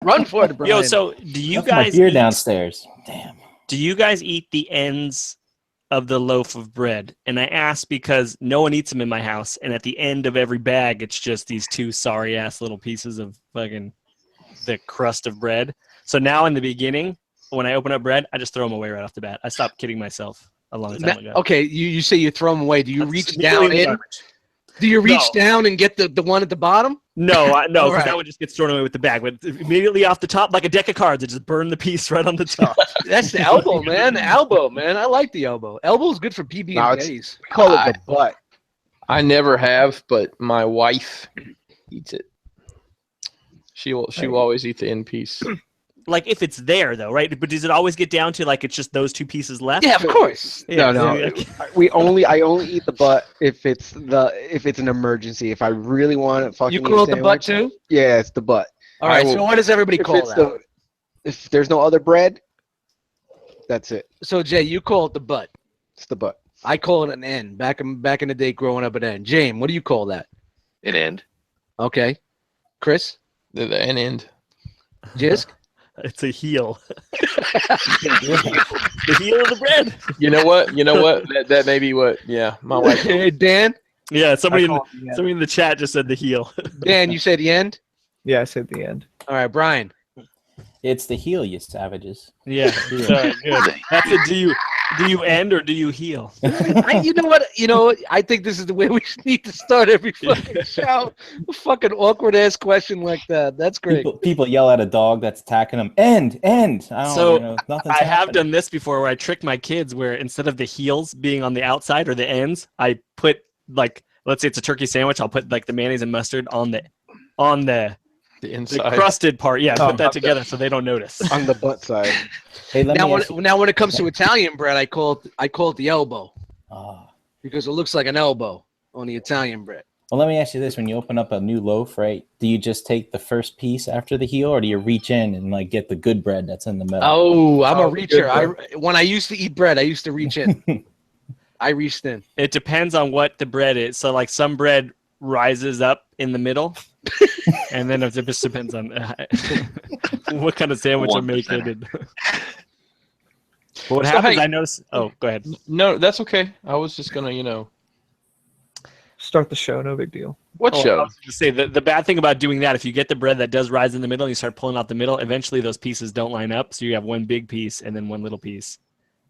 Run for it, Brian. Yo, so do you Left my guys beer downstairs? Damn. do you guys eat the ends of the loaf of bread? And I ask because no one eats them in my house, and at the end of every bag, it's just these two sorry ass little pieces of fucking the crust of bread. So now in the beginning, when I open up bread, I just throw them away right off the bat. I stopped kidding myself a long time ago. Okay, you say you throw them away. Do you That's reach immediately down in the in? garbage. Do you reach down and get the one at the bottom? No, no, All because right. that one just gets thrown away with the bag. But immediately off the top, like a deck of cards, it just burn the piece right on the top. That's the elbow, man. The elbow, man. I like the elbow. Elbow's good for PB No, and it's- J's. We call it the butt. I never have, but my wife eats it. She will always eat the end piece. Like if it's there though, right? But does it always get down to like it's just those two pieces left? Yeah, of course. Yeah, No. I only eat the butt if it's an emergency. If I really want to fucking You call it eat a the butt sandwich, too? Yeah, it's the butt. All right. I will- So what does everybody If call it's that? if there's no other bread, that's it. So Jay, you call it the butt. It's the butt. I call it an end. Back in the day, growing up, an end. James, what do you call that? An end. Okay. Chris, The end. Jisk. It's a heel. The heel of the bread. You know what? That may be what. Yeah, my wife. Hey, Dan. Yeah, somebody I call it the end. in the chat just said the heel. Dan, you say the end. Yeah, I said the end. All right, Brian. It's the heel, you savages. Yeah, good. That's it. Do you end or do you heal? You know what? I think this is the way we need to start every fucking show. A fucking awkward ass question like that. That's great. People yell at a dog that's attacking them. End. I don't So, know. Nothing's I have happening. done this before where I trick my kids where instead of the heels being on the outside or the ends, I put like, let's say it's a turkey sandwich, I'll put like the mayonnaise and mustard on the The inside. crusted part. Yeah, Oh, put that together so they don't notice. On the butt side. Hey, let Now, me ask when it comes to Italian bread, I call it the elbow Ah. because it looks like an elbow on the Italian bread. Well, let me ask you this: when you open up a new loaf, right? Do you just take the first piece after the heel, or do you reach in and like get the good bread that's in the middle? Oh, I'm a Oh, reacher. good When I used to eat bread, I used to reach in. I reached in. It depends on what the bread is. So like some bread rises up in the middle, and then it just depends on what kind of sandwich I'm making. And but what So, happens? hey- I notice. Oh, go ahead. No, that's okay. I was just gonna, Start the show, no big deal. what I show? was gonna say the bad thing about doing that, if you get the bread that does rise in the middle and you start pulling out the middle, eventually those pieces don't line up. So you have one big piece and then one little piece,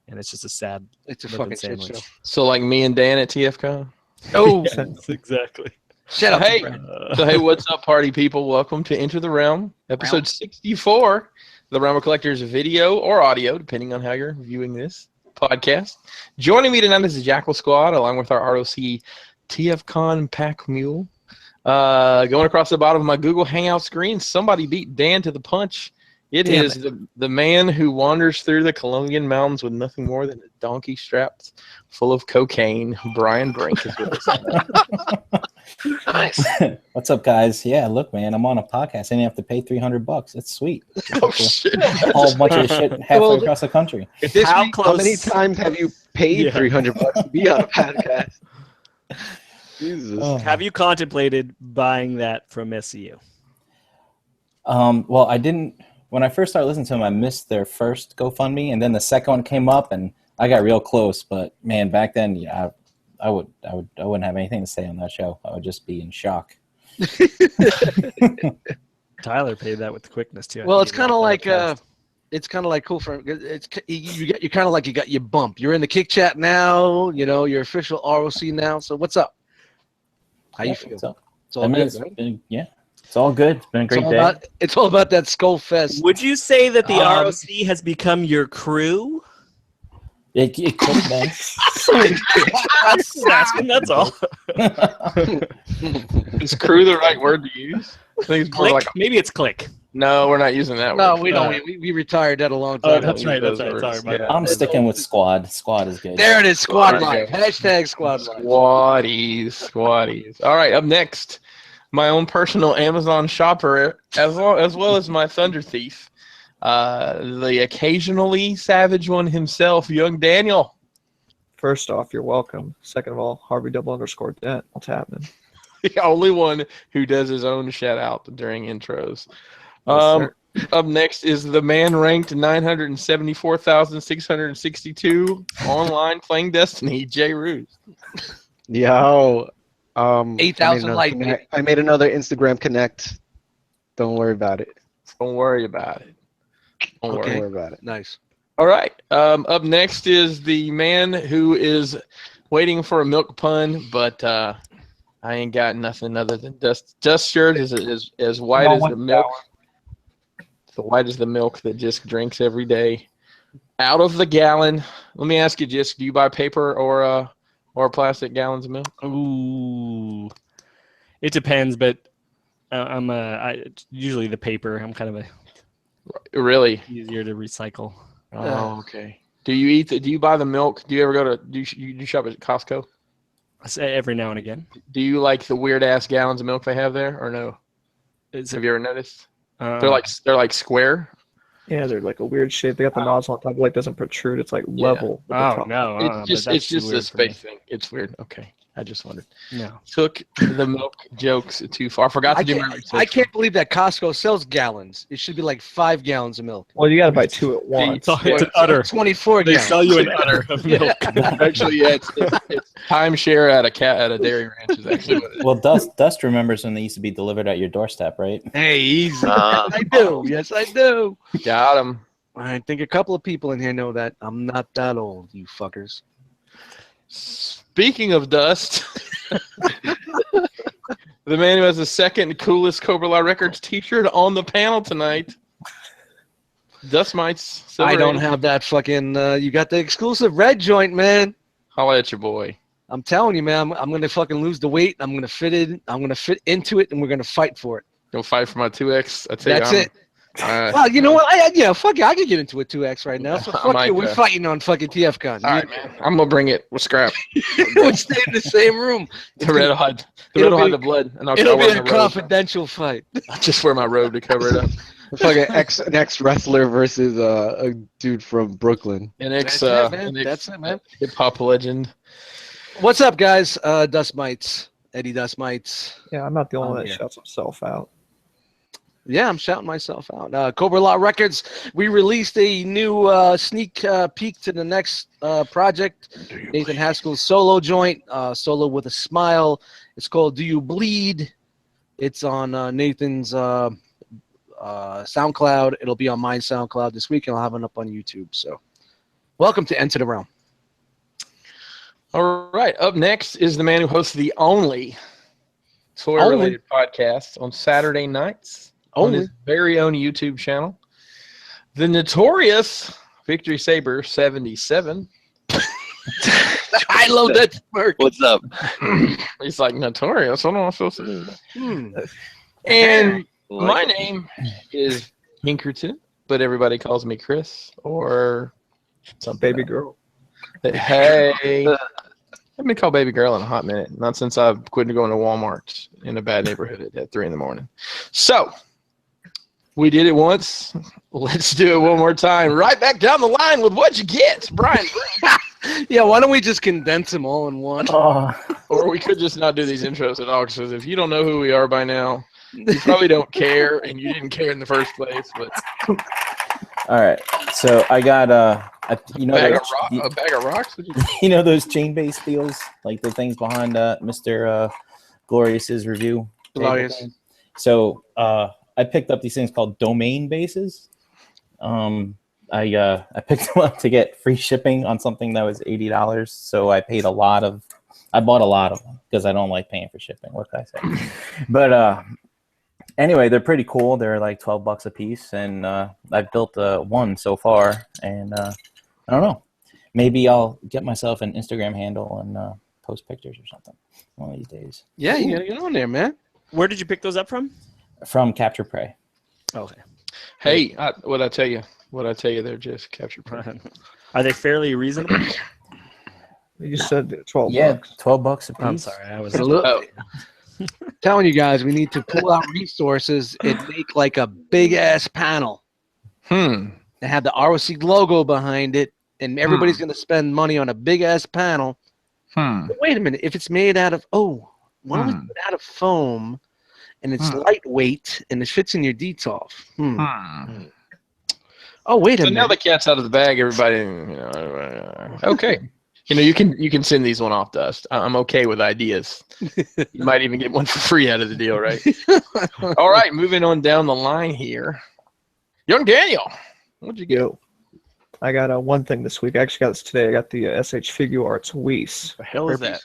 and it's just a sad It's a looking fucking shit sandwich. show. So like me and Dan at TFCon. Oh, Yes, exactly. shut up. Hey. Brad. So hey, what's up, party people? Welcome to Enter the Realm, episode 64. The Realm of Collectors video or audio, depending on how you're viewing this podcast. Joining me tonight is the Jackal Squad, along with our R.O.C. TFCon Pack Mule. Going across the bottom of my Google Hangout screen, somebody beat Dan to the punch. It Damn is the man who wanders through the Colombian mountains with nothing more than a donkey strapped full of cocaine. Brian Brink is with us. Nice. What's up, guys? Yeah, look, man, I'm on a podcast. I didn't have to pay $300. It's sweet. Oh shit! A whole bunch of shit halfway Well, across the country. This How week, close- how many times have you paid Yeah. $300 to be on a podcast? Jesus. Oh. Have you contemplated buying that from SCU? Well, I didn't. When I first started listening to them, I missed their first GoFundMe, and then the second one came up, and I got real close. But man, back then, yeah, I wouldn't have anything to say on that show. I would just be in shock. Tyler paid that with quickness too. I Well, think it's he kind of walked like out fast. it's kind of like cool for you kind of like you got your bump. You're in the kick chat now. You're official R.O.C. now. So what's up? How you feel? So, It's all I mean, good, it's right? been, yeah, it's all good. It's been a great day. It's all about that skull fest. Would you say that the Um, ROC has become your crew? It could have been. That's asking, that's all. Is crew the right word to use? I think it's more Click? like Maybe it's click. no, we're not using that No, word. we don't. We retired that a long time Oh, ago. that's right. That's right. Those Sorry, words, my yeah. bad. I'm sticking with squad. Squad is good. There it is. Squad There you life. go. Hashtag squad life. Squatties. All right, up next, my own personal Amazon shopper, as well as my Thunder Thief, the occasionally savage one himself, young Daniel. First off, you're welcome. Second of all, Harvey_Dent. What's happening? The only one who does his own shout out during intros. Yes, sir. Up next is the man ranked 974,662 online playing Destiny, Jay Roos. Yo, 8,000 like I made another Instagram connect. Don't worry about it. Don't worry about it. Don't Okay. Don't worry about it. Nice. All right. Up next is the man who is waiting for a milk pun, but I ain't got nothing other than Dust shirt is as white as the milk. The white as the milk that Jisk drinks every day, out of the gallon. Let me ask you, Jisk, do you buy paper or plastic gallons of milk? Ooh, it depends, but usually the paper. I'm kind of Really? easier to recycle. Oh, okay. Do you buy the milk? Do you ever go to do you shop at Costco? I say every now and again. Do you like the weird ass gallons of milk they have there, or no? Have you ever noticed? They're like square. Yeah, they're like a weird shape. They got the nozzle on top, like doesn't protrude. It's like level. with the Oh top. no, It's just a space thing. It's weird. Okay, I just wondered. No. Took the milk jokes too far. Forgot to do my research. I can't believe that Costco sells gallons. It should be like 5 gallons of milk. Well, you got to buy 2 at once. It's an udder. 24 They gallons. sell you an udder of milk. Actually, yeah, it's timeshare at a dairy ranch is actually what it is. Well, Dust remembers when they used to be delivered at your doorstep, right? Hey, easy. I do. Yes, I do. Got him. I think a couple of people in here know that. I'm not that old, you fuckers. Speaking of Dust, the man who has the second coolest Cobra Law Records T-shirt on the panel tonight, Dust Mites. I don't have that fucking. You got the exclusive red joint, man. Holla at your boy. I'm telling you, man. I'm gonna fucking lose the weight. I'm gonna fit in. I'm gonna fit into it, and we're gonna fight for it. You'll fight for my 2X. I tell That's you, it. Well, you know what? Fuck it. I can get into a 2X right now. So I fuck might, you. We're fighting on fucking TFCon. All right, man. I'm gonna bring it. We'll scrap. We'll stay in the same room. The red will hide it'll the be- blood, and I'll It'll wear be my a robe. confidential fight. I'll just wear my robe to cover it up. Fucking ex wrestler versus a dude from Brooklyn. An That's it, man. hip hop legend. What's up, guys? Dust Mites. Eddie Dust Mites. Yeah, I'm not the only one that Yeah. shouts himself out. Yeah, I'm shouting myself out. Cobra Law Records, we released a new sneak peek to the next project. Nathan Haskell's solo joint, Solo with a Smile. It's called Do You Bleed? It's on Nathan's SoundCloud. It'll be on my SoundCloud this week, and I'll have it up on YouTube. So welcome to Enter the Realm. All right. Up next is the man who hosts the only toy-related podcast on Saturday nights on his very own YouTube channel. The notorious Victory Saber 77. I love that smirk. What's up? He's like, notorious? What am I supposed to do? And my name is Hinkerton, but everybody calls me Chris or something. Baby else. girl. Hey, I've been called baby girl in a hot minute. Not since I've quit going to Walmart in a bad neighborhood at 3 a.m. So we did it once. Let's do it one more time. Right back down the line with what you get, Brian. Yeah, why don't we just condense them all in one? Or we could just not do these intros at all. Because if you don't know who we are by now, you probably don't care, and you didn't care in the first place. But All right, so I got a bag of rocks. you know those chain-based deals, like the things behind Mr. Glorious's review. Glorious. So I picked up these things called domain bases. I picked them up to get free shipping on something that was $80. So I bought a lot of them because I don't like paying for shipping. What can I say? But anyway, they're pretty cool. They're like $12 a piece, and I've built one so far. And I don't know. Maybe I'll get myself an Instagram handle and post pictures or something one of these days. Yeah, you gotta get on there, man. Where did you pick those up from? From Capture Prey. Okay. Hey, what I tell you there, just capture print. Are they fairly reasonable? You said 12 Yeah, bucks. $12 a piece. I'm sorry, I was. Telling you guys, we need to pull out resources and make like a big ass panel. They have the R.O.C. logo behind it, and everybody's gonna spend money on a big ass panel. But wait a minute, if it's made out of why don't we put it out of foam and it's lightweight, and it fits in your detolf. Oh, wait a So now minute. the cat's out of the bag. Everybody, okay. You can send these one off to us. I'm okay with ideas. You might even get one for free out of the deal, right? All right, moving on down the line here. Young Daniel, what'd you get? Yo, I got one thing this week. I actually got this today. I got the SH Figure Arts Whis The hell is that?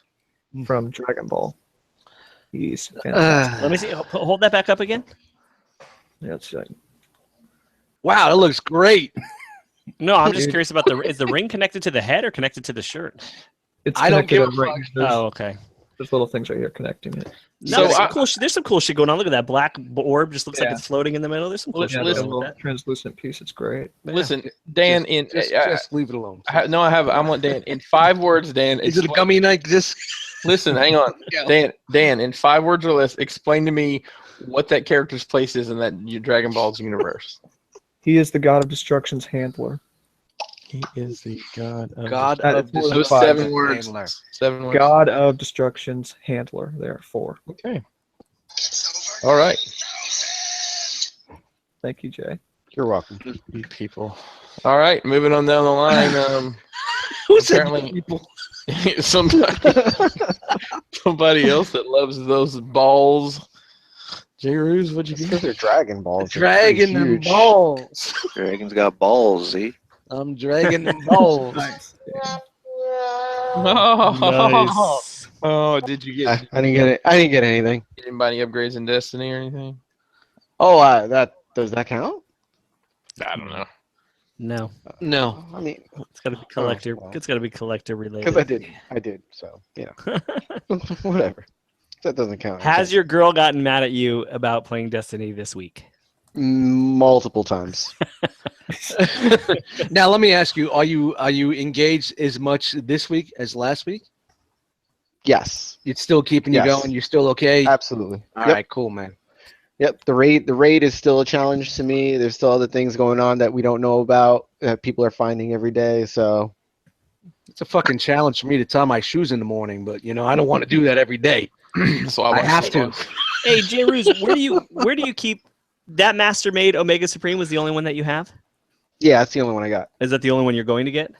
from Dragon Ball. He's fantastic. Let me see. Hold that back up again. Yeah, it's like, Wow, that looks great. No, I'm just curious about is the ring connected to the head or connected to the shirt? it's I don't connected give a right- fuck. There's, Oh, okay. there's little things right here connecting it. No, So there's some cool. There's some cool shit going on. Look at that black orb. Just looks like Yeah. it's floating in the middle. There's some cool Listen, shit Yeah, going there's a on with little that. translucent piece. It's great. Listen, Dan. Just leave it alone. I want Dan in 5 words. Dan, Is it a gummy night? Just listen, hang on, Yeah. Dan, in 5 words or less, explain to me what that character's place is in that Dragon Ball's universe. He is the god of destruction's handler. He is the god of God That of is more than Those five. 7 words. Handler. 7 words. God of destruction's handler. There are 4. Okay. All right. Thank you, Jay. You're welcome. You people. All right, moving on down the line. Who said Apparently- people? somebody else that loves those balls. J. Ruse, what'd you It's get? because they're Dragon Balls. They're Dragging pretty them huge. balls. Dragon's got balls, Z. I'm dragging them balls. Nice. Nice. Oh, did you get I didn't get it. I didn't get anything. anybody upgrades in Destiny or anything? Oh, that does that count? I don't know. No, No. I mean, it's got to be collector. well. It's got to be collector related. because I did. So whatever. That doesn't count. Has your girl gotten mad at you about playing Destiny this week? Multiple times. Now let me ask you: Are you engaged as much this week as last week? Yes, It's still keeping you Yes. going. You're still okay. absolutely. All Yep. right, cool, man. Yep. The raid is still a challenge to me. There's still other things going on that we don't know about that people are finding every day. So It's a fucking challenge for me to tie my shoes in the morning, but I don't want to do that every day. So I have to. Hey, J. Ruse, where do you keep that Master Made Omega Supreme? Was the only one that you have? yeah, that's the only one I got. Is that the only one you're going to get?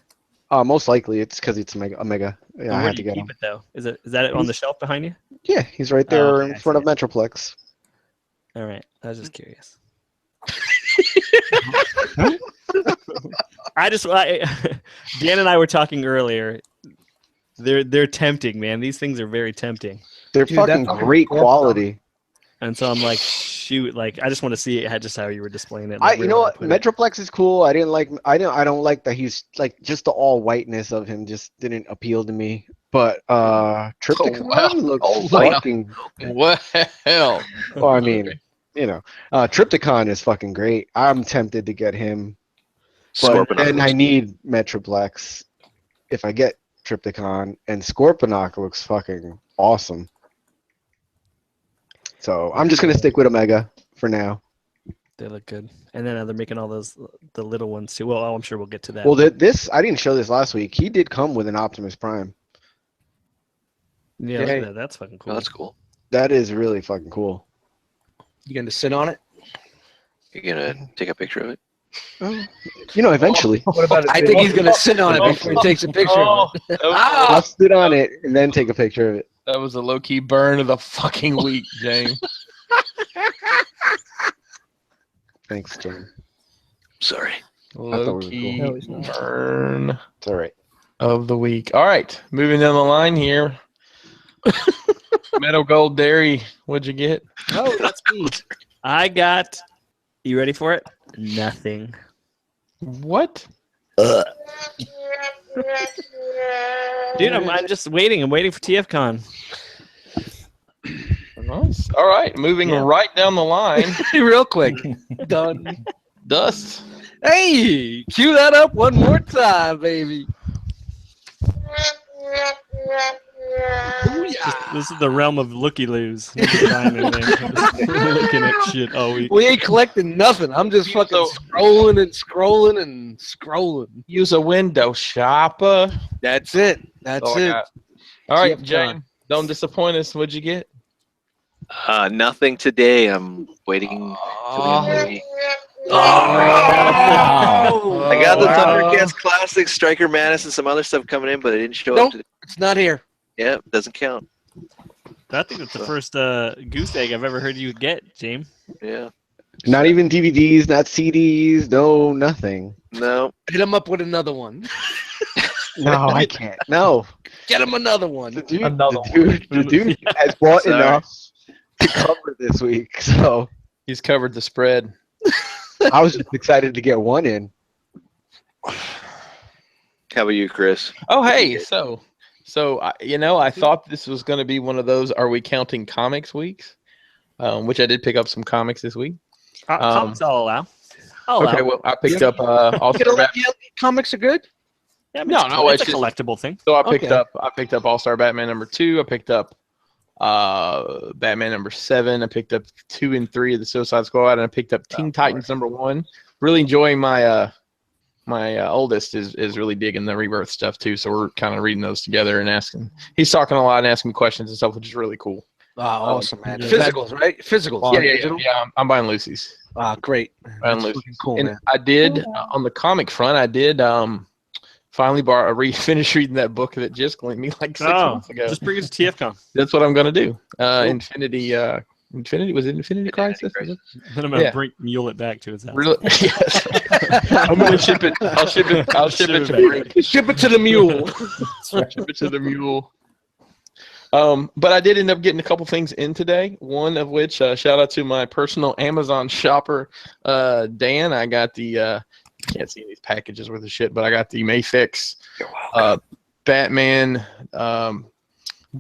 Most likely it's because it's Omega. Yeah, And I where had do to you get keep him. it though? Is that on the shelf behind you? Yeah, he's right there okay, I in front see of Metroplex. All right, I was just curious. Dan and I were talking earlier. They're tempting, man. These things are very tempting. They're Dude, that fucking fucking great Scorpion- quality. And so I'm like, shoot, like I just want to see it just how you were displaying it. I like, you where know would what? put it. Metroplex is cool. I don't like that he's like just the all whiteness of him just didn't appeal to me. But Triptychon wow. looks Oh, wow. fucking Well, well, I mean, Triptychon is fucking great. I'm tempted to get him. But then I need Metroplex if I get Triptychon, and Scorponok looks fucking awesome. So I'm just gonna stick with Omega for now. They look good. And then they're making all the little ones too. Well, I'm sure we'll get to that. Well, this I didn't show this last week. He did come with an Optimus Prime. yeah, look Hey. at that. That's fucking cool. Oh, that's cool. That is really fucking cool. You going to sit on it? You're gonna take a picture of it. Eventually. What about it? I think he's going to sit on it before he takes a picture of it. I'll sit on it and then take a picture of it. that was a low-key burn of the fucking week, James. Thanks, Jim. Sorry. Low-key No, he's not. burn It's all right. of the week. All right, moving down the line here. Meadow Gold Dairy, what'd you get? Oh, that's me. I got. You ready for it? Nothing. What? Dude, I'm just waiting. I'm waiting for TFCon. Nice. All right, moving Yeah. right down the line. Real quick. Done. Dust. Hey, cue that up one more time, baby. This is the realm of looky-loos. Looking at shit all week. We ain't collecting nothing. I'm just fucking scrolling and scrolling and scrolling. Use a window shopper. That's it. That's all I it. got. All right, TFCon. Jane, don't disappoint us. What'd you get? Nothing today. I'm waiting till the end of the week. Oh, I got the wow. Thundercats Classic, Striker Madness, and some other stuff coming in, but it didn't show up Nope, today. it's not here. Yeah, doesn't count. I think that's the first goose egg I've ever heard you get, James. Yeah. Not even DVDs, not CDs, no, nothing. No. Hit him up with another one. No, I can't. No. Get him another one. The dude, Another the dude has bought Sorry. enough to cover this week, so He's covered the spread. I was just excited to get one in. How about you, Chris? Oh, hey. So I thought this was going to be one of those "Are we counting comics" weeks? Which I did pick up some comics this week. Comics I'll allow. Okay, well, I picked up All-Star Batman. Comics are good. Yeah, I mean, No, it's it's a just- collectible thing. So I picked Okay. up All-Star Batman #2. I picked up Batman #7. I picked up 2 and 3 of the Suicide Squad, and I picked up Teen Titans #1. Really enjoying my my oldest is really digging the Rebirth stuff too. So we're kind of reading those together and asking. He's talking a lot and asking me questions and stuff, which is really cool. Oh, awesome, man. yeah. Physicals, right? Physicals. Yeah. I'm buying Lucy's. Great. Buying That's Lucy's. fucking cool, And man. I did on the comic front. I did finally finished reading that book that just linked me like 6 months ago. Just bring it to TFCon. That's what I'm gonna do. Infinity was it Infinity Crisis? Crisis. Then I'm gonna Yeah. mule it back to his house. Really? Yes. I'm gonna ship it. I'll ship it to Brink. Ship it to the mule. Ship it to the mule. But I did end up getting a couple things in today. One of which, shout out to my personal Amazon shopper, Dan. I got the can't see these packages worth of shit, but I got the Mayfix, Batman,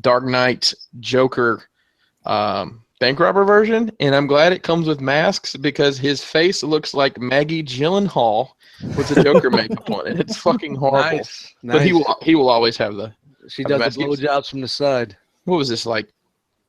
Dark Knight, Joker, bank robber version, and I'm glad it comes with masks because his face looks like Maggie Gyllenhaal with the Joker makeup on it. It's fucking horrible. Nice. But he will always have the. She does mask. the blowjobs from the side. What was this like?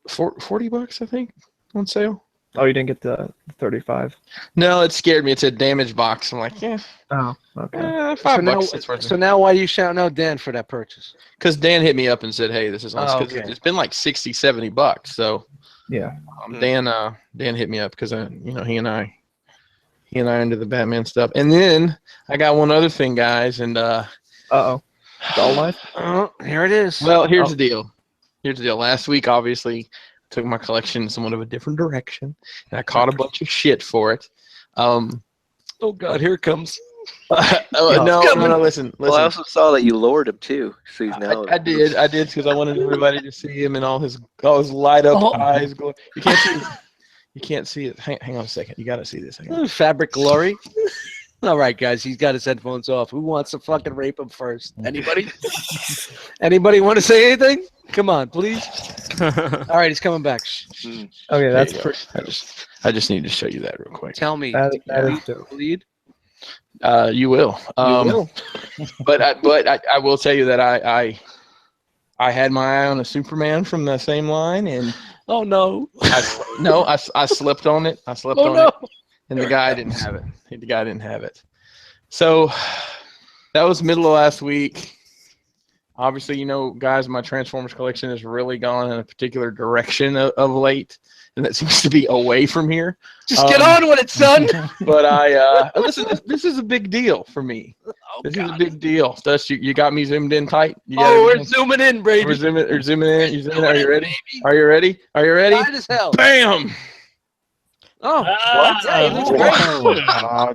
$40, I think, on sale. Oh, you didn't get the 35. No, it scared me. It's a damaged box. I'm like, yeah, Oh, okay. $5. So now, It's worth so it. now why are you shouting out Dan for that purchase? Because Dan hit me up and said, hey, this is on. Oh, 'cause okay. It's been like $60-$70. So Yeah. Dan hit me up because he and I are into the Batman stuff. And then I got one other thing, guys, and Uh-oh. Doll life? Oh, here it is. well, here's the deal. Last week, obviously, took my collection in somewhat of a different direction, and I caught a bunch of shit for it. Oh God, here it comes. No, listen. Well, I also saw that you lowered him too. So he's now. I did because I wanted everybody to see him and all his light up eyes. You can't see. You can't see it. Hang on a second. You got to see this. Hang on. Fabric glory. All right, guys, he's got his headphones off. Who wants to fucking rape him first? Anybody? Anybody want to say anything? Come on, please. All right, he's coming back. Shh, shh. Mm. Okay, that's There you go. pretty. I just need to show you that real quick. Tell me. That is dope. Bleed? You will. You will. But I will tell you that I had my eye on a Superman from the same line, and Oh no. I slipped on it. I slipped Oh on no. it, and the guy didn't have it. The guy didn't have it. So that was middle of last week. Obviously, guys, my Transformers collection has really gone in a particular direction of late, and that seems to be away from here. Just get on with it, son. But listen, this is a big deal for me. This is a big deal. Dust, you got me zoomed in tight. You got We're everything? zooming in, Brady. We're zooming in. You zooming in? Are you ready? Are you ready? Are you ready? Tight as hell. Bam! Oh, What? yeah, he looks great.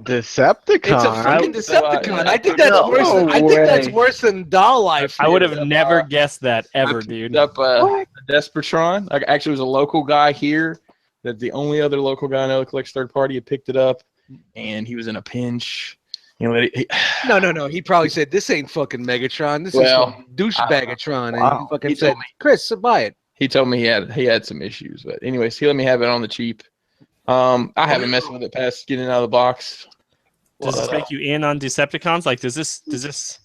Decepticon. It's a fucking Decepticon. I think that's No worse. I think that's way. worse than Doll Life. I would have never guessed that ever, I dude. picked up a Despotron. Actually, it was a local guy here. That the only other local guy I know that collects third party had picked it up, and he was in a pinch. No. He probably said, "This ain't fucking Megatron. This Well, is douchebagatron." And wow. he fucking He said, told me. "Chris, buy it." He told me he had some issues, but anyways, he let me have it on the cheap. I haven't messed with it past getting it out of the box. Does this make you in on Decepticons? Like, does this?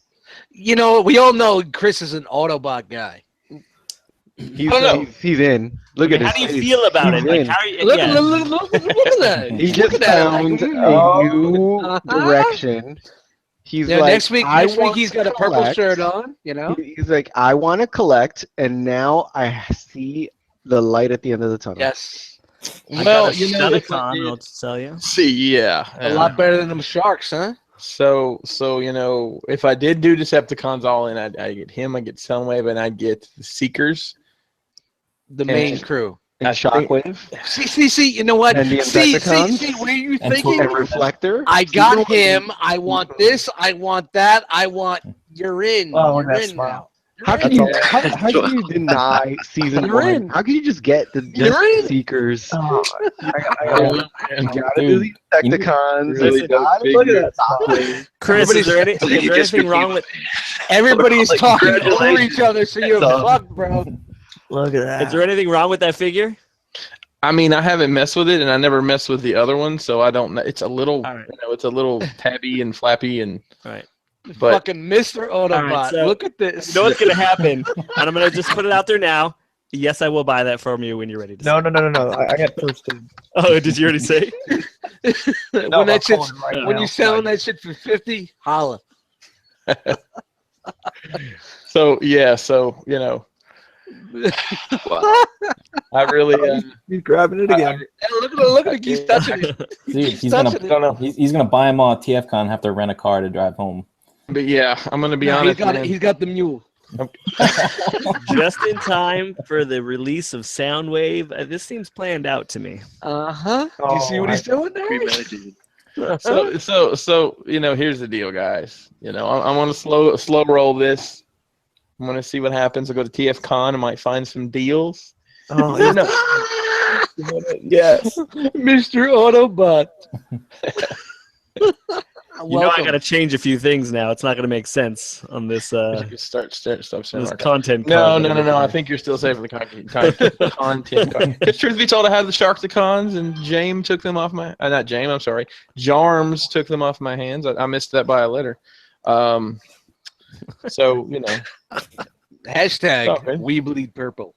We all know Chris is an Autobot guy. He's in. Look at How his do you face. feel about it? He's Like, in. how are you? Look, yeah. look at that. He Look just at that. found Like, a new Uh-huh. direction. He's yeah, like, next week want he's to got a purple collect. shirt on. He's like, I want to collect, and now I see the light at the end of the tunnel. Yes. Well, you know, if I I'll did- tell you. see, yeah, A lot better than them sharks, huh? So if I did do Decepticons all in, I get him, I get Soundwave, and I get the Seekers. The main crew. And Shockwave. See, you know what? And the See, Insecticons? what are you And thinking? And Reflector. I got him. I want this. I want that. I want. You're in. Oh, You're that in smile. now. How can You're you? in. How can you deny season You're 1? in. How can you just get the You're in. Seekers? Oh, I Gotta Dude, do the Insecticons. really You does gotta figure look at it. that. Chris, is there anything wrong with? Everybody's Like, talking over congratulations. each other, so you're That's all. fucked, bro. Look at that. Is there anything wrong with that figure? I mean, I haven't messed with it, and I never messed with the other one, so I don't know. It's a little, All right. it's a little tabby and flappy, and All right. but Fucking Mr. Autobot. All right, so- Look at this. You know what's gonna happen, and I'm gonna just put it out there now. Yes, I will buy that from you when you're ready to. No. I got first dibs. Oh, did you already say? when No, I'm that shit's, calling right when now. you selling that shit for 50, holla. so I really. He's grabbing it again. Look at the geese touching it. Dude, he's touching gonna it. he's gonna buy them all at TFCon. Have to rent a car to drive home. But yeah, I'm gonna be No, honest. man. he's got the mule. Just in time for the release of Soundwave. This seems planned out to me. Do you see what he's doing there? Premeditated. So here's the deal, guys. I'm gonna slow roll this. I'm gonna see what happens. I'll go to TFCon. I might find some deals. Oh, Yes. Mr. Autobot. You know, I got to change a few things now. It's not going to make sense on this Stop saying this that. content. No. card. I think you're still safe for the content. Because truth be told, I had the Sharkticons, and James took them off my. Not James. I'm sorry. Jarms took them off my hands. I missed that by a letter. So Hashtag Okay. we bleed purple.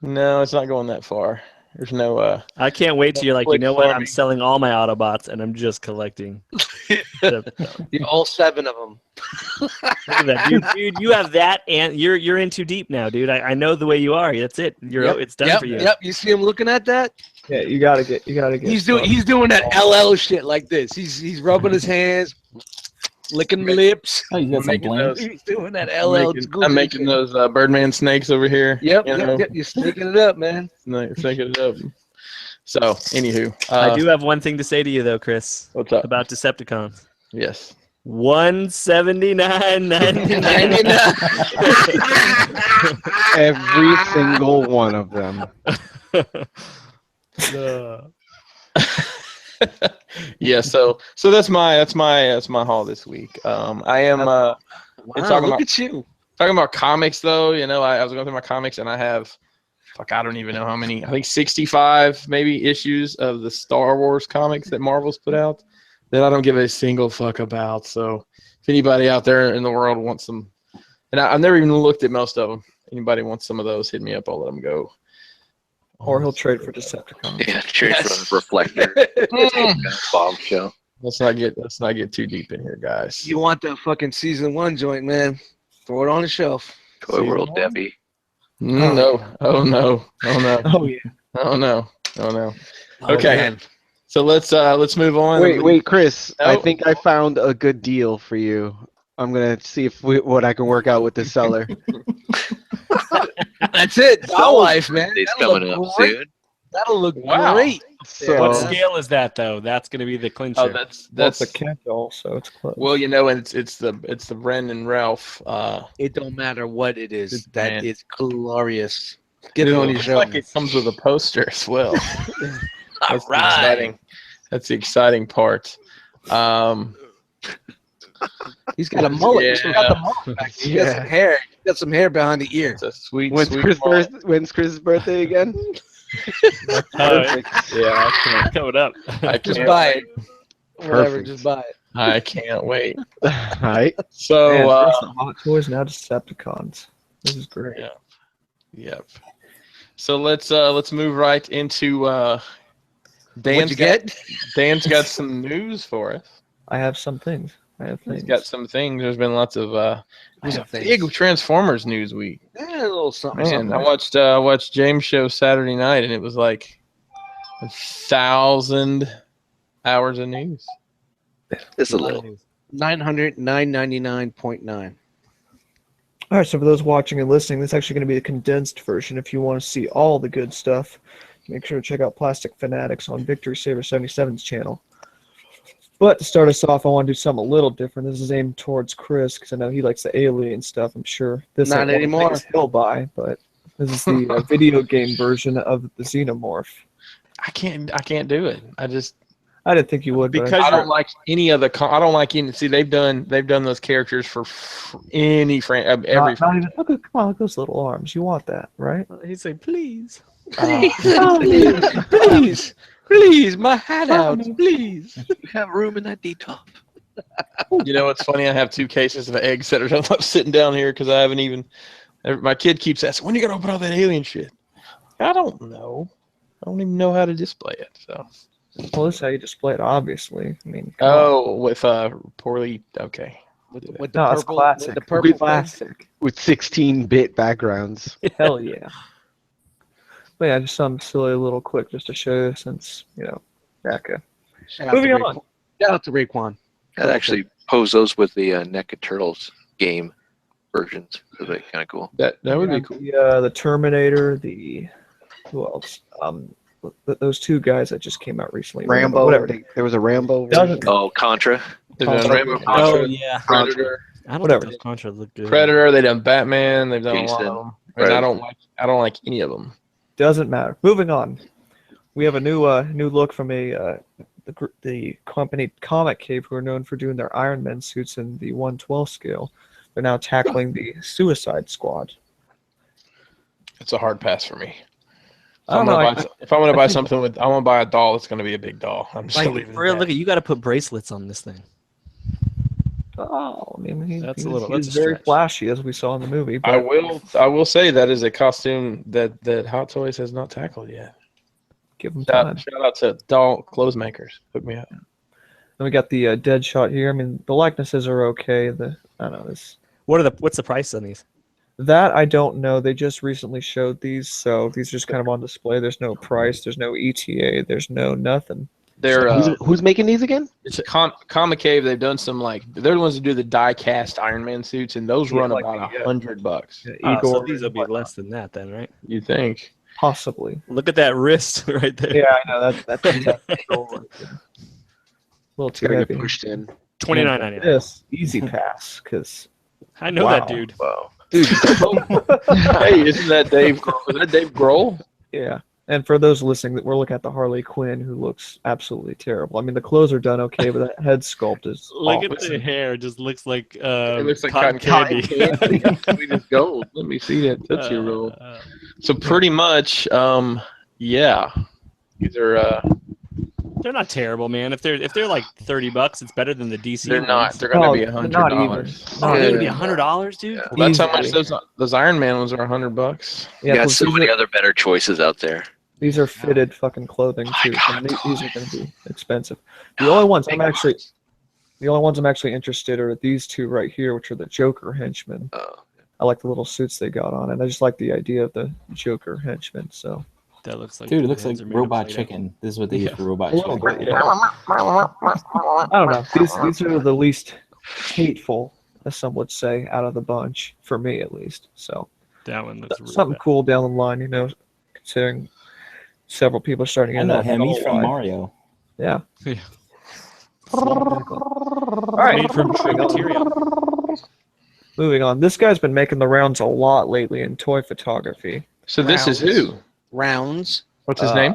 no, it's not going that far. There's no. I can't wait till you're like, you Quick know what? I'm farming. selling all my Autobots and I'm just collecting. All 7 of them. Look at that, dude. You have that, and you're in too deep now, dude. I know the way you are. That's it. It's done for you. Yep. You see him looking at that? yeah, you gotta get. He's doing that LL shit like this. He's rubbing his hands, licking lips. Oh, you got some Making blank. those- He's doing that LL. I'm making those Birdman snakes over here. Yep. you know, You're sneaking it up, man. Snaking it up. So, anywho, I do have one thing to say to you though, Chris, what's up? about Decepticons. Yes. $179.99. Every single one of them. Yeah. So that's my haul this week. I am Wow, talking look about- at you. talking about comics though. I was going through my comics and I have. I don't even know how many. I think 65 maybe issues of the Star Wars comics that Marvel's put out that I don't give a single fuck about. So if anybody out there in the world wants some, and I've never even looked at most of them. Anybody wants some of those, hit me up. I'll let them go. Or he'll trade for Decepticons. Yeah, trade for a reflector. Bombshell. Let's not get too deep in here, guys. You want the fucking season 1 joint, man? Throw it on the shelf. Toy World Debbie. No. Oh no. Oh no. Oh yeah. Oh no. Oh no. Oh, Okay. man. So let's move on. Wait, Chris. I Nope. think I found a good deal for you. I'm gonna see what I can work out with the seller. That's it. Doll life, man. It's That'll coming look up great. soon. That'll look Wow. great. So What scale is that though? That's going to be the clincher. Oh, that's That's a catch-all, so it's close. well, and it's the Bren and Ralph. It don't matter what it is. It's That man. is glorious. Get it on your looks show. like it comes with a poster as well. That's the Right. exciting. That's the exciting part. He's got a mullet. He's Yeah. got the mullet back. He got some hair. He got some hair behind the ear. It's a sweet. when's sweet Chris' mullet. birthday again? Yeah, I coming up. can't Just buy it. Whatever, Perfect. just buy it. I can't wait. Right. So, Man, first the Hot Toys, now Decepticons. This is great. Yeah. Yep. So let's move right into What'd you get? Dan's got some news for us. I have some things. I have He's things. got some things. There's been lots of. It was a have things. big Transformers news week. Yeah, a little something. Man, something. I watched James' show Saturday night, and it was like 1,000 hours of news. Just a little. 999.9. All right, so for those watching and listening, this is actually going to be a condensed version. If you want to see all the good stuff, make sure to check out Plastic Fanatics on Victory Saber 77's channel. But to start us off, I want to do something a little different. This is aimed towards Chris, because I know he likes the alien stuff, I'm sure. This Not ain't one of the anymore. things he'll buy, but this is the video game version of the Xenomorph. I can't do it. I didn't think you would, but Because I don't like any other. I don't like any. See, they've done those characters for any every. not even, look, come on, look at those little arms. You want that, right? He'd say, please. Please, my hat out, please. You have room in that D-top. You know what's funny? I have 2 cases of eggs that are sitting down here because I haven't even. My kid keeps asking, "When are you gonna open all that alien shit?" I don't know. I don't even know how to display it. So. Well, this is how you display it, obviously. I mean, come on. With poorly. Okay. With No, the it's purple, classic. with the purple Classic. With 16-bit backgrounds. Hell yeah. But yeah, just something silly, a little quick, just to show you, since, you know, Becca. Shout out Moving to on. Raekwon. Shout out to Raekwon. I'd actually pose those with the NECA Turtles game versions. Because they're kind of cool. That would be cool. The Terminator, who else? Those 2 guys that just came out recently. Rambo. Whatever. There was a Rambo. Doesn't- Oh, Contra. They've done Contra. Rambo, Oh, Contra, yeah. Predator, I don't Whatever. think those Contra look good. Predator. They've done Batman. They've done a lot Jason. of them. And I Right. don't like any of them. Doesn't matter. Moving on. We have a new look from the company Comic Cave, who are known for doing their Iron Man suits in the 1/12 scale. They're now tackling the Suicide Squad. It's a hard pass for me. I don't know. If I want to buy something I want to buy a doll. It's going to be a big doll. I'm just Like, leaving. for real, look at you got to put bracelets on this thing. Oh, I mean, That's a he's little- that's a very stretch. flashy, as we saw in the movie. But I will say that is a costume that Hot Toys has not tackled yet. give him time. Shout out to doll clothes makers. Hook me up. Then we got the Deadshot here. I mean, the likenesses are okay. I don't know this. What's the price on these? That I don't know. They just recently showed these, so these are just kind of on display. There's no price. There's no ETA. There's no nothing. They're Who's making these again? it's Comic Cave. They've done some they're the ones that do the die cast Iron Man suits, and those Yeah, run like about the, $100. Igor, So these will and be whatnot. less than that then, right? You think? Possibly. Look at that wrist right there. Yeah, I know that's control right there. A little too Gotta get heavy. pushed in. $29.99. This easy pass, because I know Wow. that dude. Wow. Dude, hey, isn't that Dave? Is that Dave Grohl? yeah. And for those listening, that we're looking at the Harley Quinn, who looks absolutely terrible. I mean, the clothes are done okay, but that head sculpt is Look awful. at the hair. It just looks like It looks like cotton candy. Sweet as gold. Let me see that Tootsie Roll. So pretty much, yeah, these are. They're not terrible, man. If they're like $30, it's better than the DC. They're not. ones. They're gonna Oh, be they're $100. not even. Oh, they're gonna be Yeah. $100, dude. Well, that's how much Easily. those Iron Man ones are $100. You got plus so these many are- other better choices out there. These are fitted fucking clothing too. So these are going to be expensive. The only ones I'm actually interested are these 2 right here, which are the Joker henchmen. I like the little suits they got on, and I just like the idea of the Joker henchmen. So That looks like Dude, it looks hands like are made of robot Play-Doh. chicken. This is what they use Yeah. for robot a little chicken. bit, yeah. I don't know. These are the least hateful, as some would say, out of the bunch for me at least. So That one looks really something bad. cool down the line, you know, considering several people are starting to I get know that him. He's whole from line. Mario. Yeah. Yeah. All right. Made from true material. Moving on. This guy's been making the rounds a lot lately in toy photography. So this is who? Rounds. What's his name?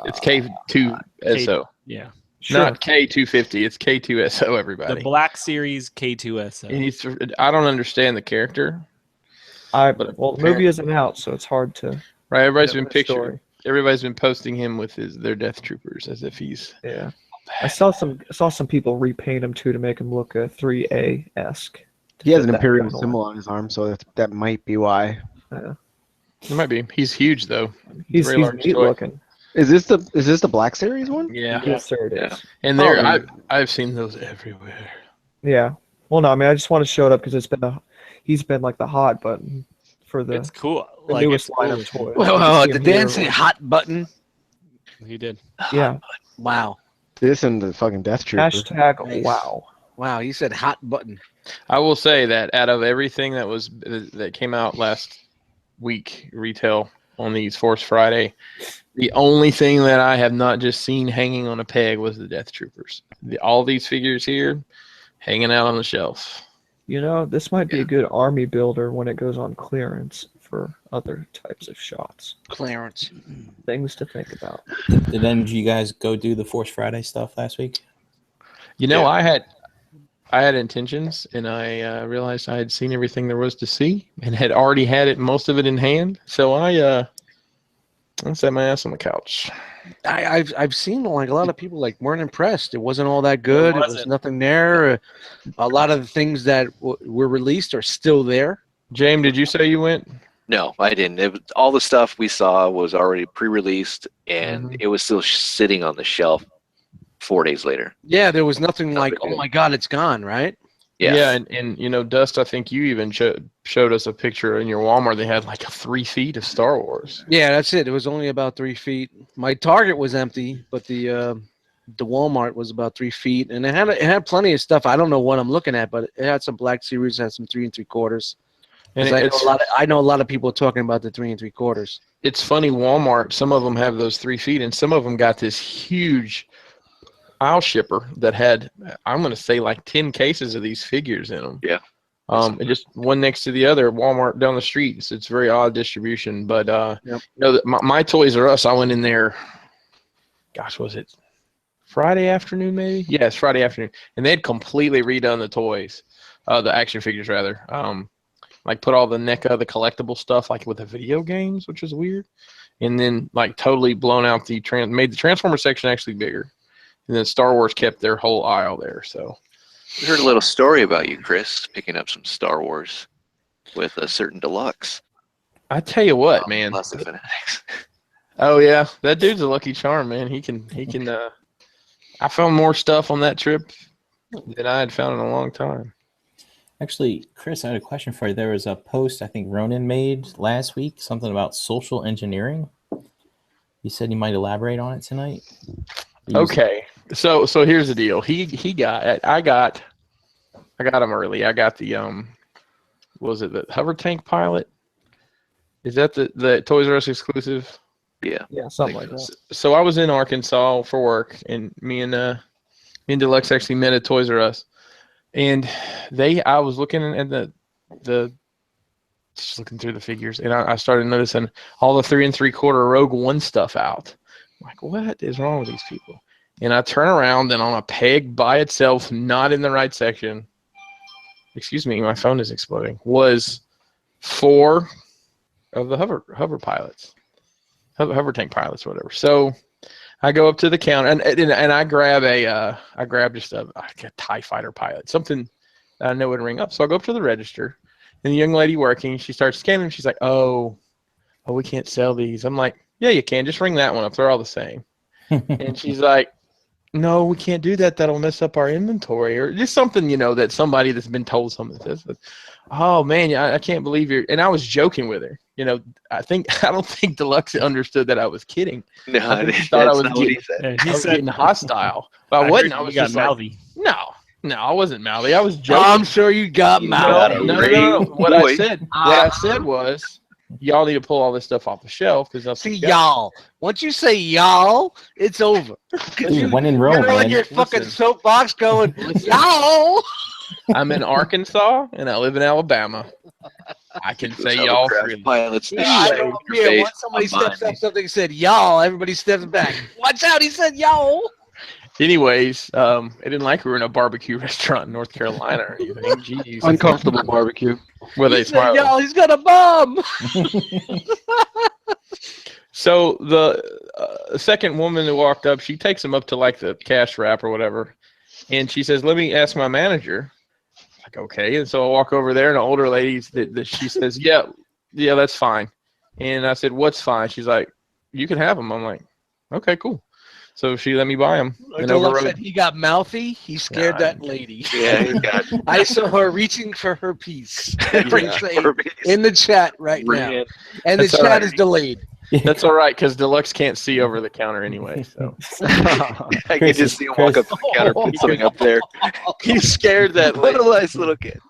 It's K2SO. Yeah. Sure. Not K250. It's K2SO. The Everybody. Black Series K2SO. And I don't understand the character. Well, but the movie isn't out, so it's hard to. Right? Everybody's know been the picturing. story. Everybody's been posting him with their Death Troopers as if he's. Yeah. I saw some people repaint him too to make him look 3A esque. He has an Imperial symbol on his arm, so that might be why. It might be. He's huge though. He's Very large neat toy. looking. Is this the Black Series one? Yeah. Yes, sir, it is. And there, I've seen those everywhere. Yeah. Well, no, I mean, I just want to show it up because he's been like the hot button for the, It's cool. the Like, newest it's line cool. of toys. Well, You can see did him Dan here, say like- hot button? He did. Yeah. Wow. This and the fucking Death Trooper. Hashtag Nice. wow. Wow, he said hot button. I will say that out of everything that came out last week retail on these Force Friday, the only thing that I have not just seen hanging on a peg was the Death Troopers. All these figures here hanging out on the shelf. You know, this might be a good army builder when it goes on clearance for other types of shots. Clarence. Things to think about. Did any of you guys go do the Force Friday stuff last week? You know, Yeah. I had intentions, and I realized I had seen everything there was to see, and had already had most of it in hand. So I sat my ass on the couch. I've seen like a lot of people like weren't impressed. It wasn't all that good. It was wasn't. nothing there. A lot of the things that were released are still there. James, did you say you went? No, I didn't. All the stuff we saw was already pre-released, and Mhm. it was still sitting on the shelf 4 days later. Yeah, there was nothing like, Nothing oh good. my God, it's gone, right? Yeah. And you know, Dust, I think you even showed us a picture in your Walmart. They had like 3 feet of Star Wars. Yeah, that's it. It was only about 3 feet. My Target was empty, but the Walmart was about 3 feet, and it had plenty of stuff. I don't know what I'm looking at, but it had some Black Series, had some 3 3/4. And I know a lot of people talking about the 3 3/4. it's funny, Walmart, some of them have those 3 feet, and some of them got this huge aisle shipper that had, I'm going to say, like 10 cases of these figures in them. Yeah. And just one next to the other, Walmart down the street. It's very odd distribution. But Yep. you know, my Toys R Us, I went in there. Gosh, was it Friday afternoon? Maybe. Yeah, it's Friday afternoon, and they had completely redone the toys, the action figures rather. Like put all the NECA, the collectible stuff, like with the video games, which is weird, and then like totally blown out made the Transformer section actually bigger, and then Star Wars kept their whole aisle there. So. We heard a little story about you, Chris, picking up some Star Wars with a certain deluxe. I tell you what, man. Plastic Fanatics. Oh yeah, that dude's a lucky charm, man. He can. I found more stuff on that trip than I had found in a long time. Actually, Chris, I had a question for you. There was a post I think Ronan made last week, something about social engineering. You said you might elaborate on it tonight. Okay, so here's the deal. I got him early. I got the was it the hover tank pilot? Is that the Toys R Us exclusive? Yeah. Yeah, something like that. So I was in Arkansas for work, and me and Deluxe actually met at Toys R Us, and I was looking at the just looking through the figures, and I started noticing all the 3 3/4 Rogue One stuff out. I'm like, what is wrong with these people? And I turn around, and on a peg by itself, not in the right section. Excuse me, my phone is exploding. Was 4 of the hover pilots. Hover tank pilots, whatever. So I go up to the counter and I grab I grabbed just a TIE fighter pilot, something that I know would ring up. So I go up to the register, and the young lady working, she starts scanning. She's like, "Oh, we can't sell these." I'm like, "Yeah, you can. Just ring that one up. They're all the same." And she's like, "No, we can't do that. That'll mess up our inventory," or just something, that somebody that's been told something says. Oh man, I can't believe you're. And I was joking with her. I don't think Deluxe understood that I was kidding. No, I think he that's thought I was not what he getting- said. Yeah, I he was said getting hostile, but I I wasn't. heard I you was got just like, mouthy. no, I wasn't mouthy. I was joking. I'm sure you got No, mouth. no. What I Boy. said was, y'all need to pull all this stuff off the shelf because See, y'all. Once you say y'all, it's over. Dude, when in Rome, You're on man. your fucking Listen. soapbox going, y'all. I'm in Arkansas and I live in Alabama. I can say y'all freely. Pilots. Yeah, I don't care. Once somebody steps up something and said y'all, everybody steps back. Watch out, he said y'all. Anyways, I didn't like we were in a barbecue restaurant in North Carolina or anything. Jeez. Uncomfortable barbecue. Where He they said, smile. y'all, he's got a bomb. So the second woman who walked up, she takes him up to like the cash wrap or whatever, and she says, "Let me ask my manager." Like, okay, and so I walk over there, and an older lady that she says, "Yeah, that's fine." And I said, "What's fine?" She's like, "You can have them." I'm like, "Okay, cool." so she let me buy them. And Deluxe overrode. said he got mouthy. He scared Yeah, that lady. Yeah, he got I saw her reaching for her piece. Yeah. In the chat right now, and the That's all chat right. is delayed. That's all right because Deluxe can't see over the counter anyway. So I can just see him walk up to the counter, put something up there. he scared that What lady. a nice little kid.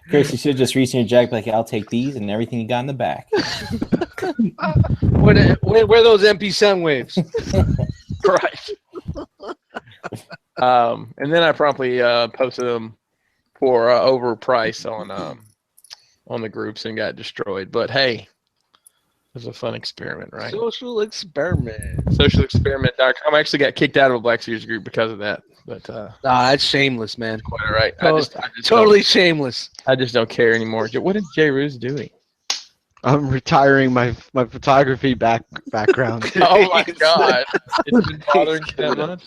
Chris, you should just reach in your jacket like, I'll take these and everything you got in the back. Where those MP sound waves? Right. And then I promptly posted them for overprice on the groups and got destroyed. But hey, it was a fun experiment, right? Social experiment. Socialexperiment.com. I actually got kicked out of a Black Series group because of that. But That's shameless, man. quite all right. Oh, I just Totally shameless. I just don't care anymore. What is J. Ruse doing? I'm retiring my photography background. Oh my god! It's been bothering you that much.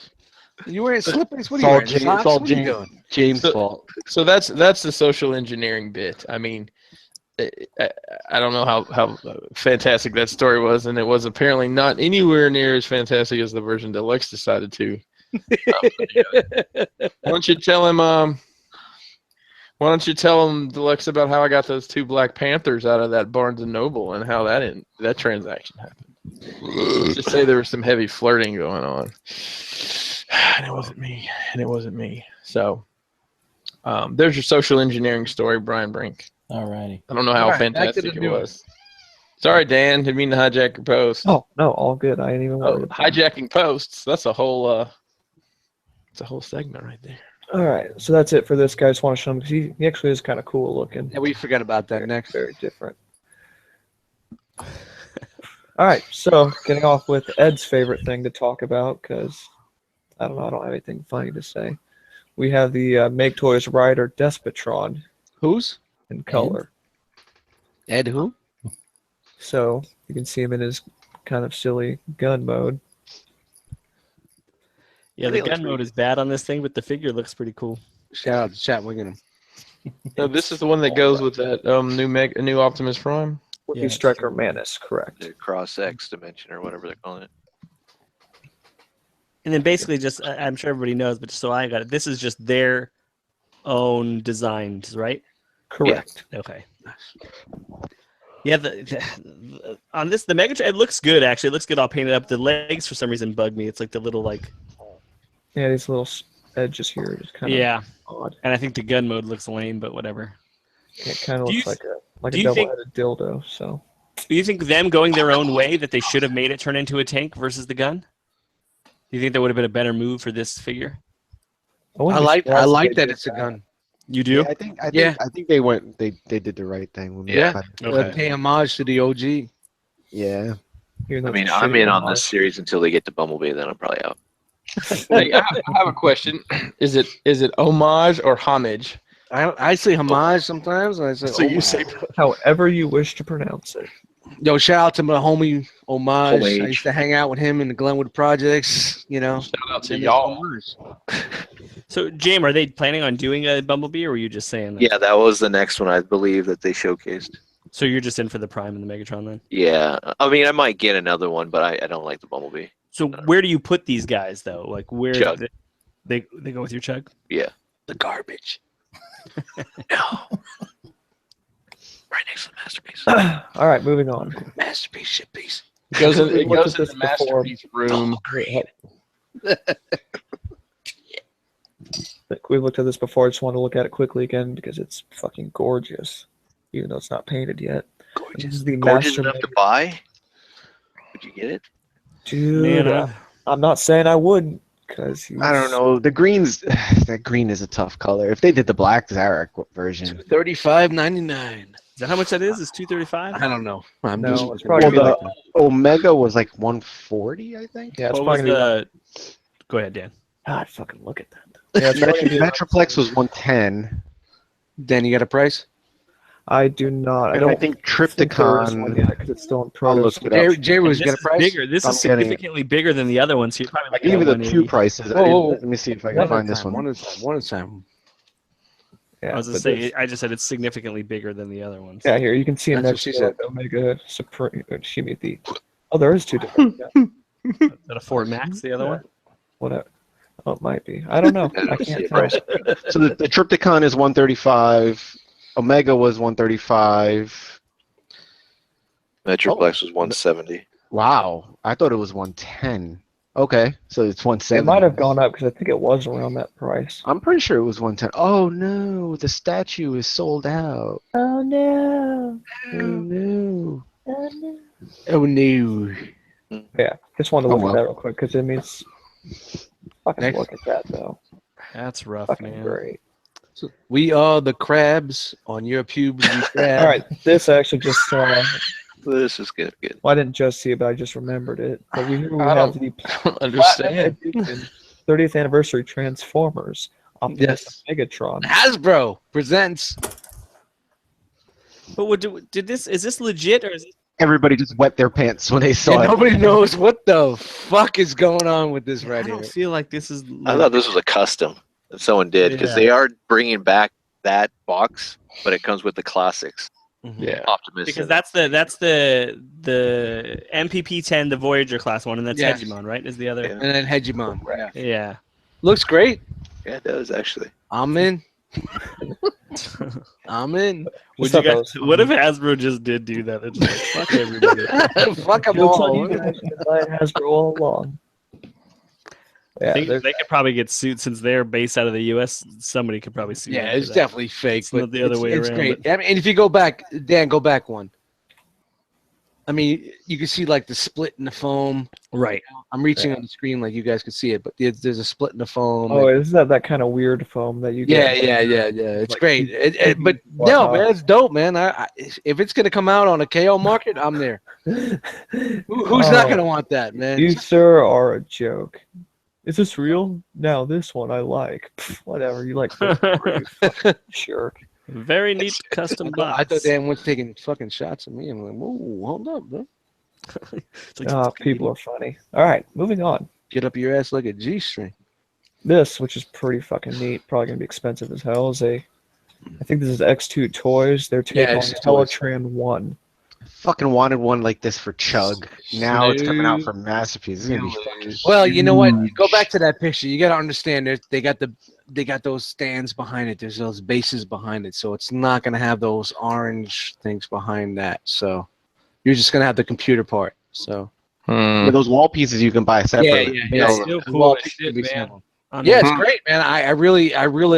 You wearing slippers? What It's are you all wearing? James, Socks? it's all What are you James, doing? James' So- fault. So that's the social engineering bit. I mean, I don't know how fantastic that story was, and it was apparently not anywhere near as fantastic as the version Deluxe decided to. Why don't you tell him? Why don't you tell him, Deluxe, about how I got those 2 Black Panthers out of that Barnes and Noble and how that transaction happened? Let's just say there was some heavy flirting going on, and it wasn't me. So, there's your social engineering story, Brian Brink. Alrighty. I don't know how All right, back to fantastic the it news. was. Sorry, Dan. Didn't mean to hijack your post. Oh no, all good. I ain't even Oh, worried. about it. hijacking posts. That's a whole. It's a whole segment right there. All right, so that's it for this guy. I just want to show him because he actually is kind of cool looking. Yeah, we forgot about that next. Very different. All right, so getting off with Ed's favorite thing to talk about because I don't know, I don't have anything funny to say. We have the Make Toys Rider Despotron Who's? in color. Ed who? So you can see him in his kind of silly gun mode. Yeah, the gun mode is bad on this thing, but the figure looks pretty cool. Shout out to chat winging him. No, this is the one that goes with that new Optimus Prime. Would Yeah, be Striker Manus, correct? The Cross X dimension or whatever they're calling it. And then basically just, I'm sure everybody knows, but just so I got it, this is just their own designs, right? Correct. Okay. Yeah, on this, the Megatron, it looks good, actually. It looks good all painted up. The legs, for some reason, bug me. It's like the little, like... Yeah, these little edges here are just kind of Yeah, odd. and I think the gun mode looks lame, but whatever. It kind of Do you looks like do a you think- double-headed dildo. So Do you think them going their own way, that they should have made it turn into a tank versus the gun? Do you think that would have been a better move for this figure? I wouldn't be like surprised if that they did it's a gun. You do? Yeah, I think they did the right thing. When we Yeah. got it. Okay. Pay homage to the OG. Yeah. even though I mean, it's a I'm shitty in on homage. this series until they get to Bumblebee, then I'm probably out. Hey, I have a question. Is it homage or homage? I say homage sometimes. And I say So you homage. say However you wish to pronounce it. Yo, shout out to my homie Homage. I Homage. used to hang out with him in the Glenwood Projects, you know. shout out to And it's y'all. homage. So, Jam, are they planning on doing a Bumblebee, or were you just saying that? Yeah, that was the next one I believe that they showcased. So you're just in for the Prime and the Megatron then? Yeah, I mean, I might get another one, but I don't like the Bumblebee. So where do you put these guys, though? Like, where Chug. they go with your Chug? The garbage. No. Right next to the masterpiece. All right, moving on. Masterpiece, shit piece. It goes in, We it looked goes at in this the before. masterpiece room. We've looked at this before. I just want to look at it quickly again because it's fucking gorgeous, even though it's not painted yet. This is the Gorgeous Master enough to Mega- buy? Would you get it? Dude, Man, I'm not saying I wouldn't because I don't know. The greens, that green is a tough color. If they did the black Zarek version, $35.99. is that how much that is? Is $235? I don't know. I'm No, just it's probably well, gonna be the Omega was like 140, I think. Yeah, it's What was probably gonna be. the? Go ahead, Dan. God, fucking look at that. Yeah, it's probably gonna be Metroplex was 110, Dan, you got a price? I do not. I and don't I think think there is one Triptychon. yet because it's still in I'll look prototype. it up. J was And got this a price? is bigger. This I'm is getting it. significantly bigger than the other ones. So you're probably I looking gave at you the 180. two prices. Whoa, whoa, whoa. Let me see if I can find this one. One at a time. One at a time. Yeah, I was gonna but say, this- I just said it's significantly bigger than the other ones. Yeah, here you can see it That's what next she to said. the Omega Supreme. Excuse me, the. Oh, there is two different. Yeah. Is that a Ford Max, the other one? Whatever. Oh, it might be. I don't know. I I don't see can't a tell. price. So the Triptychon is 135. Omega was 135. Metroplex was 170. Wow, I thought it was 110. Okay, so it's It 170. might have gone up because I think it was around that price. I'm pretty sure it was 110. Oh no, the statue is sold out. Oh no! Oh no. Oh no! Oh no. Yeah, just wanted to Oh, look well. at that real quick because it means. Fucking Next. look at that though. That's rough, Fucking man. great. So we are the crabs on your pubes. We crab. All right, this I actually just saw. This is good. Well, I didn't just see it, but I just remembered it. But we I have don't the understand. Platinum Edition 30th anniversary Transformers Optimus Yes. Megatron. Hasbro presents. But is this legit or is this Everybody just wet their pants when they saw Yeah, it. nobody knows what the fuck is going on with this right I here. don't feel like this is I thought this was a custom that someone did because they are bringing back that box, but it comes with the classics. Yeah. Optimus. because that's the MPP-10, the Voyager class one, and that's Yes. Hegemon, right? Is the other? Yeah. And then Hegemon. Yeah. Yeah. Looks great. Yeah, it does actually. I'm in. I'm in. Would thought you that guys? was What if Hasbro just did do that? It's like fuck everybody. Fuck them Jokes on all. you guys, 'cause I had Hasbro all along. Yeah, I think there's- they could probably get sued since they're based out of the U.S. Somebody could probably sue. Yeah, them for it's that. definitely fake, It's but not the other way it's around, great. I mean, and if you go back, Dan, go back one. I mean, you can see like the split in the foam. Right. I'm reaching on the screen like you guys can see it, but there's a split in the foam. Oh, and- isn't that kind of weird foam that you yeah, get? yeah. It's Like, great. But whatnot. no, man, it's dope, man. If it's gonna come out on a KO market, I'm there. Who's not Oh, gonna want that, man? You, sir, are a joke. Is this real? Now, this one I like. Pff, whatever, you like you fucking jerk. Very neat custom box. I thought Dan was taking fucking shots at me. I'm like, whoa, hold up, bro. It's like, People are funny. All right, moving on. Get up your ass like a G-string. This, which is pretty fucking neat, probably gonna be expensive as hell, is I think this is X2 Toys. Their take on X2 Toys. Teletran 1. Fucking wanted one like this for Chug. Now it's coming out for Masterpiece. It's gonna be fucking. Well, you know what? Go back to that picture. You got to understand. They got those stands behind it. There's those bases behind it, so it's not gonna have those orange things behind that. So you're just gonna have the computer part. So Yeah, those wall pieces you can buy separately. yeah. It's still The cool wall as piece shit, can be man. separate. I mean, Yeah, it's great, man. I really,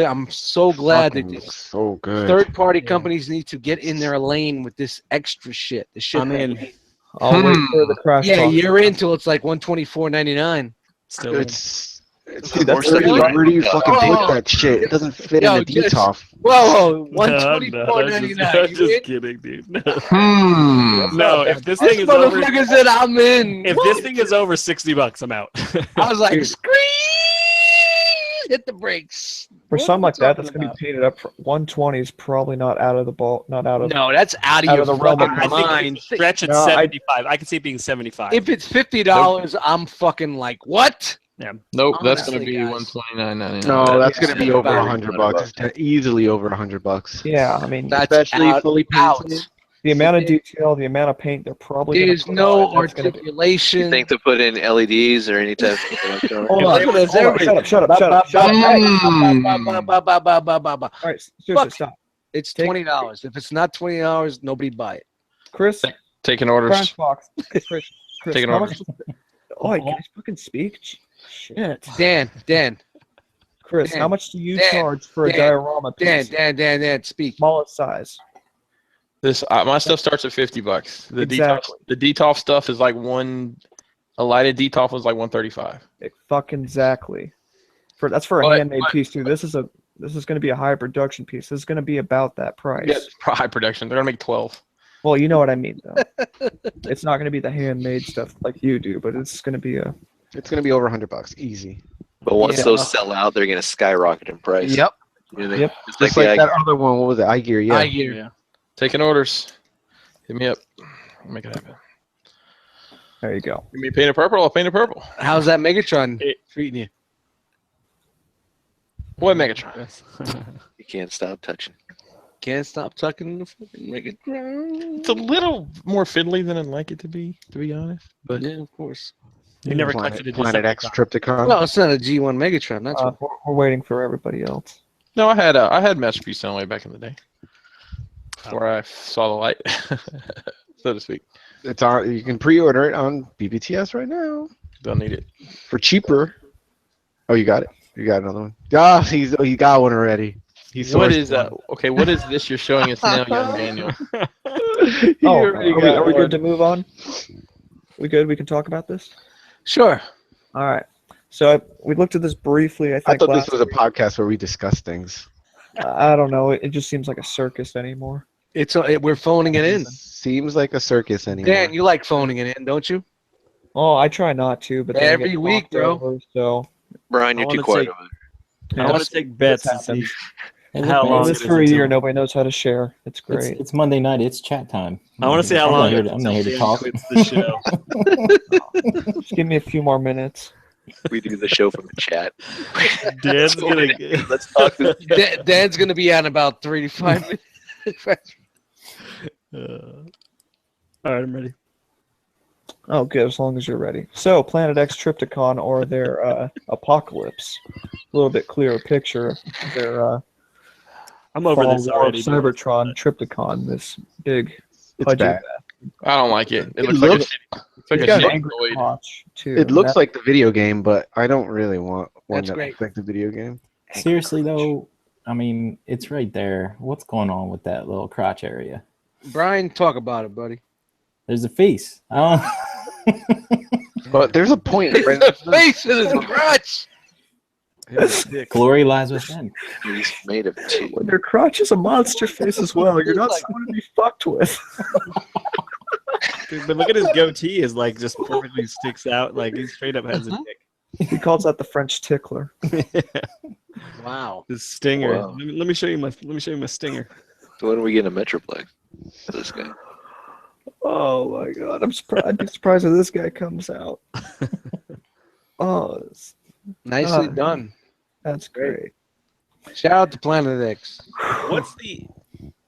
I'm so glad Fucking that looks so good. third-party companies need to get in their lane with this extra shit. The shit. I'm in. I'll wait for the crash. Yeah, box. you're in till it's like $124.99. Still in. It's Dude, that's where do you- really- where do you fucking Oh. put that shit? It doesn't fit Yo, in the just- DTOF. Whoa, No, I'm not. I'm just kidding, dude. No. No, if this This thing is over, motherfucker said I'm in. if this thing is over $60, I'm out. I was like, scream! Hit the brakes. For What something are we like that, talking that's gonna about? be painted up. For 120 is probably not out of the ball. Not out of. No, that's out of Out your of the realm of fucking I think mind. it's stretch at No, 75. I can see it being 75. If it's $50, I'm fucking like, what? Nope, that's Honestly, gonna be guys. $129.99. No, that's gonna be over About $100. It's easily over $100. Yeah, I mean, That's Especially out. fully out. painted. the amount of detail, the amount of paint, they're probably. There's gonna put no on it, that's gonna be- articulation. You think to put in LEDs or any type of electronic? Hold on, Look at this, hold on, everybody. shut up. Ba-ba-ba-ba-ba-ba-ba-ba-ba-ba. All right, seriously, stop. It's Take- $20. If it's not $20, nobody buy it. Chris, Taking orders. crash box. Chris, Taking how orders. much? Oh, can I fucking speak? Shit. Dan, Chris, Dan, how much do you Dan, charge for a Dan, diorama piece? Dan, speak. Smallest size. This my stuff starts at $50. The Exactly. DTOF stuff is like a lighted DTOF was like $135. Fucking exactly. That's for a But- handmade piece too. This is going to be a high production piece. This is going to be about that price. Yeah, it's high production. They're gonna make 12. Well, you know what I mean, though. It's not going to be the handmade stuff like you do, but it's going to be a. It's gonna be over $100. Easy. But once Yeah. those sell out, they're gonna skyrocket in price. Yep. You know, they- Yep. It's Just like like the that other one. What was it? iGear. Yeah. I hear. Taking orders. Hit me up. I'll make it happen. There you go. Give me a paint of purple. I'll paint it purple. How's that Megatron treating you? What Megatron? you can't stop touching. Can't stop tucking the fucking Megatron. It's a little more fiddly than I'd like it to be honest. But Yeah, of course. We never Planet, collected a Planet X Decepticon. Trypticon. No, it's not a G1 Megatron. That's what. We're waiting for everybody else. No, I had Masterpiece Soundwave back in the day. Before I saw the light, so to speak. It's on. You can pre-order it on BBTS right now Don't need it. for cheaper. Oh, you got it. You got another one. Ah, he got one already. What is okay, what is this you're showing us now, young Daniel? Are we good to move on? We good? We can talk about this? Sure. All right. So we looked at this briefly. I I think thought this last was a week. podcast where we discuss things. I don't know. It just seems like a circus anymore. We're phoning it in. Seems like a circus anymore. Dan, you like phoning it in, don't you? Oh, I try not to, but then I Every get week, talked bro. over, so Brian, I you're wanna too quiet take- over I want to take bets to see Hey, how look, long man, this it for a is year. until- Nobody knows how to share. It's It's, great. it's Monday night. It's chat time. I want to see how long it is I'm not here to until talk. Dan quits the show. Just give me a few more minutes. We do the show from the chat. Dan's gonna. Let's talk. Dan's going to be on about 3 to 5 minutes. All right, I'm ready. Oh, good. As long as you're ready. So, Planet X Trypticon or their Apocalypse. A little bit clearer picture. Their I'm over Fall this War of already. Cybertron Trypticon. This big It's pudgy. bad. I don't like it. It It looks like a looks- shitty. It's like It's a got an shitty angry droid. crotch too. It looks like the video game, but I don't really want one That's that great. looks like the video game. Seriously though, I mean, it's right there. What's going on with that little crotch area? Brian, talk about it, buddy. There's a face. I But there's a point. Right? The face in his crotch. don't. Glory lies within. He's made of two. when their crotch is a monster face as well. You're not Like- someone to be fucked with. Dude, but look at his goatee. Is like just perfectly sticks out. Like he straight up has a dick. He calls that the French tickler. Wow. His stinger. Wow. Let me show you my stinger. So when are we getting a Metroplex? This guy. Oh my god! I'm surprised. I'd be surprised if this guy comes out. Oh, Nicely Ah. done. that's great. Shout out to Planet X. What's the?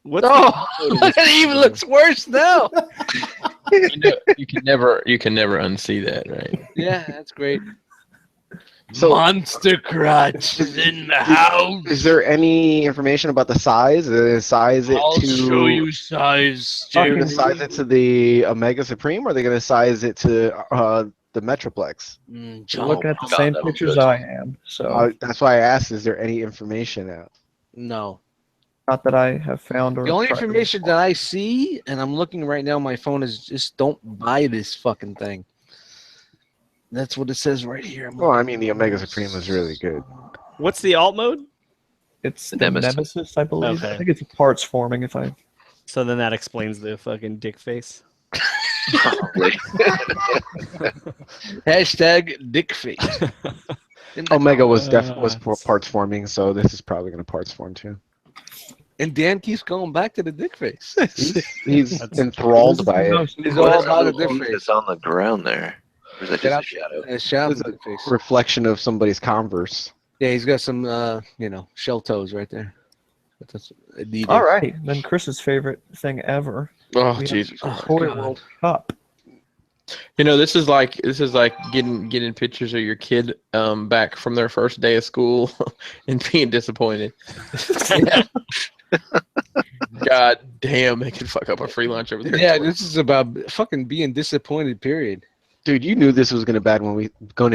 What's Oh, the? it even looks worse now. You can never unsee that, right? Yeah, that's great. So- Monster crotch is in the house. Is there any information about the size? Are they size it I'll to? show you size. Are they Jerry. going to size it to the Omega Supreme, or are they going to size it to the Metroplex? Mm, You're looking at the God, same that looks pictures good. I am. So That's why I asked. Is there any information out? No. not that I have found or The only tried to information that I see, and I'm looking right now, on my phone is just don't buy this fucking thing. That's what it says right here. I'm Well, I looking. mean, the Omega Supreme was really good. What's the alt mode? It's the Nemesis. Nemesis, I believe. Okay. I think it's parts forming. If I So then that explains the fucking dick face. Probably. Hashtag dick face. Omega was Uh, parts forming, so this is probably going to parts form too. And Dan keeps going back to the dick face. He's That's- enthralled by it. It's What all is about the a dick little face. that's on the ground there? Or is that Get just a out. shadow? A shout It's a dick face. reflection of somebody's Converse. Yeah, he's got some, shell toes right there. But that's Adidas. alrighty, then Chris's favorite thing ever, Oh We have- Jesus! Toy God. World Cup. You know, this is like getting pictures of your kid back from their first day of school and being disappointed. God damn, they could fuck up a free lunch over there. Yeah, this is about fucking being disappointed. Period. Dude, you knew this was going to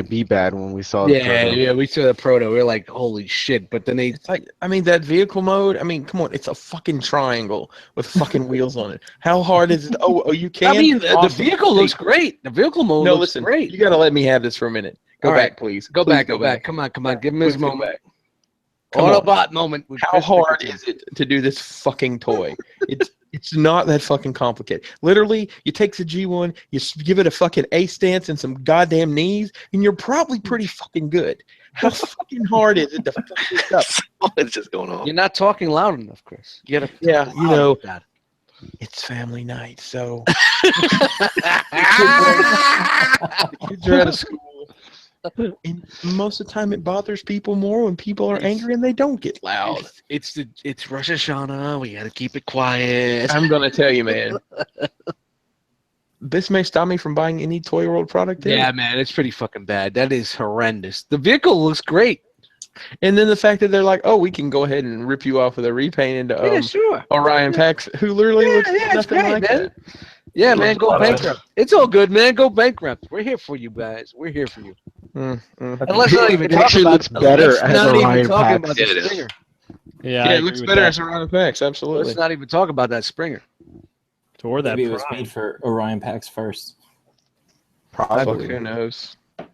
be bad when we saw. Yeah, we saw the proto. We are like, holy shit! But then they It's like, I mean, that vehicle mode. I mean, come on, it's a fucking triangle with fucking wheels on it. How hard is it? Oh, you can. I mean, the Awesome. vehicle looks great. The vehicle mode No, looks listen, great. you gotta let me have this for a minute. Go All back, right. please. Go Please back, go back. Come on. Give him his Please go moment. back. Come on. Autobot moment. With How Chris hard Dickinson. is it to do this fucking toy? It's not that fucking complicated. Literally, you take the G1, you give it a fucking A stance and some goddamn knees, and you're probably pretty fucking good. How fucking hard is it to fuck this up? What's just going on? You're not talking loud enough, Chris. You gotta. Yeah, you know, that. it's family night, so the kids are out of school. And most of the time, it bothers people more when people are angry and they don't get loud. It's Rosh Hashanah. We gotta keep it quiet. I'm gonna tell you, man. this may stop me from buying any Toy World product. Yeah, man, it's pretty fucking bad. That is horrendous. The vehicle looks great. And then the fact that they're like, oh, we can go ahead and rip you off with a repaint into Yeah, sure. Orion Pax, who literally looks it's nothing great, like man. that. Yeah, man, go bankrupt. It's all good, man. Go bankrupt. We're here for you guys. We're here for you. Mm. And let's not even It talk actually about looks better let's as not even Orion talking Pax. about Yeah, the it is. Springer. Yeah, Yeah, I it agree looks with better that. as Orion Pax, absolutely. Let's not even talk about that Springer. Or that Maybe it was Prime. made for Orion Pax first. Fuck, Probably. who knows? Who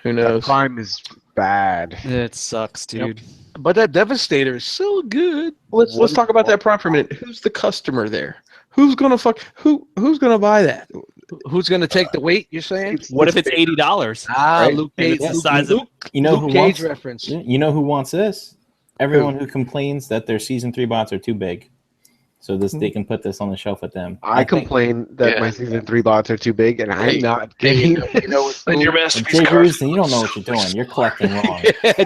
That knows? Prime is bad. It sucks, dude. But that Devastator is so good. Let's talk about that Prime for a minute. Who's the customer there? Who's gonna who's gonna buy that? Who's gonna take the weight? You're saying? What if it's $80? Ah, Right. Luke And Cage. it's the size of You know Luke who Cage wants? reference. You know who wants this? Everyone who complains that their season 3 bots are too big, so they can put this on the shelf with them. I think- complain that Yeah. my season 3 bots are too big, and Hey, I'm not hey, getting. you know what's in your And masterpiece Jay cars? Bruce, you don't know what you're doing. You're collecting wrong.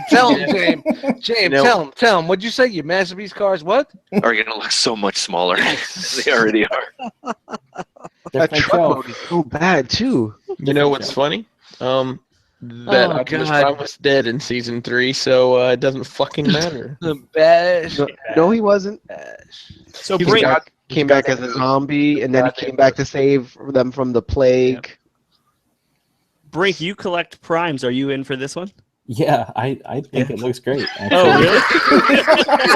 Tell him, James. James, know- tell him. What'd you say? Your masterpiece cars? What? Are going to look so much smaller than they already are. That Different truck shelf. mode is so bad too. You know what's funny? That Optimus God. Prime was dead in season 3, so it doesn't fucking matter. The best. No, he wasn't. So He Brink, came back as a zombie, and then he came back to save them from the plague. Brink, you collect primes. Are you in for this one? Yeah, I think it looks great. Oh, actually.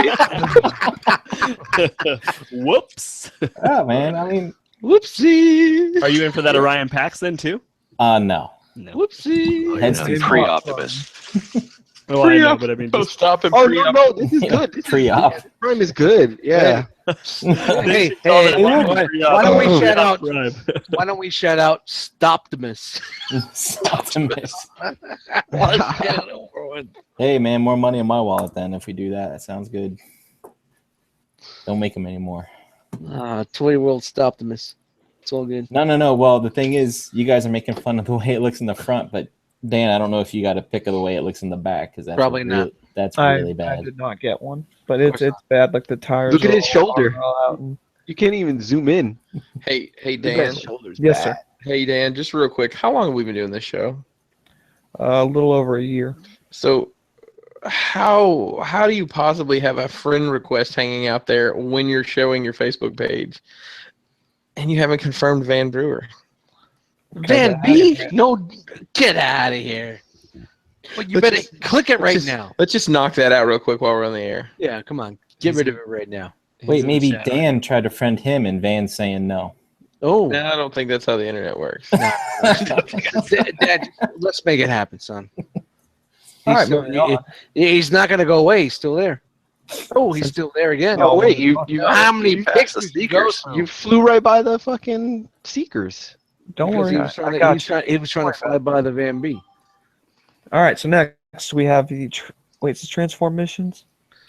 really? Whoops. Oh man, I mean, Whoopsie. Are you in for that Orion Pax then too? no. No. Whoopsie. Heads You too know, small. pre-Optimus. Oh, I know, but I mean, So just, stop and Oh pre-op. no, this is good. This is Pre-op. good. Prime is good. Yeah. Hey, call it why don't we shout out? Prime. Why don't we shout out Stoptimus? Optimus. Let's get it over with. Hey man, more money in my wallet then if we do that. That sounds good. Don't make them anymore. Toy World Stoptimus. It's all good. No. Well, the thing is, you guys are making fun of the way it looks in the front, but Dan, I don't know if you got a pick of the way it looks in the back because that's Probably not. That's I really bad. did not get one, but it's bad. Like the tires. Look at are his shoulder. all out and- You can't even zoom in. Hey, Look at Dan. his shoulders. Yes, bad. sir. Hey, Dan. Just real quick, how long have we been doing this show? A little over a year. So, how do you possibly have a friend request hanging out there when you're showing your Facebook page, and you haven't confirmed Van Brewer? Van B? No, get out of here. But you Let's better click it right just- now. Let's just knock that out real quick while we're on the air. Yeah, come on. Get rid of it right now. Wait, maybe Dan tried to friend him and Van's saying no. Oh, No, I don't think that's how the internet works. Dad, let's make it happen, son. All right, Still- moving on. he's not going to go away. He's still there. Oh, he's still there again. Oh wait, you How many You passed the pictures did he go Seekers. through? you flew right by the fucking Seekers. Don't Because worry. he was I trying to, got he was trying to fly by the Van B. All right, so next we have the it's the transform missions.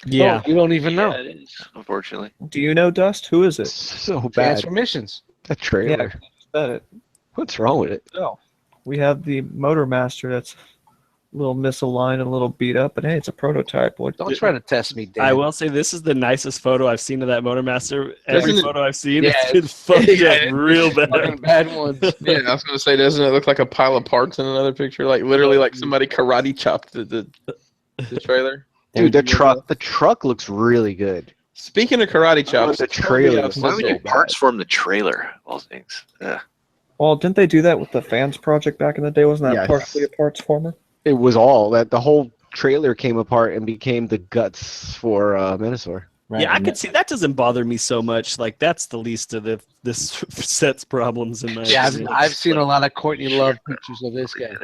Yeah. Oh, you don't even know. Yeah, it is, unfortunately. Do you know Dust? Who is it? So bad. Transformations. That trailer. Yeah, said it. What's wrong with it? So we have the Motor Master that's a little misaligned and a little beat up, but hey, it's a prototype. What? Don't try to test me, Dan. I will say this is the nicest photo I've seen of that Motormaster. Every Doesn't it- photo I've seen, Yeah, it's been fucked yeah, up real Fucking bad. bad ones. Yeah, I was going to say, doesn't it look like a pile of parts in another picture? Like literally, like somebody karate chopped the trailer. Dude, the truck looks really good. Speaking of karate chops, the trailer was Why so would you bad. parts form the trailer? of All things. Yeah. Well, didn't they do that with the fans project back in the day? Wasn't that Yes. partially a parts former? It was all that the whole trailer came apart and became the guts for Menosaur. Right? Yeah, I And could see that doesn't bother me so much. Like that's the least of this set's problems in my Yeah, opinion. I've seen a lot of Courtney Love pictures of this guy.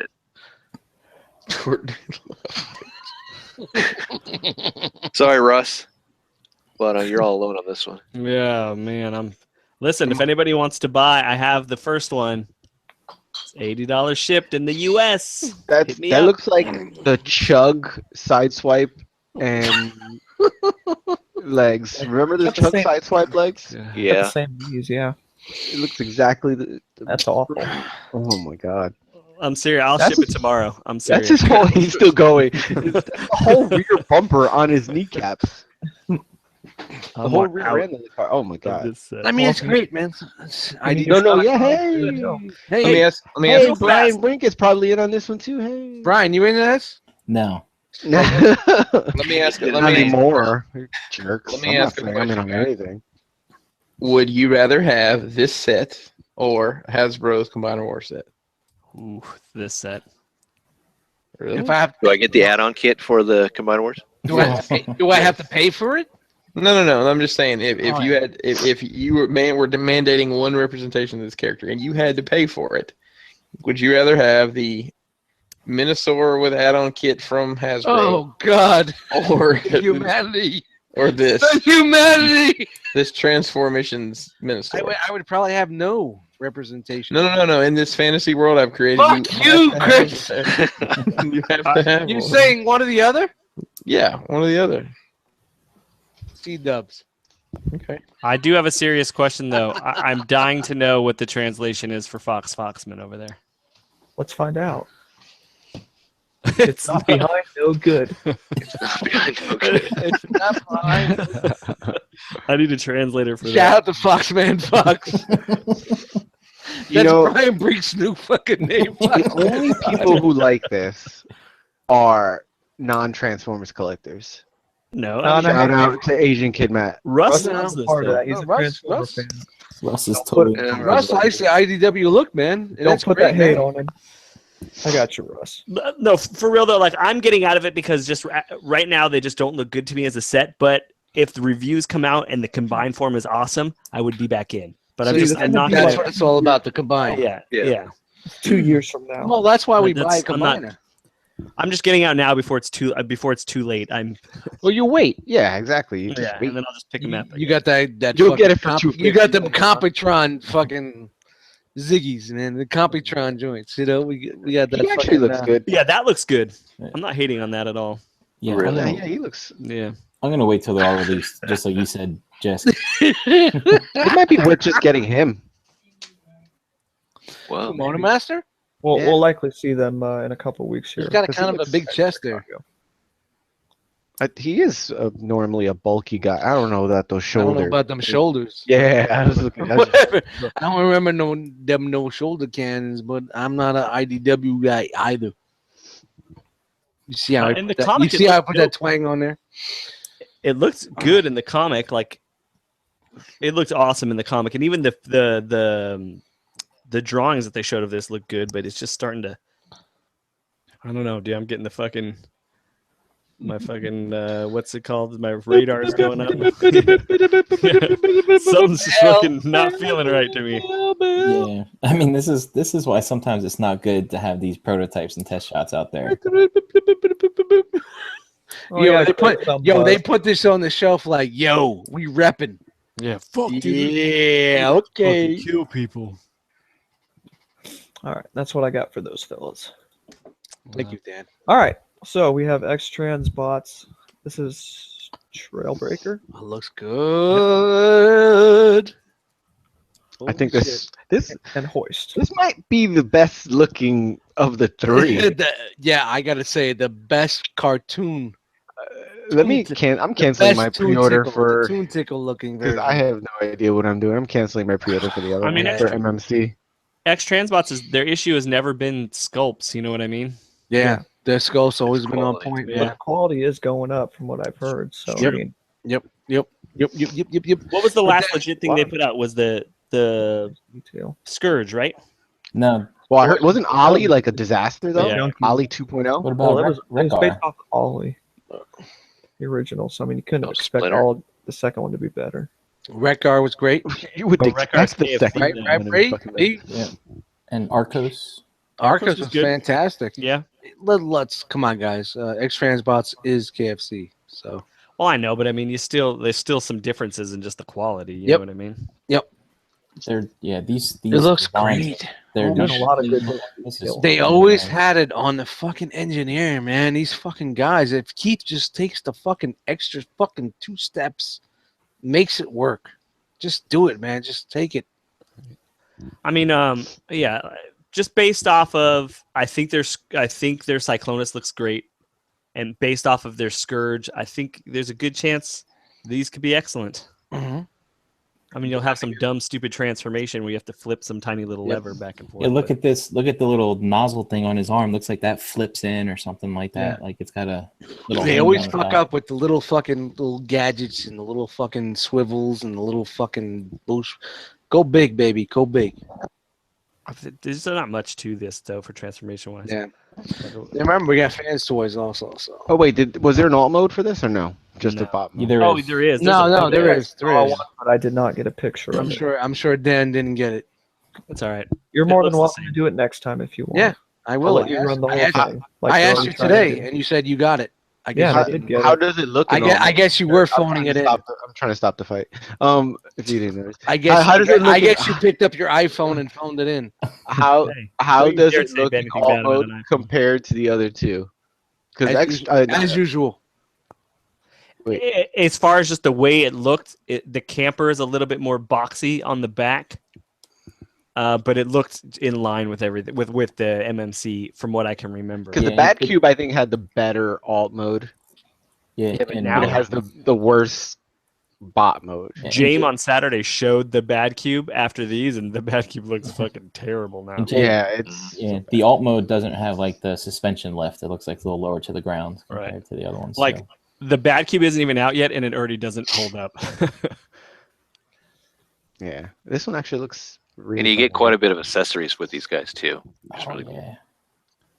Sorry, Russ. But you're all alone on this one. Yeah, man. Listen, if anybody wants to buy, I have the first one. It's $80 shipped in the US. That Hit me that up. looks like the Chug sideswipe and legs. Remember the That's the Chug same- sideswipe legs? Got Yeah. the same knees, yeah. It looks exactly the. That's awful. Oh my god. I'm serious. I'll That's ship it tomorrow. I'm serious. That's his whole. He's still going. That's the whole rear bumper on his kneecaps. The whole rear end of the car. Oh my god. This set. I mean, it's great, man. I mean, No, yeah, Good, hey. no. Hey, Let me ask Hey, you Brian Brink is probably in on this one too. Hey. Brian, you into this? No. let me ask Not let me anymore. Jerks. Let me I'm not ask a saying I'm in on question, guys. anything. would you rather have this set or Hasbro's Combiner War set? Ooh, this set. Really? If I have, Do I get the add-on kit for the Combiner Wars? do I have to pay for it? No. I'm just saying if Oh, you had if you were mandating one representation of this character and you had to pay for it, would you rather have the Minosaur with add-on kit from Hasbro Oh God, or humanity, or this the humanity. this Transformations Minosaur? I would probably have no representation. No. In this fantasy world I've created, Fuck you, Chris. You have to have You're one. saying one or the other? Yeah, one or the other. C-dubs. Okay. I do have a serious question though. I'm dying to know what the translation is for Foxman over there. Let's find out. It's not behind no good. It's not behind. I need a translator for Shout out to Foxman Fox. You That's know, Brian Brink's new fucking name. the only people who like this are non-Transformers collectors. No, No, I mean, no. Shout out to Asian Kid Matt. Russ Russ loves is this part of though. that. He's No, a Russ- Transformer Russ- fan. Russ is Don't totally. put- Yeah, Russ likes the IDW look, man. And Don't that's put great, that hate man. on him. I got you, Russ. No, for real though, like I'm getting out of it because just right now they just don't look good to me as a set. But if the reviews come out and the combined form is awesome, I would be back in. But So I'm not That's gonna. what it's all about, the combine. Yeah. Yeah. 2 years from now. Well, that's why we But buy a that's- I'm not- combiner. I'm just getting out now before it's too late. Well, you wait. Yeah, exactly. You just Yeah, wait. and then I'll just pick them up. You got that You'll fucking get it for You got the $250. Computron fucking Ziggies, man. The Computron joints. You know, we got that. He actually fucking, looks good. Yeah, that looks good. Yeah. I'm not hating on that at all. Yeah, Really? Yeah, he looks. Yeah. I'm gonna wait till they're all released, just like you said, Jess. It might be worth just getting him. Well, Mono Master. We'll, Yeah. we'll likely see them in a couple weeks here. He's got a 'cause kind he of a looks big like chest there. Chicago. He is normally a bulky guy. I don't know about those I don't know shoulders. about them shoulders. Yeah, I was looking. Whatever. I don't remember them no shoulder cannons, but I'm not an IDW guy either. You see how I In put the that, comic, you it see how I looks put dope. that twang on there? It looks good in the comic. Like it looked awesome in the comic, and even the drawings that they showed of this look good. But it's just starting to. I don't know, dude. I'm getting my fucking what's it called? My radar is going up. Something's just fucking not feeling right to me. Yeah, I mean, this is why sometimes it's not good to have these prototypes and test shots out there. Oh, Yo, yeah, they great some they buzz. put this on the shelf like, yo, we repping. Yeah, fuck, Yeah, okay. kill people. All right, that's what I got for those fellas. Thank you, Dan. All right, so we have X-Trans bots. This is Trailbreaker. It looks good. I think Holy this And Hoist. this might be the best looking of the shit. three. Yeah, I gotta say the best cartoon. I'm canceling my pre-order for Toon Tickle looking because version. I have no idea what I'm doing. I'm canceling my pre-order for the other I mean, one for MMC. X Transbots is their issue has never been sculpts. You know what I mean? Yeah, their skull's always been on quality. point. Yeah. Man. The quality is going up from what I've heard. So Yep. I mean, Yep. What was the But last that- legit thing they put out? Was the detail. Scourge, right? No, Well, I heard, wasn't Ollie like a disaster though? Yeah. Ollie 2.0. what about Well, it was Rekgar? based off Ollie, the original. So I mean, you couldn't Oh, expect Splinter. all the second one to be better. Rekgar was great. You would But expect Rekgar's the KFC, second Right, one right, to be right. fucking better. Yeah, and Arcos. Arcos was was good. fantastic. Yeah. Let's come on, guys. X Transbots is KFC. So Well, I know, but I mean, there's still some differences in just the quality. You Yep. know what I mean? These it looks designs, great. They're There's a lot of good this detail. is- They always had it on the fucking engineer, man. These fucking guys. If Keith just takes the fucking extra fucking 2 steps, makes it work. Just do it, man. Just take it. I mean, yeah, just based off of, I think their Cyclonus looks great, and based off of their Scourge, I think there's a good chance These could be excellent. Mhm. I mean, you'll have some dumb, stupid transformation where you have to flip some tiny little lever back and forth. Yeah, look at this. Look at the little nozzle thing on his arm. Looks like that flips in or something like that. Like it's got a little. They hinge always on the fuck top. up with the little fucking little gadgets and the little fucking swivels and the little fucking boost. Go big, baby. Go big. There's not much to this though for transformation wise. Yeah. Remember, we got fans toys also. So. Oh wait, was there an alt mode for this or no? Just a No. bot mode. There Oh, is. there is. No, There's a- no, there is. There Saw is. one, but I did not get a picture I'm of it. sure. I'm sure Dan didn't get it. It's all right. You're It more than looks the welcome to do it next time if you want. Yeah, I will. I'll let you run the I whole asked, thing. I you're asked already you trying to today, do. and you said you got it. I guess. Yeah, you I didn't. did get How it. does it look? I guess you were phoning it in. I'm trying to stop the fight. If you didn't notice. I guess. How does it look I in- guess you picked up your iPhone and phoned it in. How Hey, how don't you does dare it say look in anything alt bad about mode an iPhone. compared to the other two? Because As usual. Wait. As far as just the way it looked, the camper is a little bit more boxy on the back, but it looked in line with everything with the MMC from what I can remember. Because Yeah, the Bad it- Cube, I think, had the better alt mode, Yeah, but and, now but it has the worst bot mode. and James Jay- on Saturday showed the Bad Cube after these, and the Bad Cube looks fucking terrible now. and Jay- Yeah, it's yeah, the alt mode doesn't have like the suspension lift. It looks like it's a little lower to the ground compared Right. to the other ones. Like so. the Bad Cube isn't even out yet, and it already doesn't hold up. yeah. This one actually looks really. And you get fucking quite good. a bit of accessories with these guys too. It's Oh, really cool. yeah.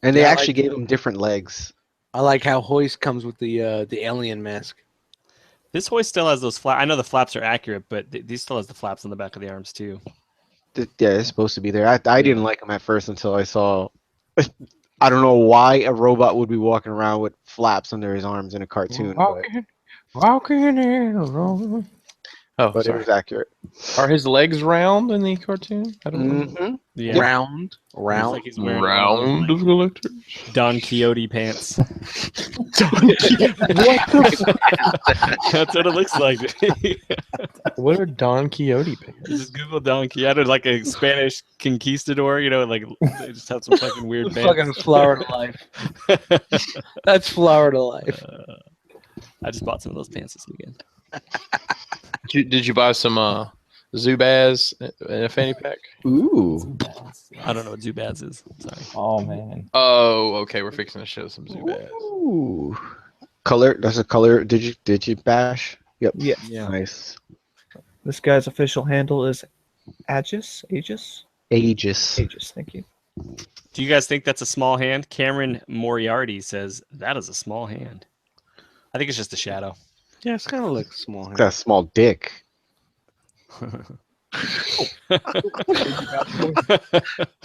And they Yeah, I actually like- gave him different legs. I like how Hoist comes with the alien mask. This hoist still has those flaps. I know the flaps are accurate, but these still has the flaps on the back of the arms too. Yeah, it's supposed to be there. I didn't like them at first until I saw. I don't know why a robot would be walking around with flaps under his arms in a cartoon, Walking in alone. Oh, but it sorry. was accurate. Are his legs round in the cartoon? I don't know. Mm-hmm. Yeah, Round. Looks like he's wearing Round of collectors. Don Quixote pants. That's what it looks like. What are Don Quixote pants? Just Google Don Quixote, like a Spanish conquistador. You know, like they just have some fucking weird pants. Fucking Florida life. That's Florida life. I just bought some of those pants this weekend. Did you buy some Zubaz in a fanny pack? Ooh. I don't know what Zubaz is. Sorry. Oh man. Oh, okay. We're fixing to show some Zubaz. Ooh. Color. That's a color. Did you bash? Yep. Yeah. Nice. This guy's official handle is Aegis. Aegis. Aegis. Thank you. Do you guys think that's a small hand? Cameron Moriarty says that is a small hand. I think it's just a shadow. Yeah, it's kind of like small. Got a small dick.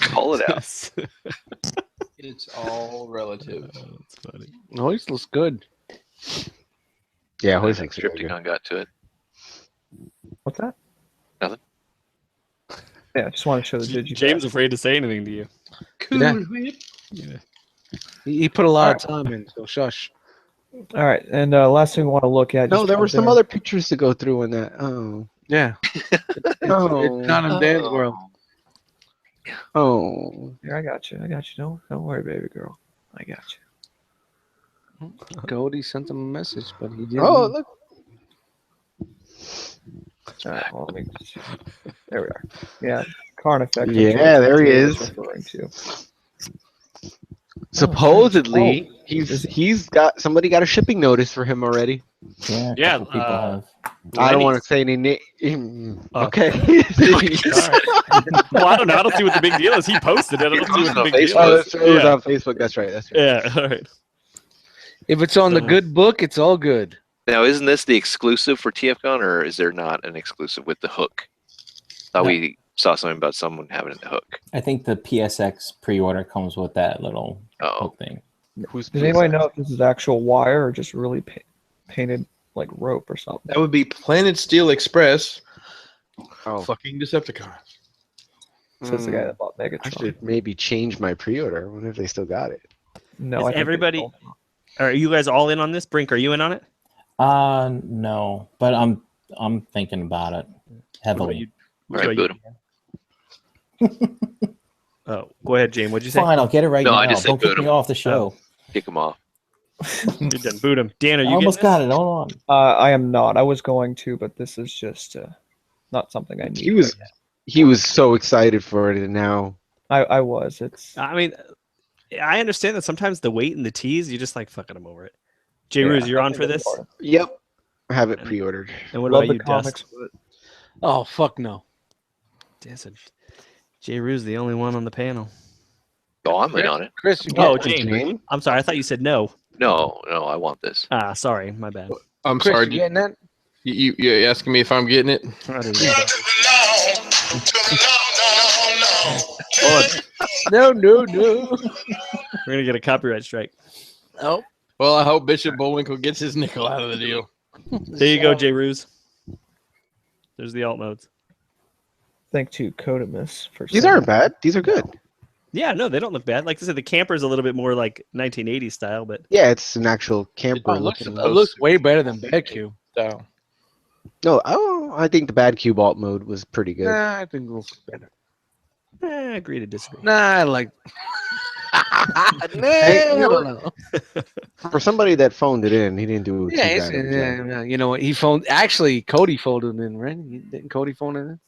Call it out. It's all relative. That's funny. Hoist looks good. Yeah, I Hoist think looks really good. Decepticon got to it. What's that? Nothing. Yeah, I just want to show the Digi. James afraid to say anything to you. Cool. Yeah. Whip. Yeah. He put a lot of time in, so shush. All right, and last thing we want to look at. No, just there were right some there. other pictures to go through in that. Oh. Yeah. Oh. It's not in Dan's world. Oh. Here, I got you. Don't worry, baby girl. I got you. Cody sent him a message, but he didn't. Oh, look. All right, well, let me just, there we are. Yeah, Carnifex. Yeah, there he is. Referring to. Supposedly, Is he's got somebody got a shipping notice for him already. Yeah. Yeah, Couple people have. I don't want to say any name. Oh. Okay. Well, I don't know. I don't see what the big deal is. He posted it. I don't see what the on big deal Oh, is. that's right. It was Yeah. on Facebook. That's right. That's right. Yeah. All right. If it's on the good book, it's all good. Now, isn't this the exclusive for TFCon, or is there not an exclusive with the hook? Thought No. we saw something about someone having the hook. I think the PSX pre-order comes with that little Oh, hook thing. Who's Does anybody know if this is actual wire or just really painted like rope or something? That would be Planet Steel Express. Oh. Fucking Decepticon. Says the guy that bought I Megatron. should maybe change my pre-order. I wonder if they still got it. No, Is I think they everybody- don't. Are you guys all in on this? Brink, are you in on it? No, but I'm thinking about it heavily. What all about right, you? boot 'em. Oh, go ahead, James. What'd you say? Fine, I'll get it right No, now. I just said Don't kick boot 'em. me off the show. Kick them off. You're done. Boot him. Dan, are I you almost getting got it. Hold on. I am not. I was going to, but this is just not something I need. He was so excited for it, and now I was. It's. I mean, I understand that sometimes the weight and the tease, you're just like fucking them over it. J. Yeah, Ruse, you're I on think for that's this? part. yep, I have it pre-ordered. And what Love about the you, comics, Dust? but Oh fuck no. J. Ruse, the only one on the panel. Oh, I'm in on it. Chris, you Oh, get James. I'm sorry. I thought you said no. No, I want this. Ah, sorry. My bad. I'm Chris, sorry. you getting that? You asking me if I'm getting it? I didn't get that. No. We're gonna get a copyright strike. Oh. Well, I hope Bishop Bullwinkle gets his nickel out of the deal. There you go, J. Ruse. There's the alt modes. thank to Codemus for These sending- aren't bad. These are good. Yeah, no, they don't look bad. Like I said, the camper's a little bit more like 1980s style, but Yeah, it's an actual camper It looks, looking. it looks way better than BadQ. So, No, I think the bad cube alt mode was pretty good. Nah, I think it looks better. agree to disagree. Nah, I like. Hey, I don't know. For somebody that phoned it in, he didn't do too Yeah, it's, bad of a job. yeah, you know what? He phoned. Actually, Cody phoned it in, right? Didn't Cody phone it in?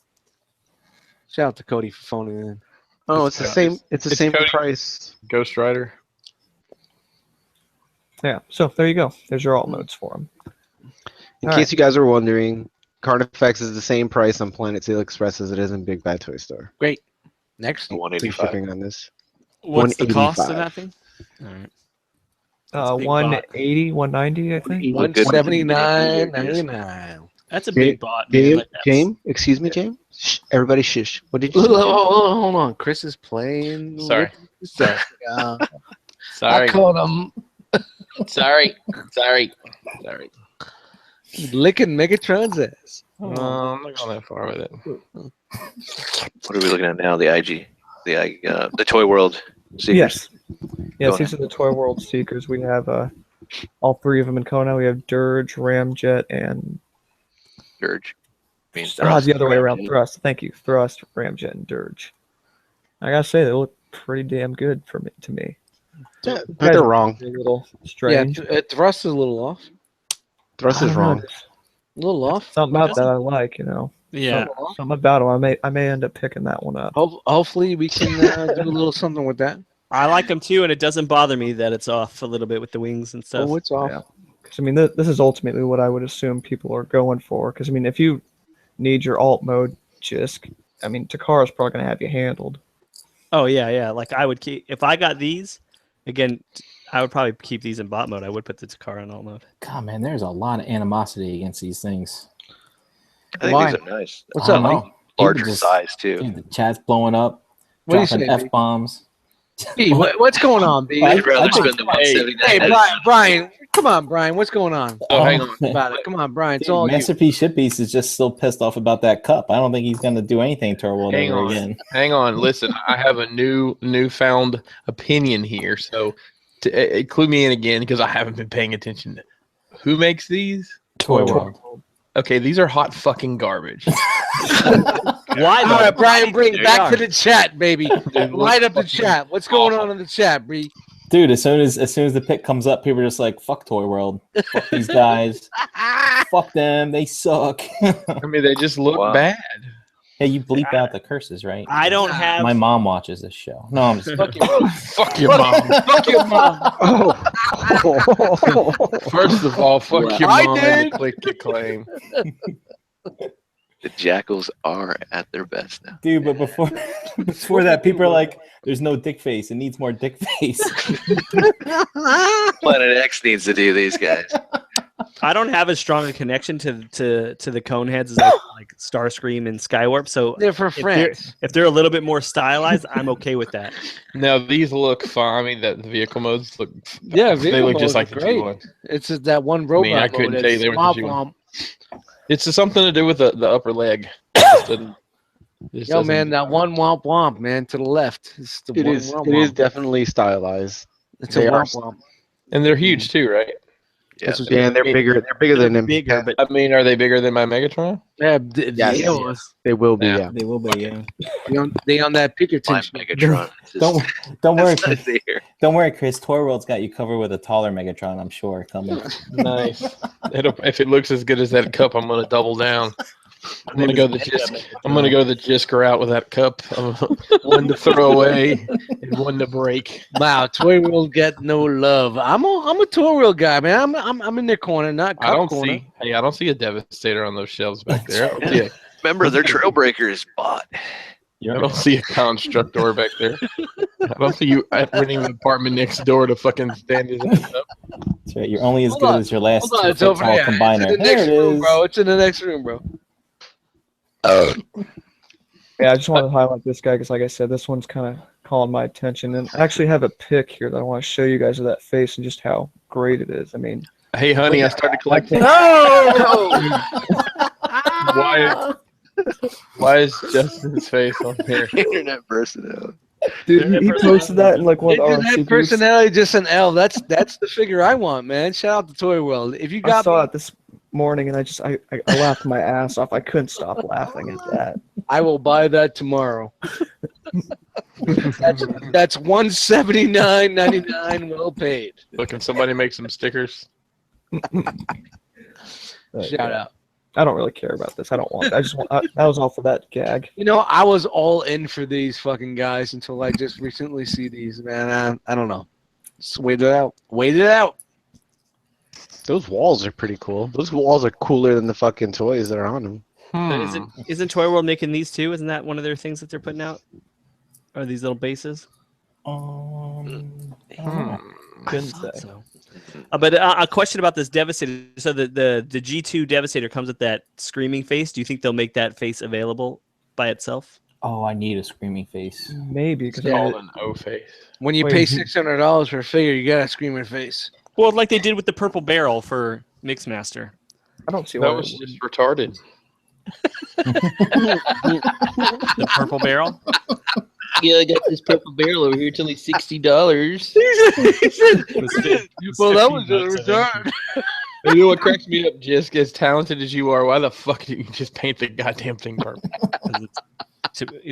Shout out to Cody for phoning it in. Oh, it's the same. It's the it's same Cody. price. Ghost Rider. Yeah, so there you go. There's your alt modes for them. In All case you guys are wondering, Carnifex is the same price on Planet Sale Express as it is in Big Bad Toy Store. Great. Next. Free 185. shipping on this. What's the cost of 185. that thing? All right. That's a big 180, 190, I think. Look good. 179.99. That's a big bot, man. Like that's- James, excuse me, James. Shh, everybody, shush. What did you say? Hold on. Chris is playing. Sorry. with himself. I Sorry. called him Sorry. licking Megatron's ass. I'm not going that far with it. What are we looking at now? The IG, the Toy World Seekers. Yes, Go these are the Toy World Seekers. We have all three of them in Kona. We have Dirge, Ramjet, and Dirge. Means the other way around. Ramjet. Thrust. Thank you. Thrust, Ramjet, and Dirge. I gotta say, they look pretty damn good to me. Yeah, but they're wrong. A little strange. Yeah, Thrust is a little off. Thrust I is don't know, wrong. there's A little off. something about that I like, Yeah. Something about them. I may end up picking that one up. Hopefully, we can do a little something with that. I like them too, and it doesn't bother me that it's off a little bit with the wings and stuff. Oh, it's off. Yeah. 'Cause, I mean, this is ultimately what I would assume people are going for. Because I mean, if you need your alt mode, Jisk, I mean, Takara's probably gonna have you handled. Oh yeah. Like I would keep if I got these. Again, I would probably keep these in bot mode. I would put the Takara in alt mode. God, man, there's a lot of animosity against these things. I think Why? these are nice. What's I up, don't Mike? know. Larger People just- size too. Dude, the chat's blowing up, What do you dropping say, B? F-bombs. B, what's going on, B? I'd rather I- spend the Hey, 179. Brian, come on, Brian, what's going on? Oh, hang on. About it. Come on, Brian, it's Dude, all you. Master P Shippies is just still pissed off about that cup. I don't think he's going to do anything to our world Hang ever on. again. Hang on. Listen, I have a newfound opinion here. So to clue me in again because I haven't been paying attention. Who makes these? Toy World. Okay, these are hot fucking garbage. Why All though? right, Brian, bring There back you to the chat, baby. Light up the chat. What's going on in the chat, Bree? Dude, as soon as the pick comes up, people are just like, fuck Toy World. Fuck these guys. Fuck them. They suck. I mean, they just look Wow. bad. Hey, you bleep out the curses, right? I don't have. My mom watches this show. No, I'm just Fuck your Fuck your mom. Fuck your mom. First of all, fuck your I mom and did. the click your claim. The Jackals are at their best now. dude. But before that, people are like, "There's no dick face. It needs more dick face." Planet X needs to do these guys. I don't have as strong a connection to the Coneheads as I do, like Starscream and Skywarp. So They're for if they're, friends. if they're a little bit more stylized, I'm okay with that. Now these look fine. I mean, the vehicle modes look. Yeah, they vehicle look just modes like are the great. G ones. It's just that one robot. I couldn't mode tell you that's they were the womp G1. womp. It's just something to do with the upper leg. Just doesn't- just Yo, doesn't- man, that one womp womp, man, to the left. It's the It one is. womp It is womp. definitely stylized. It's they a are- womp womp. And they're huge too, right? Yeah, Yeah, and they're bigger. They're bigger than them. bigger, but I mean, are they bigger than my Megatron? Yeah, Yes. yeah. They will be. Yeah. Yeah. They will be. Yeah. They on that my Pinkerton shit. Megatron. Don't worry, It's Chris. there. Don't worry, Chris. Toy World's got you covered with a taller Megatron. I'm sure coming. Nice. If it looks as good as that cup, I'm gonna double down. I'm gonna go the Jisk route with that cup. One to throw away and one to break. Wow, Toy World get no love. I'm a Toy World guy, man. I'm in their corner, not cup I don't corner. see a Devastator on those shelves back there. I don't see a, Remember, their Trailbreaker bought. I don't see a Constructor back there. I don't see you renting the apartment next door to fucking stand his ass up. That's right. You're only as Hold good on. as your last Hold on, it's 2 foot over tall there. combiner. It's in the There next it room, is. bro. It's in the next room, bro. Yeah, I just wanted to highlight this guy because, like I said, this one's kind of calling my attention. And I actually have a pic here that I want to show you guys of that face and just how great it is. I mean, Hey, honey, I started collecting. Why is Justin's face on here? Internet personnel. dude, he posted that in like one of the Internet R.O.C. groups. personality, just an L. That's the figure I want, man. Shout out to Toy World. If you I got saw me, it this morning and I laughed my ass off. I couldn't stop laughing at that. I will buy that tomorrow. that's $179.99 well paid. Look, can somebody make some stickers? Shout out. I don't really care about this. I don't want. I just want. That was all for that gag. You know, I was all in for these fucking guys until I just recently see these, man. I don't know. Just wait it out. Wait it out. Those walls are pretty cool. Those walls are cooler than the fucking toys that are on them. Isn't Toy World making these too? Isn't that one of their things that they're putting out? Are these little bases? I don't know. Couldn't I thought say. so. But a question about this Devastator. So the G2 Devastator comes with that screaming face. Do you think they'll make that face available by itself? Oh, I need a screaming face. Maybe because Called an O face. When you Wait, pay who- $600 for a figure, you got a screaming face. Well, like they did with the purple barrel for Mixmaster. I don't see why. That was just retarded. The purple barrel. Yeah, I got this purple barrel over here. It's only $60. Well, that was just retarded. You know what cracks me up, Jisk? As talented as you are, why the fuck did you just paint the goddamn thing purple?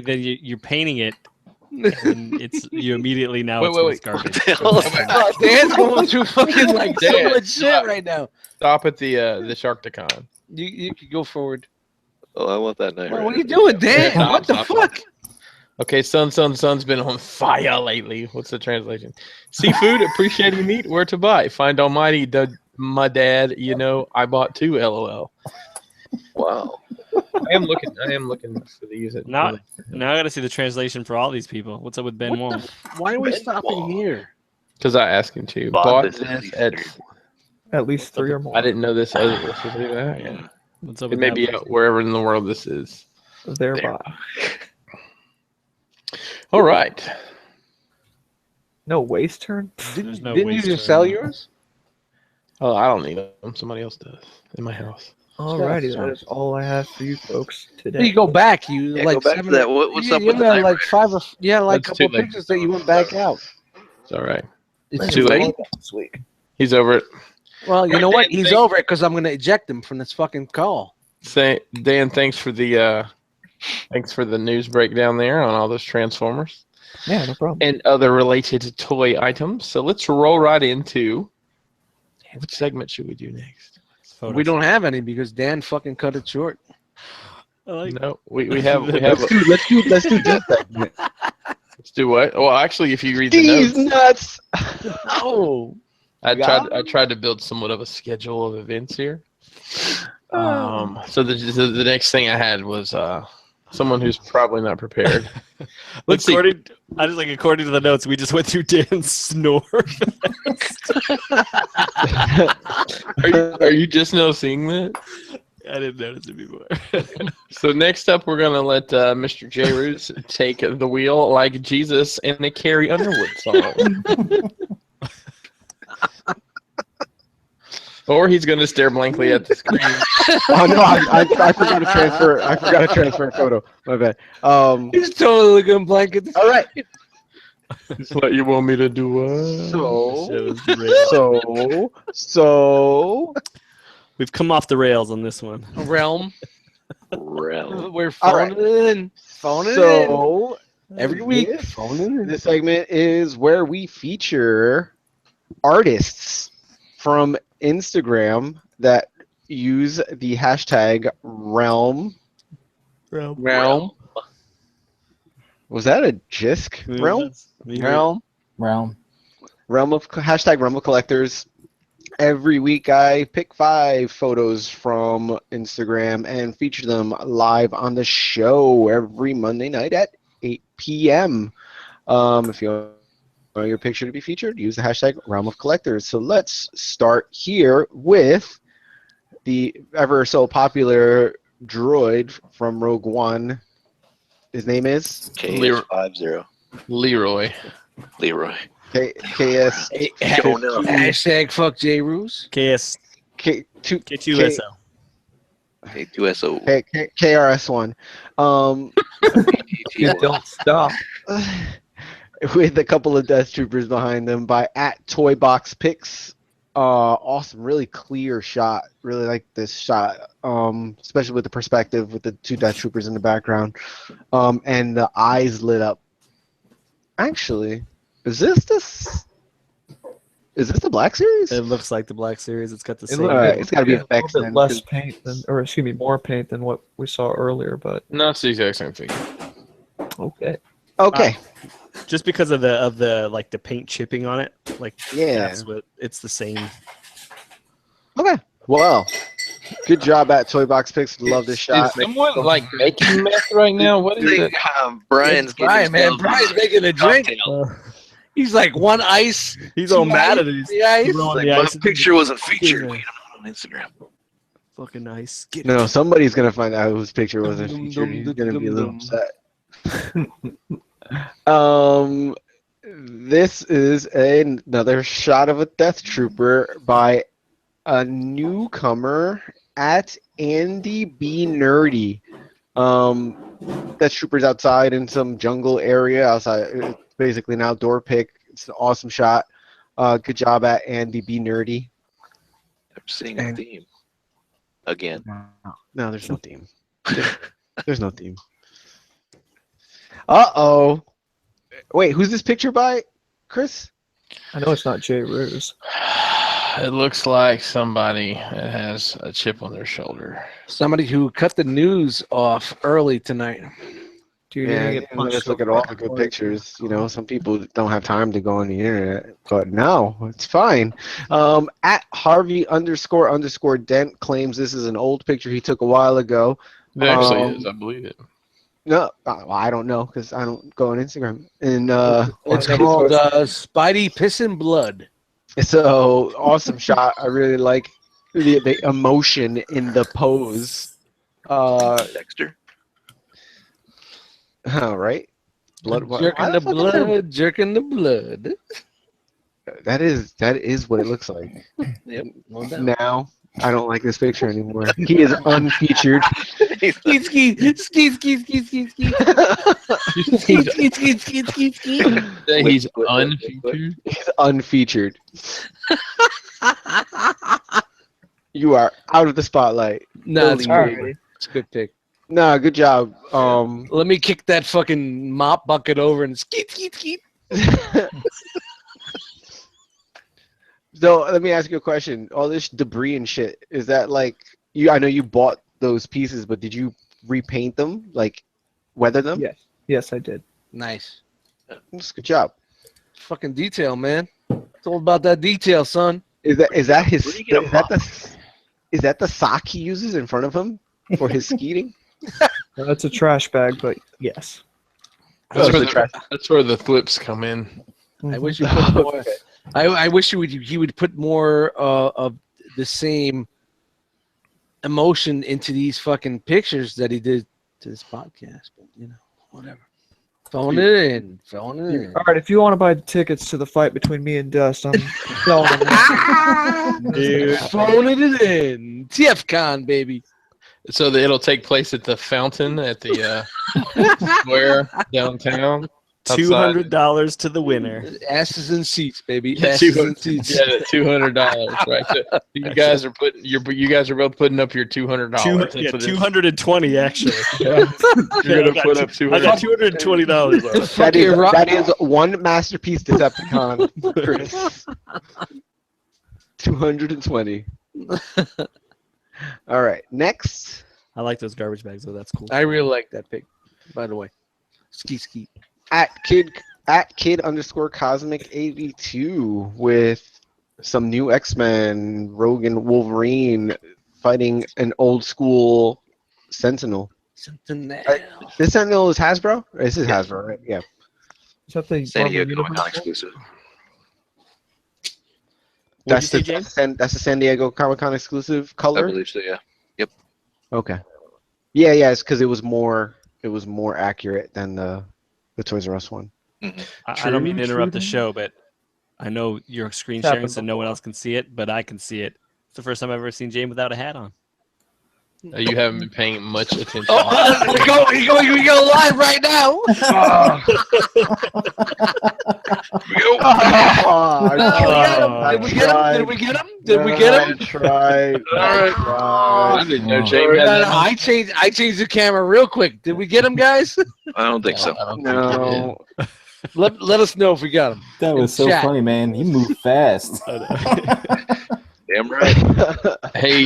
Then you're painting it, and you immediately now Wait, it's wait, worth wait. garbage. Oh, Dan's going through fucking like so Dan, much shit stop. right now. Stop at the Sharktacon. You could go forward. Oh, I want that night. What are you doing, Dan? Stop, What the stop, fuck? Okay, son's been on fire lately. What's the translation? Seafood, appreciating meat, where to buy? Find Almighty, my dad, you know, I bought 2, LOL. Wow. I am looking for these. Now I got to see the translation for all these people. What's up with Ben Wong? Why are we Ben stopping Wong. here? Because I asked him to. Bought Bought this this at at, At least 3 or more. I didn't know this other was that. Yeah. What's up It with may that be one? out wherever in the world this is. Thereby. All right. No waste turn. There's no Didn't you waste just to sell it. yours? Oh, I don't need them. Somebody else does in my house. Alrighty, Sure. that is all I have for you folks today. You go back. You Yeah, like go back to 7 that. What's up you with the had Knight like Rider? 5 or yeah, like a That's couple too late. pictures that you went back out. It's all right. It's That's too all I late. got this week. He's over it. Well, you Right, know what? Dan, He's thank- over it because I'm gonna eject him from this fucking call. Dan, thanks for the news breakdown there on all those Transformers Yeah, no problem. and other related toy items. So let's roll right into which segment should we do next? Photos. We don't have any because Dan fucking cut it short. I like No, we have. Let's do this segment. Let's do what? Well, actually, if you read the These notes, nuts. Oh, I tried to build somewhat of a schedule of events here. So the next thing I had was someone who's probably not prepared. Let's see. according to the notes, we just went through Dan's snore. Are you just now seeing that? I didn't notice it before. So next up, we're gonna let Mr. J. Roots take the wheel like Jesus in the Carrie Underwood song. Or he's gonna stare blankly at the screen. Oh no, I forgot to transfer. I forgot to transfer a photo. My bad. he's totally looking blank at the All right. It's what you want me to do. So We've come off the rails on this one. Realm. Realm. We're All phoning right. it in. Phoning it in. So Every week. This, Phoning it in. this segment is where we feature artists from Instagram that use the hashtag Realm. Realm. Was that a Jisk? Realm? Realm. Realm. Hashtag Realm of Collectors. Every week I pick 5 photos from Instagram and feature them live on the show every Monday night at 8 p.m. If you want your picture to be featured, use the hashtag Realm of Collectors. So let's start here with the ever so popular droid from Rogue One. His name is KS50. Leroy. KS Don't know. Hashtag fuck J. Roos. KS K2SO. K2SO. KRS1. Don't stop. With a couple of Death Troopers behind them by @ToyBoxPics. Awesome, really clear shot. Really like this shot, especially with the perspective with the 2 Death Troopers in the background, and the eyes lit up. Actually, is this the Black Series? It looks like the Black Series. It's got the It same. looked Alright, it's gotta be a little effects bit then, less 'cause- paint than, or excuse me, more paint than what we saw earlier. But No, it's the exact same thing. okay. Okay, Just because of the like the paint chipping on it, like yeah. that's what it's the same. Okay, well, good job at ToyBoxPics. Love this shot. Is someone like making meth right now? What is it? Brian's getting Brian, man. himself Brian's a making a drink. cocktail. He's like one ice. He's all 2 mad ice, at it. 3 ice. throwing Like, the my ice into picture the- wasn't featured. Yeah. Wait, I'm on Instagram. Fucking nice. Get No, it. somebody's gonna find out whose picture wasn't Dum, featured. dum, He's dum, gonna be a little dum, upset. This is another shot of a Death Trooper by a newcomer at Andy B Nerdy. Death Trooper's outside in some jungle area outside. It's basically an outdoor pic. It's an awesome shot. Good job at Andy B Nerdy. I'm seeing a theme. Again. No, there's no theme. There's no theme. Uh-oh. Wait, who's this picture by, Chris? I know it's not J. Roos. It looks like somebody that has a chip on their shoulder. Somebody who cut the news off early tonight. Dude, Yeah, you're you gonna know, get just punched look at so all far. the good pictures. You know, some people don't have time to go on the internet, but no, it's fine. At Harvey__Dent claims this is an old picture he took a while ago. It actually is. I believe it. No, well, I don't know because I don't go on Instagram. And It's called Spidey Piss and Blood. so awesome shot. I really like the emotion in the pose. Dexter. All right. Blood. Jerking the blood, jerking the blood. That is what it looks like. Yep. No doubt. Now I don't like this picture anymore. He is unfeatured. Skeet, skeet, skeet, skeet, skeet, skeet, skeet. Skeet, skeet, skeet, skeet, skeet, skeet. He's unfeatured. He's unfeatured. You are out of the spotlight. No, it's Alright. great. It's a good pick. Nah, good job. Let me kick that fucking mop bucket over and skeet, skeet, skeet. So let me ask you a question. All this debris and shit, is that like you? I know you bought those pieces, but did you repaint them, like weather them? Yes, I did. Nice. That's good job. Fucking detail, man. It's all about that detail, son. Is that his? Where do you get a Is that the sock he uses in front of him for his skeeting? No, that's a trash bag, but yes. That's, Oh, where so trash- that's where the flips come in. I wish you put more. I wish he would put more of the same emotion into these fucking pictures that he did to this podcast. But you know, whatever. Phone it in. Phone it in. All right, if you want to buy the tickets to the fight between me and Dust, I'm selling them. Dude. Phone it in. TFCon, baby. So that it'll take place at the fountain at the square downtown. $200 to the winner. Asses in seats, baby. Yeah, Asses in seats. Yeah, $200, right? So you guys are both putting up your $200. Yeah, 220 actually. You're gonna put up I got $200. $220. That is one masterpiece Decepticon, Chris. 220. All right, next. I like those garbage bags though. That's cool. I really like that pic, by the way. Ski. At kid underscore cosmic 82 with some new X-Men, Rogue and Wolverine fighting an old school Sentinel. Something This Sentinel is Hasbro? This is Hasbro, right? Yeah. Is that the San Marvel Diego Universe Comic one? exclusive. That's the San Diego Comic-Con exclusive I color? believe so. Yeah. Okay. Yeah, it's because it was more accurate than the Toys R Us one. I don't mean to interrupt the show, but I know you're screen It's sharing happened so no one else can see it, but I can see it. It's the first time I've ever seen Jane without a hat on. You haven't been paying much attention. we go live right now. Did we get him? I tried. I didn't know Jane No, had no, that. I changed the camera real quick. Did we get him, guys? I don't think so. I don't think you No. Let us know if we got him. That was so Chat. funny, man. He moved fast. Damn right. Hey,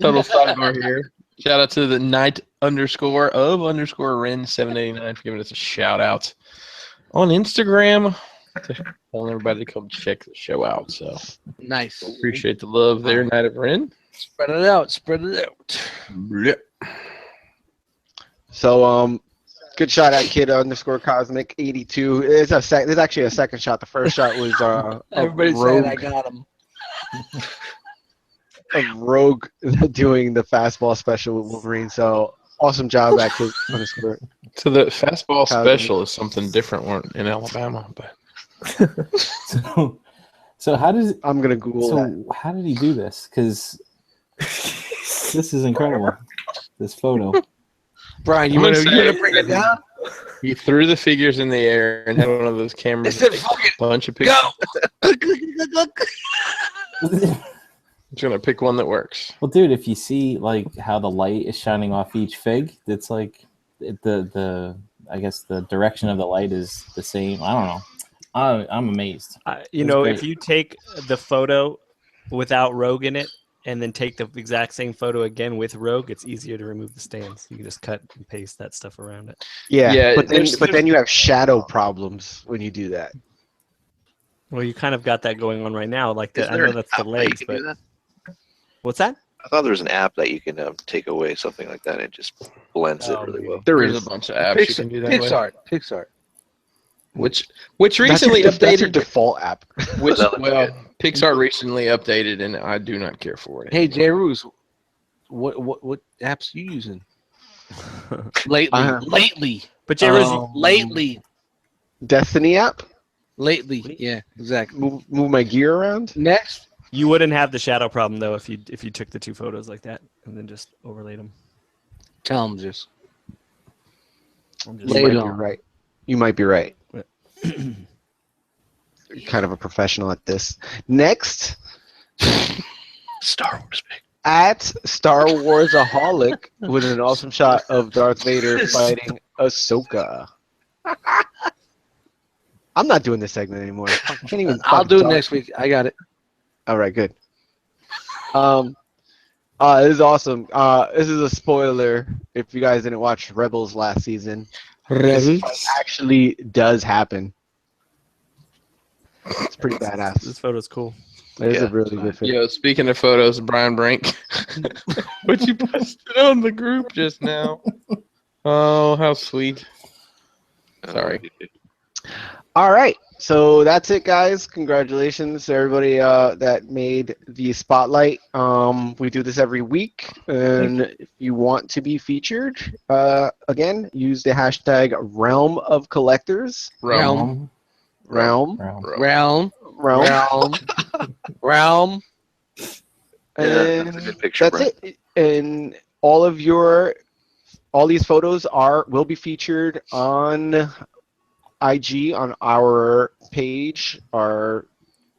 total sidebar here. Shout out to the Knight_of_Ren789 for giving us a shout out on Instagram. Telling everybody to come check the show out. So Nice. appreciate the love there, Knight of Ren. Spread it out. So good shot at kid underscore cosmic 82. There's actually a second shot. The first shot was Everybody saying I got him. of Rogue doing the fastball special with Wolverine. So awesome job at kid underscore. So the fastball Cosmic. special is something different in Alabama, but So how does I'm gonna Google that. so how did he do this? Because this is incredible. This photo. Brian, you I'm want gonna to say- bring it down? he threw the figures in the air and had one of those I cameras. said, that "Fuck takes it, a bunch of pictures. go." I'm just gonna pick one that works. Well, dude, if you see like how the light is shining off each fig, it's like the I guess the direction of the light is the same. I don't know. I'm amazed. You That's know, great. if you take the photo without Rogue in it and then take the exact same photo again with Rogue, it's easier to remove the stands. You can just cut and paste that stuff around it. Yeah, but there's- then you have shadow problems when you do that. Well, you kind of got that going on right now. Like Is I there know an that's the app that you legs, can but do that? what's that? I thought there was an app that you can take away something like that and it just blends it really well. There's a bunch of apps you can do that with. Pixar. Which recently That's your updated. default app. Which That looks well, good. Pixar recently updated, and I do not care for it. Hey, J. Roos, what apps you using lately? But Jerry's Lately, Destiny app. yeah, exactly. Move my gear around. Next, you wouldn't have the shadow problem though if you took the two photos like that and then just overlaid them. tell them just. I'm You just Lay might it be on. right. You might be right. What? You're kind of a professional at this. Next, Star Wars pick. at Star Wars-aholic with an awesome shot of Darth Vader fighting Ahsoka. I'm not doing this segment anymore. I can't even. I'll do it talk. next week. I got it. All right, good. This is awesome. This is a spoiler if you guys didn't watch Rebels last season. This actually does happen. It's pretty This badass. photo's cool. It is Yeah. a really good film. Yo, speaking of photos, Brian Brink, what you posted on the group just now? Oh, how sweet! Sorry. All right, so that's it, guys. Congratulations to everybody that made the spotlight. We do this every week, and if you want to be featured, again, use the hashtag Realm of Collectors. Realm. Realm. Realm. And That's a good picture, that's Brent. it. And all these photos will be featured on IG on our page, our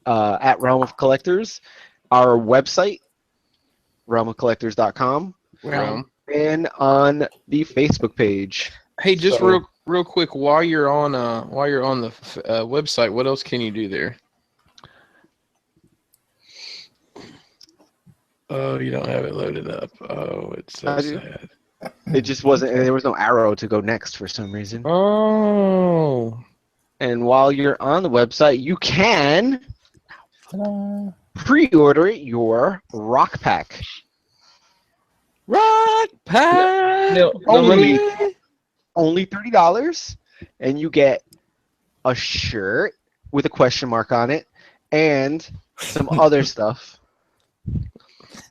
at Realm of Collectors, our website, realmofcollectors.com, Realm. and on the Facebook page. Hey, just So- real quick, while you're on the website, what else can you do there? Oh, you don't have it loaded up. Oh, it's so I do. sad. It just wasn't, and there was no arrow to go next for some reason. Oh, And while you're on the website, you can Ta-da. pre-order your rock pack. Rock pack. no, Only- let me. Only $30, and you get a shirt with a question mark on it and some other stuff.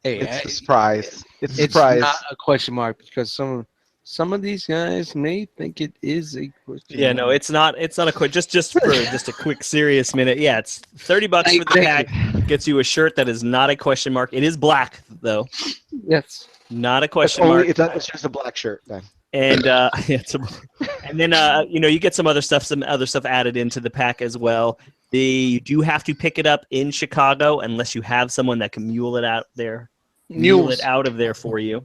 Hey, It's a surprise. It's a it's surprise. not a question mark because some of these guys may think it is a question. Yeah, no, mark. it's not. It's not a quick. Just for just a quick serious minute. Yeah, it's $30 for the Thank pack. Gets you a shirt that is not a question mark. It is black though, Yes. not a It's question mark. it's just a black shirt then. And yeah, and then you get some other stuff added into the pack as well. You do have to pick it up in Chicago unless you have someone that can mule it out there. Mule it out of there for you.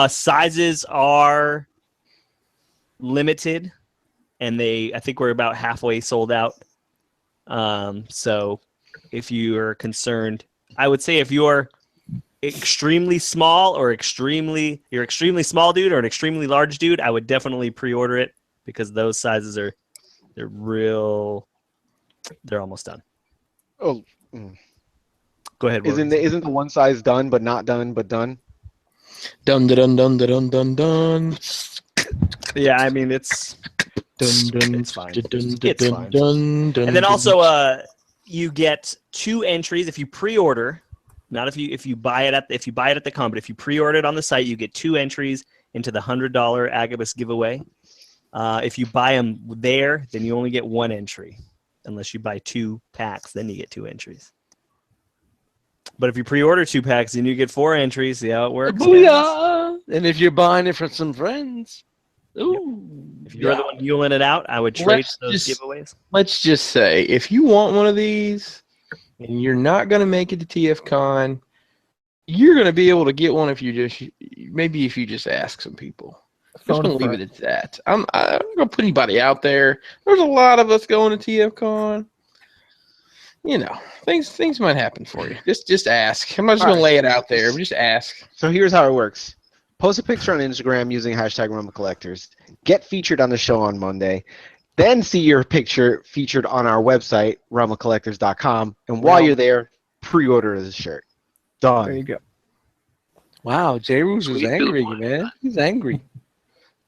Sizes are limited, and I think we're about halfway sold out. So if you are concerned, I would say if you're extremely small or you're extremely small dude or an extremely large dude, I would definitely pre-order it because those sizes they're almost done. Oh, Go ahead. isn't the one size done but not done but done? Dun dun dun dun dun dun dun. Yeah, I mean it's fine. It's fine. Dun, dun, And then dun. also you get 2 entries if you pre-order. Not if you buy it at the con, but if you pre-order it on the site, you get 2 entries into the $100 Agabus giveaway. If you buy them there, then you only get 1 entry, unless you buy 2 packs. Then you get 2 entries. But if you pre-order 2 packs, then you get 4 entries. See how it works? guys? Booyah! And if you're buying it for some friends, ooh. If you're the one muling it out, I would trade Let's those just- giveaways. Let's just say, if you want one of these and you're not going to make it to TFCon, you're going to be able to get one if you just ask some people. I'm just going to leave it at that. I'm not going to put anybody out there. There's a lot of us going to TFCon. You know, things might happen for you. Just ask. I'm not just going to lay it out there, but just ask. So here's how it works. Post a picture on Instagram using hashtag Realm of Collectors. Get featured on the show on Monday. Then see your picture featured on our website, realmofcollectors.com. And while you're there, pre-order the shirt. Done. There you go. Wow, J. Roos was angry, man. He's angry.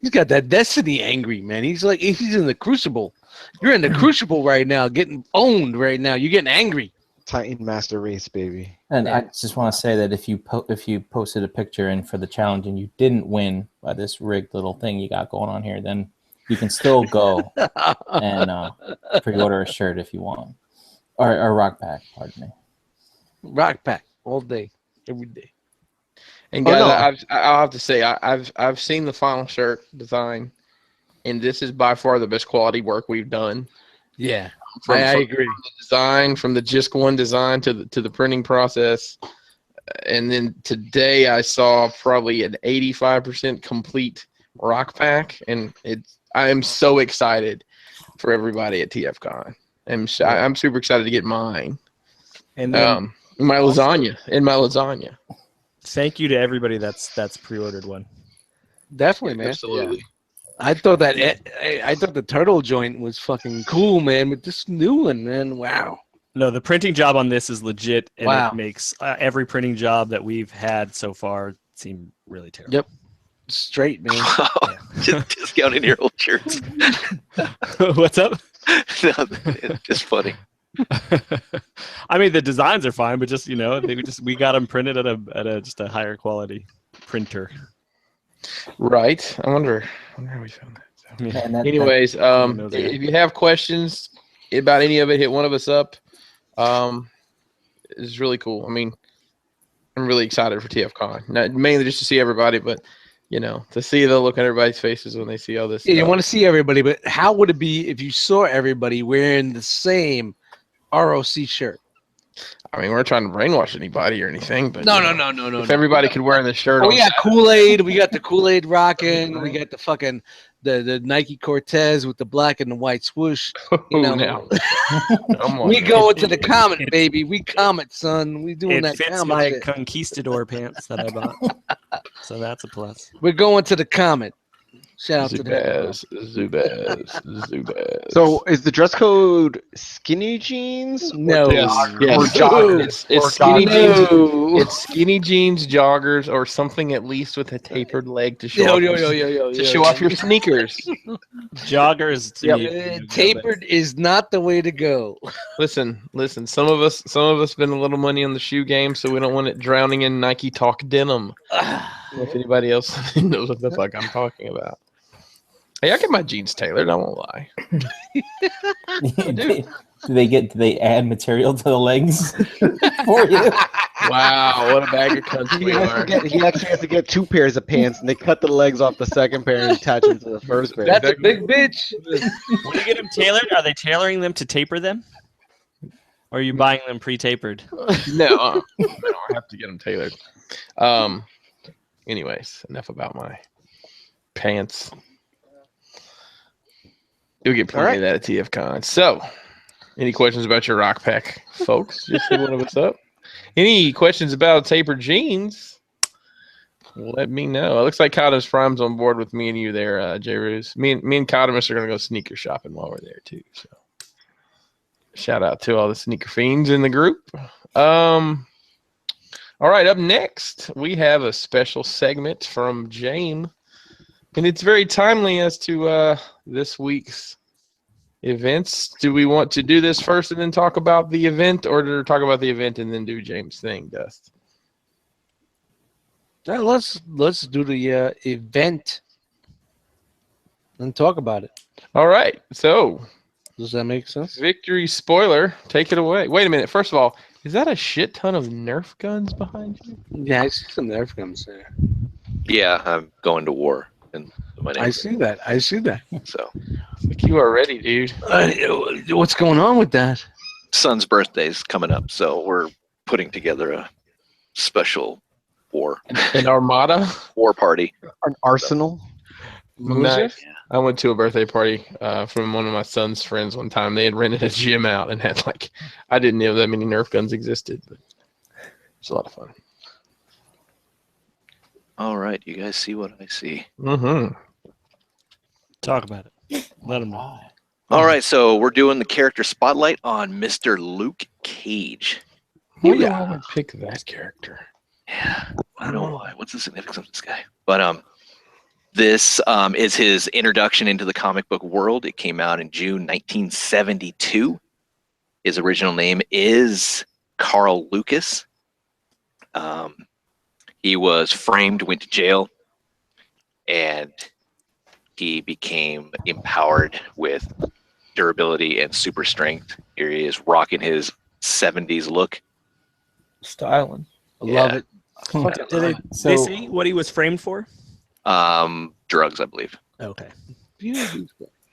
He's got that destiny angry, man. He's like he's in the crucible. You're in the crucible right now, getting owned right now. You're getting angry. Titan Master Race, baby. And I just want to say that if you posted a picture in for the challenge and you didn't win by this rigged little thing you got going on here, then you can still go and pre-order a shirt if you want, or a rock pack. Pardon me. Rock pack all day, every day. And Oh, guys, no. I'll have to say I've seen the final shirt design, and this is by far the best quality work we've done. Yeah, From I agree. the design, from the just one design to the printing process, and then today I saw probably an 85% complete rock pack, and I am so excited for everybody at TFCon. I'm super excited to get mine. And then My lasagna. thank you to everybody that's pre-ordered one. Definitely, man. Absolutely. I thought the turtle joint was fucking cool, man. But this new one, man, wow. No, the printing job on this is legit, and Wow. it makes every printing job that we've had so far seem really terrible. Yep. Straight, man. Just discounting your old shirts. What's up? No, it's just funny. I mean, the designs are fine, but just we got them printed at a higher quality printer. Right. I wonder how we found that. So. Yeah. And Anyways, knows if you have questions about any of it, hit one of us up. It's really cool. I mean, I'm really excited for TFCon. Not mainly just to see everybody, but you know, to see the look on everybody's faces when they see all this Yeah, you stuff. want to see everybody, but how would it be if you saw everybody wearing the same R.O.C. shirt? I mean, we're not trying to brainwash anybody or anything, but No, you no, know, no, no, no. if no. everybody could wear the shirt Oh, on we got Kool-Aid. We got the Kool-Aid rocking. We got the fucking the Nike Cortez with the black and the white swoosh. You know, now. Come on, we man. go into the comet, baby. We comet, son. We doing It that fits comet my shit. conquistador pants that I bought, so that's a plus. We're going to the comet. Shout out to that. Zubaz. So is the dress code skinny jeans? No. Yes. Or joggers. It's Or skinny joggers. jeans. No. It's skinny jeans, joggers, or something at least with a tapered leg to show Yo, off yo, your, yo, yo, yo, to yo, show yo. off your sneakers. Joggers to Yep. me. Tapered is not the way to go. Listen. Some of us spend a little money on the shoe game, so we don't want it drowning in Nike Talk denim. If anybody else knows what the fuck I'm talking about. Hey, I get my jeans tailored. I won't lie. do they add material to the legs for you? Wow, what a bag of cunts He we are. actually has to get 2 pairs of pants, and they cut the legs off the second pair and attach them to the first pair. That's a big bitch. When you get them tailored, are they tailoring them to taper them? Or are you buying them pre-tapered? No, I have to get them tailored. Anyways, enough about my pants. You'll get plenty of that at TFCon. So, any questions about your rock pack, folks? Just hit one of us up. Any questions about tapered jeans? Let me know. It looks like Codamus Prime's on board with me and you there, J. Ruse. Me and Codamus are gonna go sneaker shopping while we're there too. So, shout out to all the sneaker fiends in the group. All right, up next we have a special segment from Jane. And it's very timely as to this week's events. Do we want to do this first and then talk about the event, or to talk about the event and then do James' thing, Dust? Let's do the event and talk about it. All right. So, Does that make sense? victory spoiler. Take it away. Wait a minute. First of all, is that a shit ton of Nerf guns behind you? Yeah, I see some Nerf guns there. Yeah, I'm going to war. And my name. I see that. So, Like you are ready, dude. What's going on with that? son's birthday's coming up, so we're putting together a special war An armada. party. An arsenal. Nice. Yeah. I went to a birthday party from one of my son's friends one time. They had rented a gym out and had I didn't know that many Nerf guns existed, but it was a lot of fun. All right, you guys see what I see. Mm-hmm. Talk about it. Let them know. All right, so we're doing the character spotlight on Mr. Luke Cage. Who do I would pick that character? Yeah, I don't know why. What's the significance of this guy? But this is his introduction into the comic book world. It came out in June 1972. His original name is Carl Lucas. He was framed, went to jail, and he became empowered with durability and super strength. Here he is rocking his 70s look. Styling. I love it. Did they say what he was framed for? Drugs, I believe. Okay.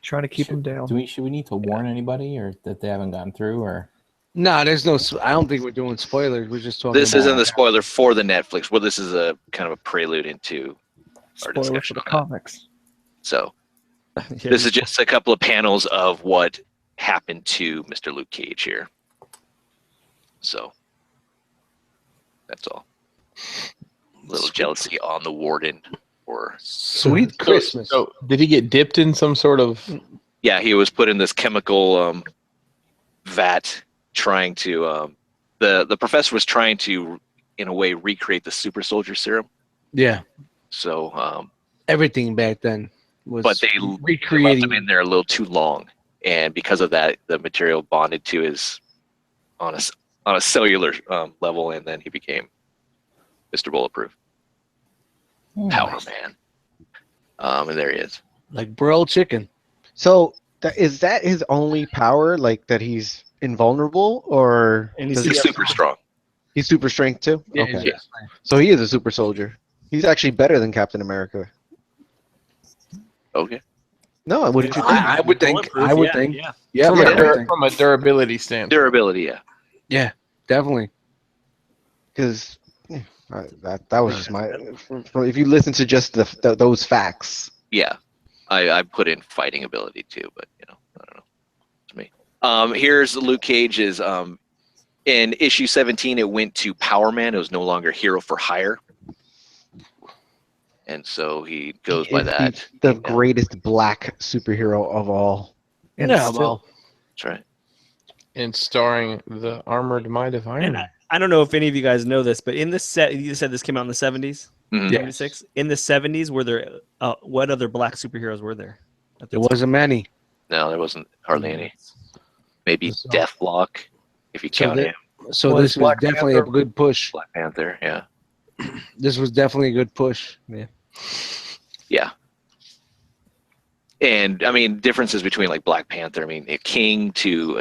Trying to keep him down. Should we need to warn anybody, or that they haven't gone through, or? No, there's no. I don't think we're doing spoilers. We're just talking. This isn't the spoiler for the Netflix. Well, this is a kind of a prelude into our Spoiler for discussion the on that. comics. So this is just a couple of panels of what happened to Mr. Luke Cage here. So that's all. A little jealousy on the warden. Or Sweet Christmas. So did he get dipped in some sort of? yeah, he was put in this chemical vat, trying to. The professor was trying to, in a way, recreate the super soldier serum. Yeah. So, Everything back then was. but they left recreating. him in there a little too long, and because of that, the material bonded to his on a cellular level, and then he became Mr. Bulletproof. Power Man. And there he is. Like broiled chicken. So is that his only power? Like that he's invulnerable, or And does He's he super strong. he's super strength too? Yeah, Okay. yeah. So he is a super soldier. He's actually better than Captain America. Okay. No, what did you think? I would think. I would think. Yeah. Yeah, From, yeah, a I would dur- think. from a durability standpoint. Durability, yeah. Yeah, definitely. Because that was just my. If you listen to just those facts, Yeah. I put in fighting ability too, but I don't know. It's me. Here's Luke Cage's in issue 17 it went to Power Man. It was no longer Hero for Hire. And so he goes by is that. the greatest black superhero of all. And Yeah, still, well, That's right. And starring the armored might of Iron And Man. I don't know if any of you guys know this, but in this set, you said this came out in the 70s, Mhm. 76. In the 70s, were there what other black superheroes were there? At the there wasn't many. No, there wasn't hardly any. Maybe So- Deathlock, if you So count that- him. So Was this was Black definitely Panther- a good push. Black Panther, yeah. This was definitely a good push. Yeah. And I mean, differences between like Black Panther. I mean, a king to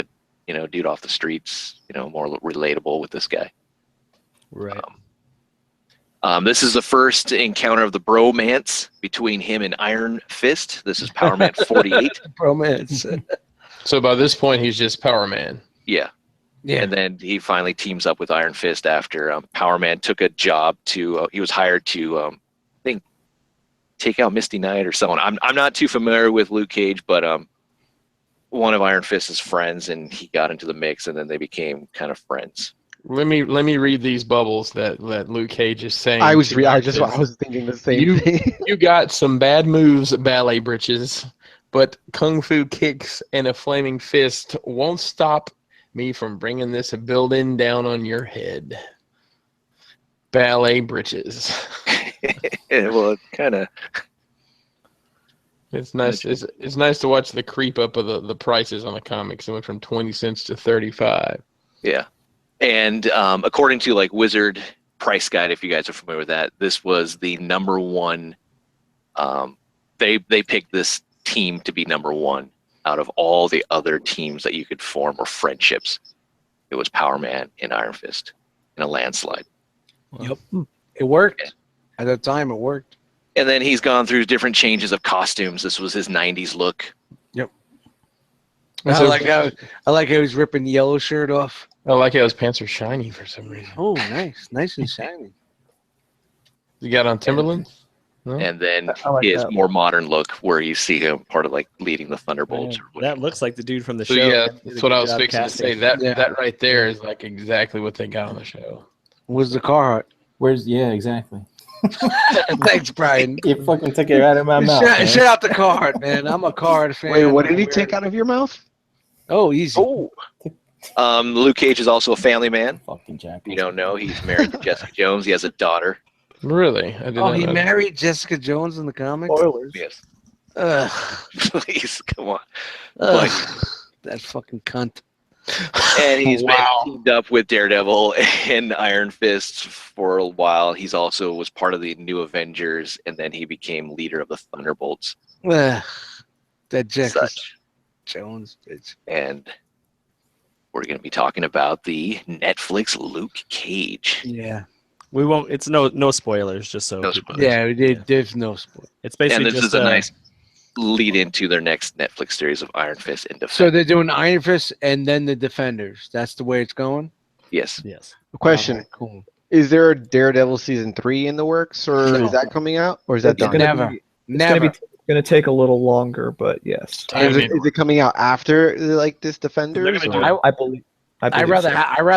a dude off the streets. More relatable with this guy. Right. This is the first encounter of the bromance between him and Iron Fist. This is Power Man 48. Romance. So by this point, he's just Power Man. Yeah. Yeah. And then he finally teams up with Iron Fist after Power Man took a job to. He was hired to, I think, take out Misty Knight or someone. I'm not too familiar with Luke Cage, but one of Iron Fist's friends, and he got into the mix, and then they became kind of friends. Let me read these bubbles that Luke Cage is saying. I was to Iron I Fist. was thinking the same thing. You got some bad moves, ballet britches, but kung fu kicks and a flaming fist won't stop me from bringing this building down on your head. Ballet britches. Well, it kind of. It's nice. It's nice to watch the creep up of the prices on the comics. It went from 20 cents to 35. Yeah. And according to like Wizard Price Guide, if you guys are familiar with that, this was the number one. They picked this team to be number one out of all the other teams that you could form or friendships. It was Power Man and Iron Fist in a landslide. Yep. It worked. At that time, it worked. And then he's gone through different changes of costumes. This was his 90s look. I like how he was ripping the yellow shirt off. I like how his pants are shiny for some reason. Oh, nice and shiny. You got on Timberlands? No? And then I like his that. more modern look where you see him part of like leading the Thunderbolts. Or whatever. That looks like the dude from the So show. yeah, Did a that's what good I was job fixing to casting. say. That Yeah. that right there is like exactly what they got on the show. Was the car? Yeah, exactly. Thanks, Brian. You fucking took it right out of my mouth. man. Shut out the card, man. I'm a card fan. Wait, what did he take out of your mouth? Oh, easy. Oh. Luke Cage is also a family man. Fucking Jack. You don't know. He's married to Jessica Jones. He has a daughter. Really? I did Oh, not he know. married Jessica Jones in the comics? spoilers. Yes. Ugh. Please, come on. Ugh. That fucking cunt. And he's Wow. been teamed up with Daredevil and Iron Fist for a while. He's also was part of the New Avengers, and then he became leader of the Thunderbolts. Ugh. That Jessica Such. Jones bitch. And we're going to be talking about the Netflix Luke Cage. Yeah. We won't. It's no spoilers. Just so No people- spoilers. Yeah, we did. There's no spoil. It's basically And this just is a nice lead into their next Netflix series of Iron Fist and Defenders. So they're doing Iron Fist and then the Defenders. That's the way it's going? Yes. Yes. Question: Alright, cool. Is there a Daredevil season 3 in the works, or No. is that coming out, or is that It's done? gonna Never. be- It's Never. gonna take a little longer, but yes, Is it coming out after like this Defenders? gonna do or- I believe. I'd rather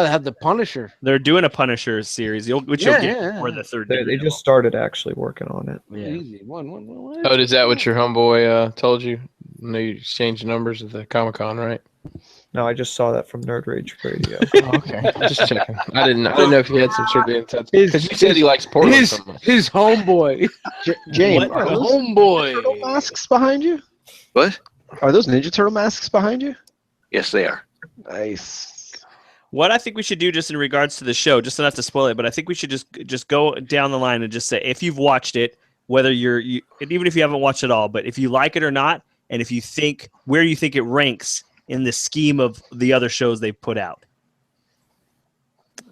have the Punisher. They're doing a Punisher series, which you'll get before the third. They Daredevil. just started actually working on it. Yeah. Easy. One. Oh, is that what your homeboy told you? No, you exchanged numbers at the Comic-Con, right? No, I just saw that from Nerd Rage Radio. Oh, okay. Just checking. I didn't know if he had some sort of insights. Because you said he likes Portland so much. His homeboy. James, What? are those Homeboy. turtle masks behind you? What? Are those Ninja Turtle masks behind you? Yes, they are. Nice. What I think we should do, just in regards to the show, just not to spoil it, but I think we should just go down the line and just say if you've watched it, whether you even if you haven't watched it all, but if you like it or not, and if you think where you think it ranks in the scheme of the other shows they've put out.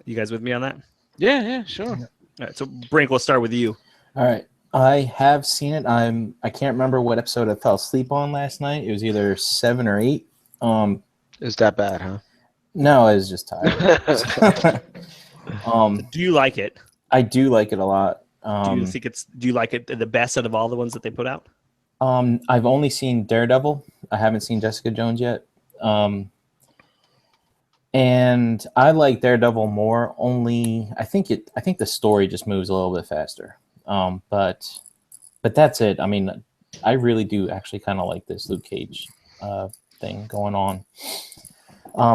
You guys with me on that? Yeah, sure. All right, so Brink, we'll start with you. All right. I have seen it. I can't remember what episode I fell asleep on last night. It was either 7 or 8. Is that bad, huh? No, I was just tired. Do you like it? I do like it a lot. Do you like it the best out of all the ones that they put out? I've only seen Daredevil. I haven't seen Jessica Jones yet. And I like Daredevil more. Only I think the story just moves a little bit faster. But that's it. I mean, I really do actually kind of like this Luke Cage thing going on.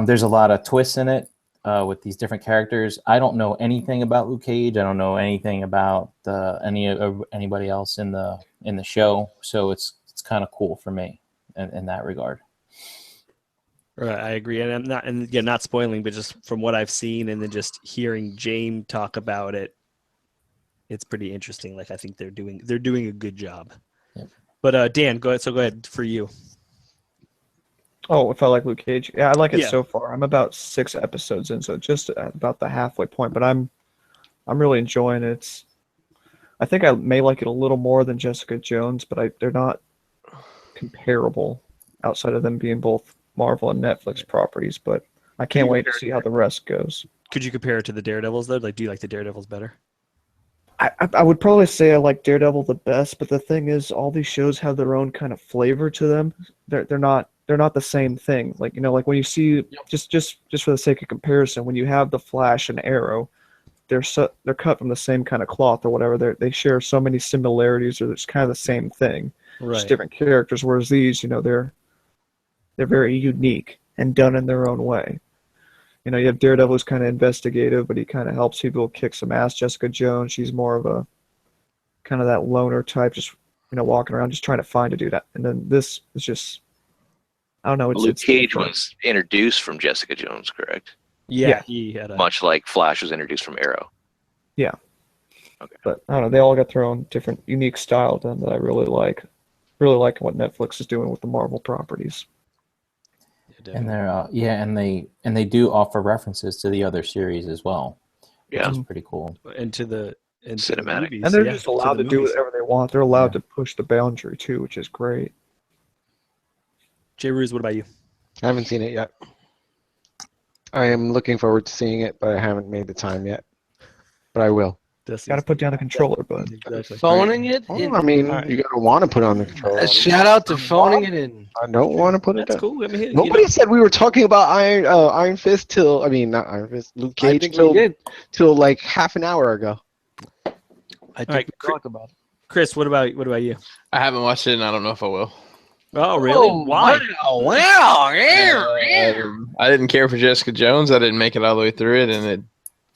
There's a lot of twists in it with these different characters. I don't know anything about Luke Cage. I don't know anything about anybody else in the show. So it's kind of cool for me in that regard. Right, I agree, and I'm not spoiling, but just from what I've seen, and then just hearing James talk about it, it's pretty interesting. Like I think they're doing a good job. Yep. But Dan, go ahead. So go ahead for you. Oh, if I like Luke Cage, yeah, I like it Yeah. so far. I'm about 6 episodes in, so just at about the halfway point. But I'm really enjoying it. I think I may like it a little more than Jessica Jones, but they're not comparable outside of them being both Marvel and Netflix properties. But I can't wait to see how the rest goes. Could you compare it to the Daredevils though? Like, do you like the Daredevils better? I would probably say I like Daredevil the best, but the thing is, all these shows have their own kind of flavor to them. They're not the same thing. Like like when you see just for the sake of comparison, when you have the Flash and Arrow, they're cut from the same kind of cloth or whatever. They share so many similarities, or it's kind of the same thing, just different characters. Whereas these, they're very unique and done in their own way. You have Daredevil who's kind of investigative, but he kind of helps people kick some ass. Jessica Jones, she's more of a kind of that loner type, just walking around just trying to find a dude. And then this is just, I don't know. Luke Cage was introduced from Jessica Jones, correct? Yeah. He had Much like Flash was introduced from Arrow. Yeah. Okay. But I don't know. They all got their own different, unique style to them that I really like. Really like what Netflix is doing with the Marvel properties. And they're and they do offer references to the other series as well. Yeah, which is pretty cool. and to the cinematic. movies, And they're just allowed to do movies. whatever they want. They're allowed to push the boundary too, which is great. Jay Ruse, what about you? I haven't seen it yet. I am looking forward to seeing it, but I haven't made the time yet. But I will. Got to put down the controller button. Exactly. Phoning it Oh, in. I mean, you gotta want to put on the controller. Shout out to phoning it in. I don't want to put it That's down. cool. I mean, Nobody said we were talking about Iron Fist till, I mean, not Iron Fist, Luke I Cage think we did. till like half an hour ago. I think right, we talked about it. Chris, what about you? I haven't watched it, and I don't know if I will. Oh, really? Why? Wow. I didn't care for Jessica Jones. I didn't make it all the way through it, and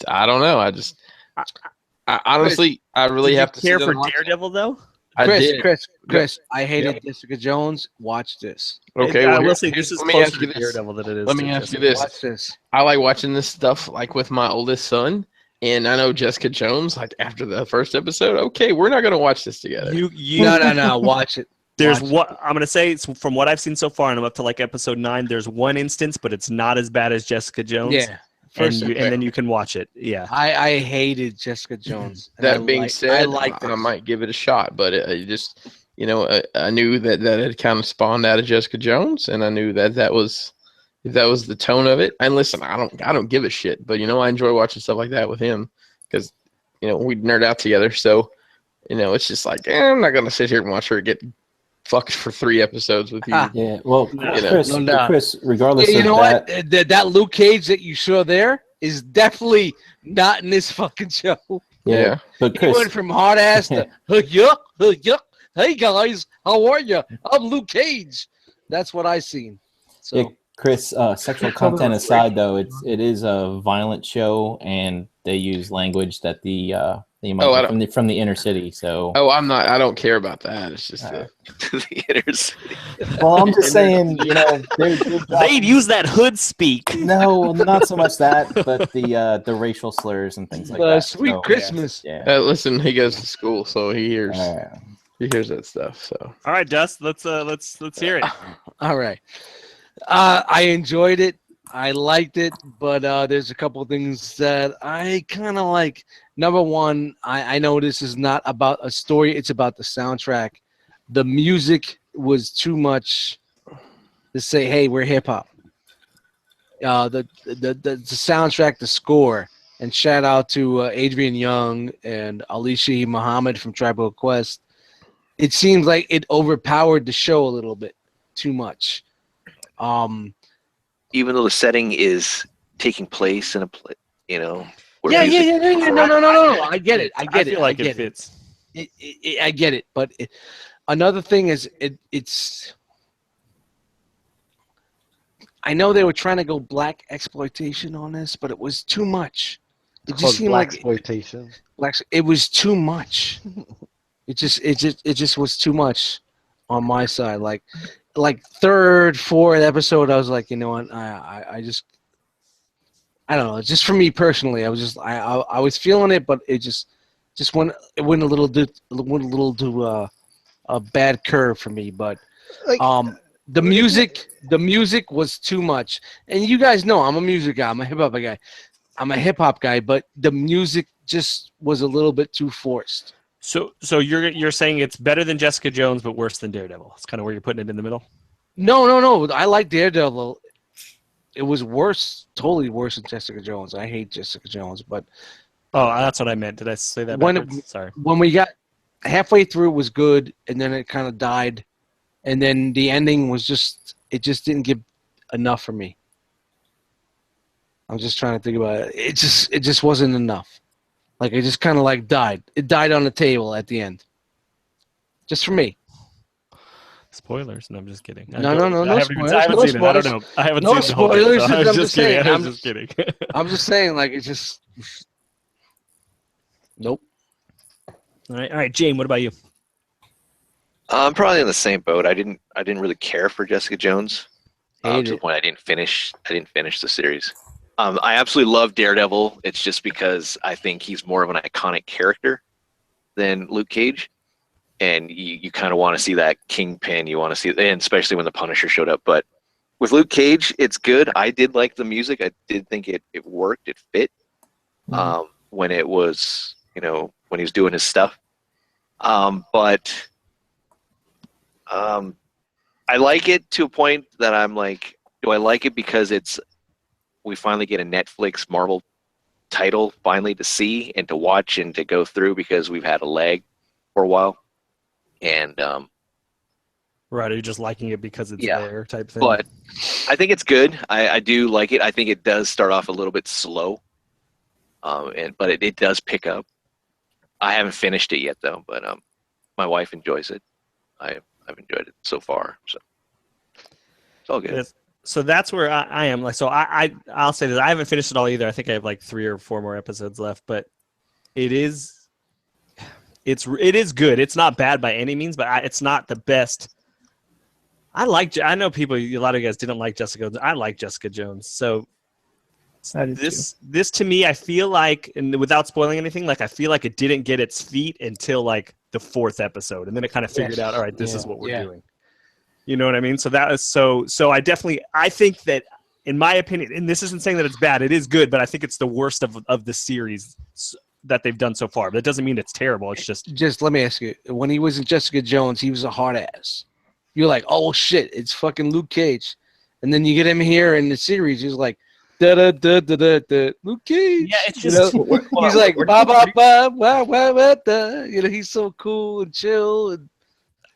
I don't know. I honestly, I really Did have you to care sit for and watch it. Daredevil though? I did. Chris, I hated Jessica Jones. Watch this. Okay, I well, will say this is let me closer ask you to this. Daredevil than it is. Let to me ask you Jessica. this. Watch this. I like watching this stuff like with my oldest son, and I know Jessica Jones. Like after the first episode, okay, we're not gonna watch this together. No. Watch it. There's Watch what I'm gonna say. It's from what I've seen so far, and I'm up to like episode 9. There's one instance, but it's not as bad as Jessica Jones. Yeah. and then you can watch it. Yeah. I hated Jessica Jones. and That being said, I liked I it. might give it a shot, but it just, I knew that had kind of spawned out of Jessica Jones, and I knew that was the tone of it. And listen, I don't give a shit, but I enjoy watching stuff like that with him because we nerd out together. So it's just like I'm not gonna sit here and watch her get fucked for 3 episodes with you. Yeah, well, Chris, no doubt. Chris, regardless You of know that, what? That Luke Cage that you saw there is definitely not in this fucking show. yeah, but He Chris, went from hard ass to hey guys, how are you? I'm Luke Cage. That's what I seen. So yeah, Chris, sexual content aside, though, it is a violent show, and they use language that the from the inner city. So, I don't care about that. It's just The inner city. well, I'm just saying, They'd use that hood speak. no, not so much that, but the racial slurs and things like that. Sweet So, Christmas. yeah. listen, he goes to school, so he hears that stuff. So All right, Dust. Let's hear it. All right. I enjoyed it. I liked it, but there's a couple of things that I kind of like. Number one, I know this is not about a story; it's about the soundtrack. The music was too much to say, "Hey, we're hip hop." The soundtrack, the score, and shout out to Adrian Young and Alicia Muhammad from Tribal Quest. It seems like it overpowered the show a little bit too much. Even though the setting is taking place in a place, you know. Where Yeah. music- No. I get it. I feel like it fits. I get it, but another thing is it's. I know they were trying to go black exploitation on this, but it was too much. It just seemed like exploitation. it was too much. It just was too much on my side. Like third, fourth episode, I was like, you know what? I don't know. Just for me personally, I was feeling it, but it just went a little too a bad curve for me. But Like, the music was too much. And you guys know I'm a music guy. I'm a hip hop guy. But the music just was a little bit too forced. So you're saying it's better than Jessica Jones, but worse than Daredevil. It's kind of where you're putting it in the middle. No. I like Daredevil. It was worse, totally worse than Jessica Jones. I hate Jessica Jones, but Oh, that's what I meant. Did I say that When backwards? Sorry. when we got halfway through, it was good, and then it kind of died, and then the ending was just didn't give enough for me. I'm just trying to think about it. It just wasn't enough. Like it just kind of like died. It died on the table at the end. Just for me. Spoilers? No, I'm just kidding. No I spoilers. haven't No seen it. I don't spoilers. know. I haven't No seen the whole thing, spoilers, so I I'm was just just kidding. saying, I I'm was just kidding. I'm just saying, like it's just nope. All right, Jane. What about you? I'm probably in the same boat. I didn't really care for Jessica Jones to Hate the it. point I didn't finish the series. I absolutely love Daredevil. It's just because I think he's more of an iconic character than Luke Cage, and you kind of want to see that Kingpin. You want to see, and especially when the Punisher showed up. But with Luke Cage, it's good. I did like the music. I did think it worked. It fit when it was, when he was doing his stuff. But I like it to a point that I'm like, do I like it because we finally get a Netflix Marvel title finally to see and to watch and to go through, because we've had a lag for a while. And Right, are you just liking it because it's Yeah, there type thing? but I think it's good. I do like it. I think it does start off a little bit slow, but it does pick up. I haven't finished it yet though, but my wife enjoys it. I've enjoyed it so far, so it's all good. Yes. So that's where I am. Like, so I'll say this. I haven't finished it all either. I think I have like 3 or 4 more episodes left, but it is good. It's not bad by any means, but it's not the best. I know people, a lot of you guys didn't like Jessica Jones. I like Jessica Jones. So I did this to me, I feel like, and without spoiling anything, like I feel like it didn't get its feet until like the 4th episode, and then it kind of figured out, all right, this is what we're doing. You know what I mean? So that is so I think that, in my opinion, and this isn't saying that it's bad, it is good, but I think it's the worst of the series that they've done so far. But it doesn't mean it's terrible. It's just Let me ask you, when he was in Jessica Jones, he was a hard ass. You're like, oh shit, it's fucking Luke Cage. And then you get him here in the series, he's like, da da da da da da, Luke Cage. Yeah, it's just he's like ba ba ba wah wah wah da. He's so cool and chill. And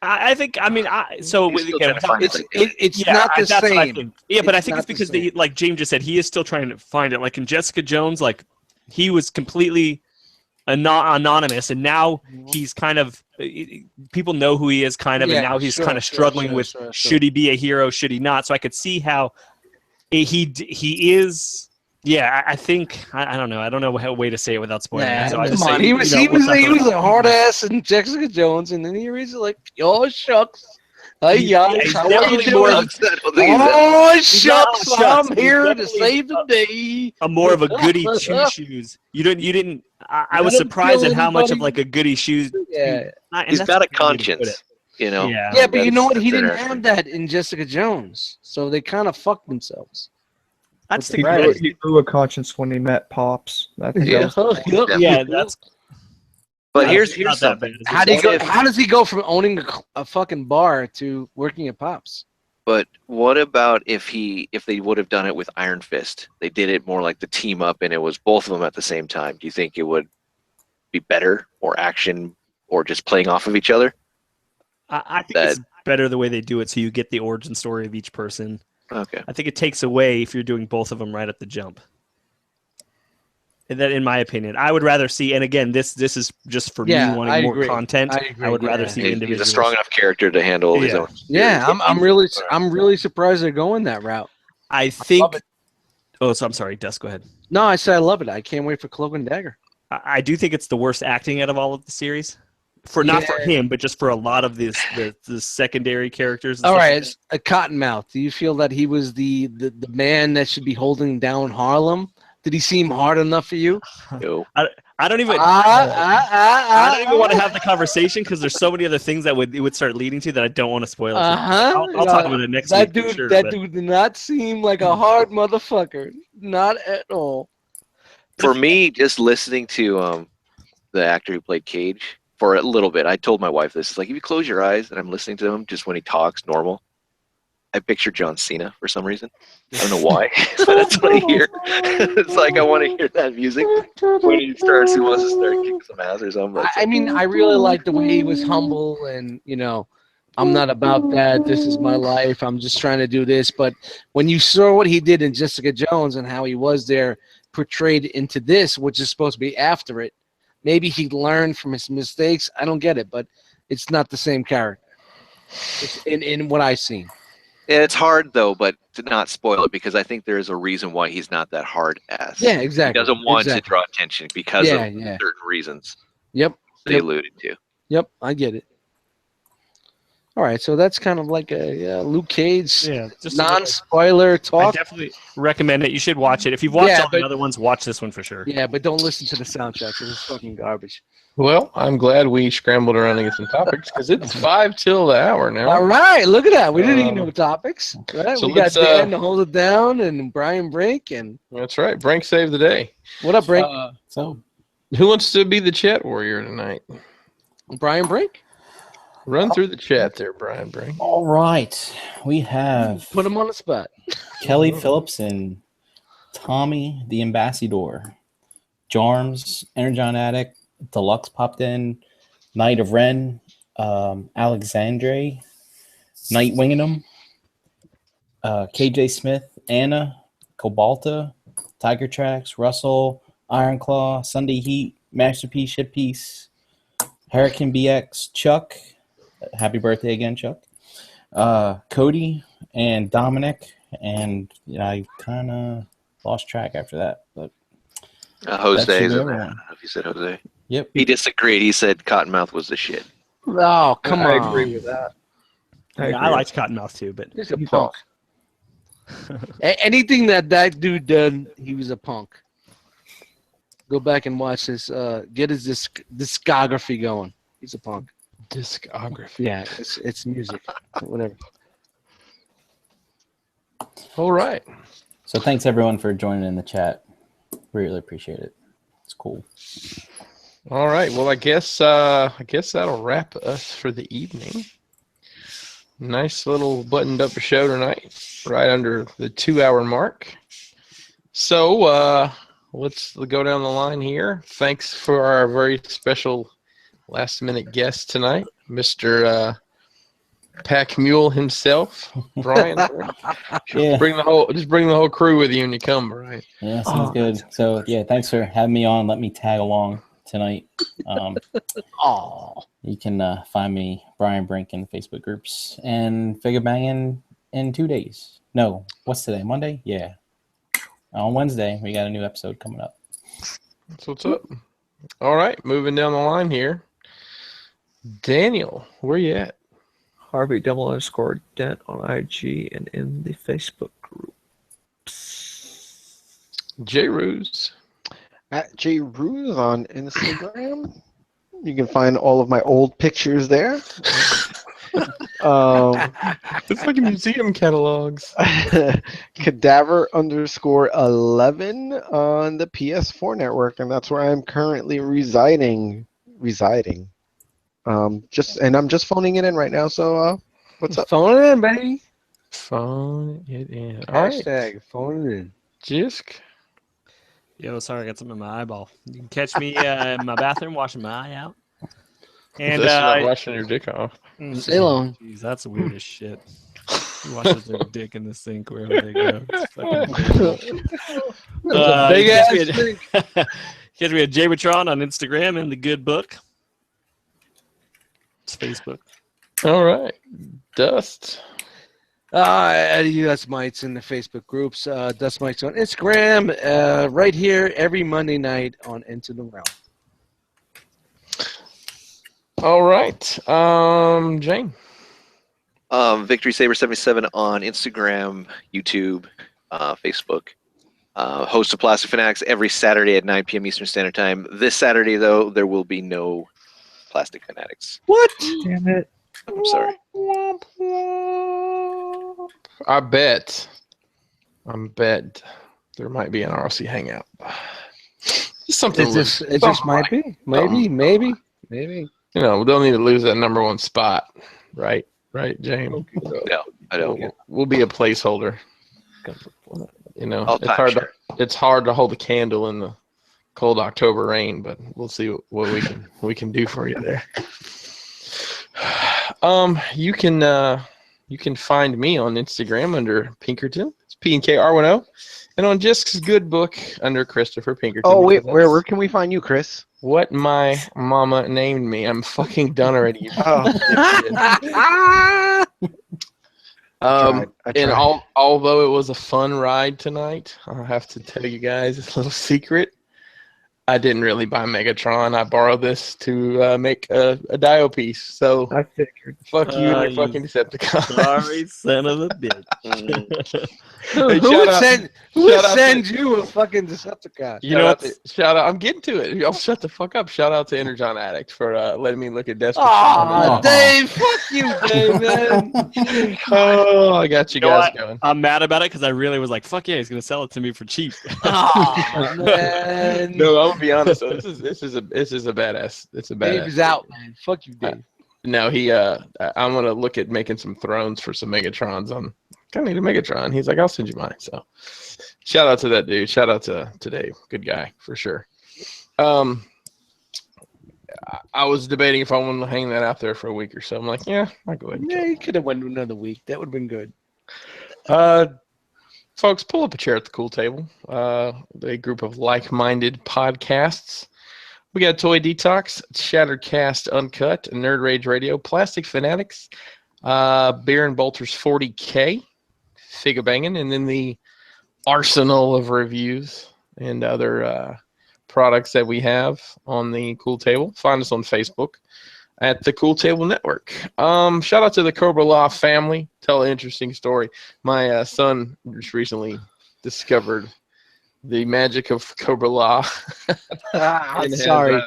I think, I mean, so He's still again, trying to find it's not the that's what I same. think. Yeah, but I It's think not it's the because same. like James just said, he is still trying to find it. Like in Jessica Jones, like he was completely anonymous, and now he's kind of, people know who he is, kind of, and now he's kind of struggling with should he be a hero, should he not? So I could see how he is. Yeah, I think I don't know. I don't know what way to say it without spoiling it. So I just say, He was a hard ass in Jessica Jones, and then here he's like, oh shucks. Hey guys, how are you doing? Oh shucks, I'm here to save the day. I'm more of a goody two shoes. You didn't. I was surprised at how much of like a goody shoes. Yeah, He's got a conscience, Yeah, but you know what? He didn't have that in Jessica Jones, so they kind of fucked themselves. I'd stick He with grew, that. he grew a conscience when he met Pops. I think Yeah, that was Yeah, that's. But I- here's not that something. bad. how do you What go? if- How does he go from owning a fucking bar to working at Pops? But what about if they would have done it with Iron Fist? They did it more like the team up, and it was both of them at the same time. Do you think it would be better, or action, or just playing off of each other? I think it's better the way they do it, so you get the origin story of each person. Okay. I think it takes away if you're doing both of them right at the jump. And that, in my opinion, I would rather see. And again, this is just for me Yeah, wanting I more agree. content. I agree, I would rather yeah. see He's individuals. a strong enough character to handle his Yeah. own. Yeah, series. I'm really surprised they're going that route. I think. it. Oh, so I'm sorry, Des. Go ahead. No, I said I love it. I can't wait for Cloak and Dagger. I do think it's the worst acting out of all of the series. Not for him, but just for a lot of the secondary characters. and All stuff right, like it's a Cottonmouth. Do you feel that he was the man that should be holding down Harlem? Did he seem hard enough for you? No. I don't even. I don't even want to have the conversation because there's so many other things that it would start leading to that I don't want to spoil. I'll talk about it next that week. dude, for sure, that but- dude did not seem like a hard motherfucker. Not at all. For me, just listening to the actor who played Cage for a little bit, I told my wife this. It's like if you close your eyes and I'm listening to him just when he talks normal, I picture John Cena for some reason. I don't know why, but that's what I hear. It's like I want to hear that music when he wants to start kicking some ass or something. I mean, I really like the way he was humble and, I'm not about that. This is my life. I'm just trying to do this. But when you saw what he did in Jessica Jones and how he was there portrayed into this, which is supposed to be after it, maybe he learned from his mistakes. I don't get it, but it's not the same character. It's in what I've seen. Yeah, it's hard though, but to not spoil it because I think there is a reason why he's not that hard ass. Yeah, exactly. He doesn't want to draw attention because of certain reasons Yep. they alluded to. Yep, I get it. All right, so that's kind of like a Luke Cage just non-spoiler I talk. definitely recommend it. You should watch it. If you've watched Yeah, all the other ones, watch this one for sure. Yeah, but don't listen to the soundtrack because it's fucking garbage. Well, I'm glad we scrambled around to get some topics because it's 5 till the hour now. All right, look at that. We didn't even know topics. Right? so We got let's, Dan to hold it down and Brian Brink. And That's right. Brink saved the day. what up, Brink? So Who wants to be the chat warrior tonight? Brian Brink? Run through the chat there, Brian Brink. all right, we have Put him on the spot. Kelly Phillips and Tommy the Ambassador, Jarms, Energon Addict, Deluxe popped in, Knight of Ren, Alexandre, Night Wingingham, KJ Smith, Anna, Cobalta, Tiger Tracks, Russell, Ironclaw, Sunday Heat, Masterpiece, Shippiece, Hurricane BX, Chuck, happy birthday again, Chuck, Cody, and Dominic, and I kind of lost track after that, but Jose, That should be I don't everyone. know if you said Jose. yep. He disagreed. He said Cottonmouth was the shit. Oh, come on. I agree with that. I liked Cottonmouth too, but He's a punk. Anything that dude done, he was a punk. Go back and watch his, get his discography going. He's a punk. Discography. Yeah, it's music. Whatever. All right. So thanks everyone for joining in the chat. Really appreciate it. It's cool. All right. Well, I guess that'll wrap us for the evening. Nice little buttoned up show tonight, right under the 2-hour mark. So let's go down the line here. Thanks for our very special last minute guest tonight, Mr. Pack Mule himself, Brian. Yeah. Bring the whole crew with you when you come, Brian. Yeah, sounds good. So yeah, thanks for having me on. Let me tag along tonight. Oh, You can find me, Brian Brink, in the Facebook groups, and Figure Banging in 2 days. No, what's today? Monday? Yeah. On Wednesday, we got a new episode coming up. That's what's up. All right, moving down the line here. Daniel, where you at? Harvey _Dent on IG and in the Facebook group. J Ruse. At J Ruse on Instagram. You can find all of my old pictures there. It's like museum catalogs. Cadaver _11 on the PS4 network, and that's where I'm currently residing. I'm just phoning it in right now. So, what's up? Phone it in, baby. Phone it in. All right. Hashtag phone it in. Jisk. Yo, sorry, I got something in my eyeball. You can catch me in my bathroom washing my eye out. And This is not washing your dick off. Stay long. Jeez, that's the weirdest shit. Who washes their dick in the sink wherever they go? It's fucking bullshit. Big ass you thing. catch me at Jabatron on Instagram and The Good Book. It's Facebook. All right. Dust. US Mites in the Facebook groups. Dust Mites on Instagram. Right here every Monday night on Into the Realm. All right. Jane. Victory Saber 77 on Instagram, YouTube, Facebook. Host of Plastic Fanatics every Saturday at 9 p.m. Eastern Standard Time. This Saturday, though, there will be no Plastic Fanatics. What? Damn it. I'm sorry. I bet there might be an R.O.C. hangout. Just something. It just might be. Maybe. You know, we don't need to lose that #1 spot, right? Right, James? No, I don't. We'll be a placeholder. You know, I'll it's hard to hold a candle in the cold October rain, but we'll see what we can do for you there. You can find me on Instagram under Pinkerton. It's PNKR10, and on Jisk's Good Book under Christopher Pinkerton. Oh wait, where can we find you, Chris? What my mama named me. I'm fucking done already. You I tried. And although it was a fun ride tonight, I'll have to tell you guys a little secret. I didn't really buy Megatron. I borrowed this to make a dio piece. So I figured. fuck you and your fucking Decepticon. Sorry, son of a bitch. Who Hey, would send you a fucking Decepticon? You know what? Shout out. I'm getting to it. Y'all shut the fuck up. Shout out to Energon Addict for letting me look at Despot. Aw, Dave, fuck you, Dave, man. Oh, I got you know guys what? going. I'm mad about it because I really was like, fuck yeah, he's going to sell it to me for cheap. Aw, man. No, I'm gonna be honest. Though. This is a badass. It's a badass. Dave's out, man. Fuck you, Dave. No, I'm gonna look at making some thrones for some Megatrons. I'm kind of need a Megatron. He's like, I'll send you mine. So, shout out to that dude. Shout out to Dave. Good guy for sure. I was debating if I wanted to hang that out there for a week or so. I'm like, yeah, I'll go ahead. And Yeah, you could have went another week. That would have been good. Folks, pull up a chair at the cool table. A group of like-minded podcasts. We got Toy Detox, Shattered Cast Uncut, Nerd Rage Radio, Plastic Fanatics, Beer and Bolters 40K, Figga Bangin', and then the arsenal of reviews and other products that we have on the Cool Table. Find us on Facebook at the Cool Table Network. Shout out to the Cobra Law family. Tell an interesting story. My son just recently discovered the magic of Cobra Law. Sorry.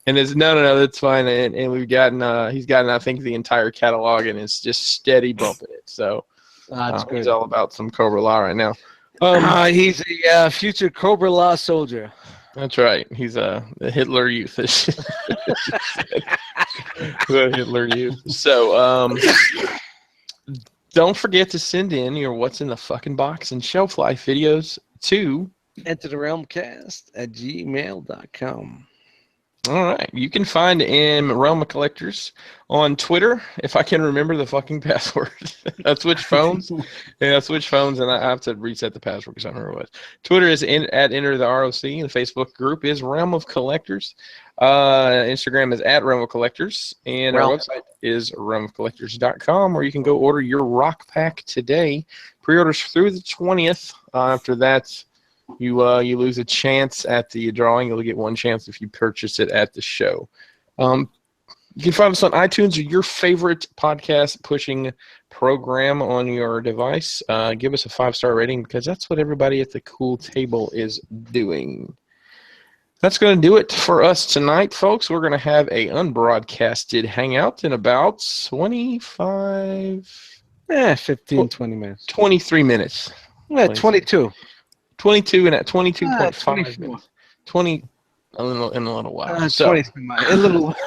No, that's fine. And we've gotten he's gotten, I think, the entire catalog, and it's just steady bumping it. So That's good. he's all about some Cobra Law right now. He's a future Cobra Law soldier. That's right. He's a Hitler Youth. Hitler Youth. So don't forget to send in your What's in the Fucking Box and Shelf Life videos to Enter the Realmcast at gmail.com. All right. You can find Realm of Collectors on Twitter, if I can remember the fucking password. I switched phones. I switched phones, and I have to reset the password because I don't remember what it was. Twitter is at Enter the R.O.C. The Facebook group is Realm of Collectors. Instagram is at Realm of Collectors. And our website is realmofcollectors.com, where you can go order your rock pack today. Pre-orders through the 20th. After that, you lose a chance at the drawing. You'll get one chance if you purchase it at the show. You can find us on iTunes or your favorite podcast pushing program on your device. Give us a 5-star rating because that's what everybody at the Cool Table is doing. That's going to do it for us tonight, folks. We're going to have a unbroadcasted hangout in about 25 15, 20 minutes. 23 minutes. Yeah, 22. 22 and at 22.5 24. minutes. 20 in a little while. 23 minutes. A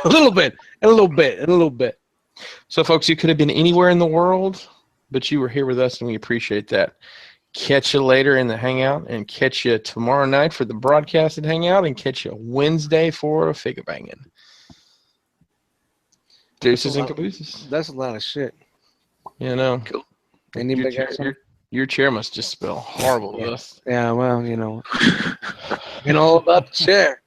little bit. So, folks, you could have been anywhere in the world, but you were here with us, and we appreciate that. Catch you later in the Hangout, and catch you tomorrow night for the broadcasted Hangout, and catch you Wednesday for a figure banging. Deuces and cabooses. That's a lot of shit. You know. Cool. Anybody got something? Your chair must just smell horrible with us. Yeah, well, you know all about the chair.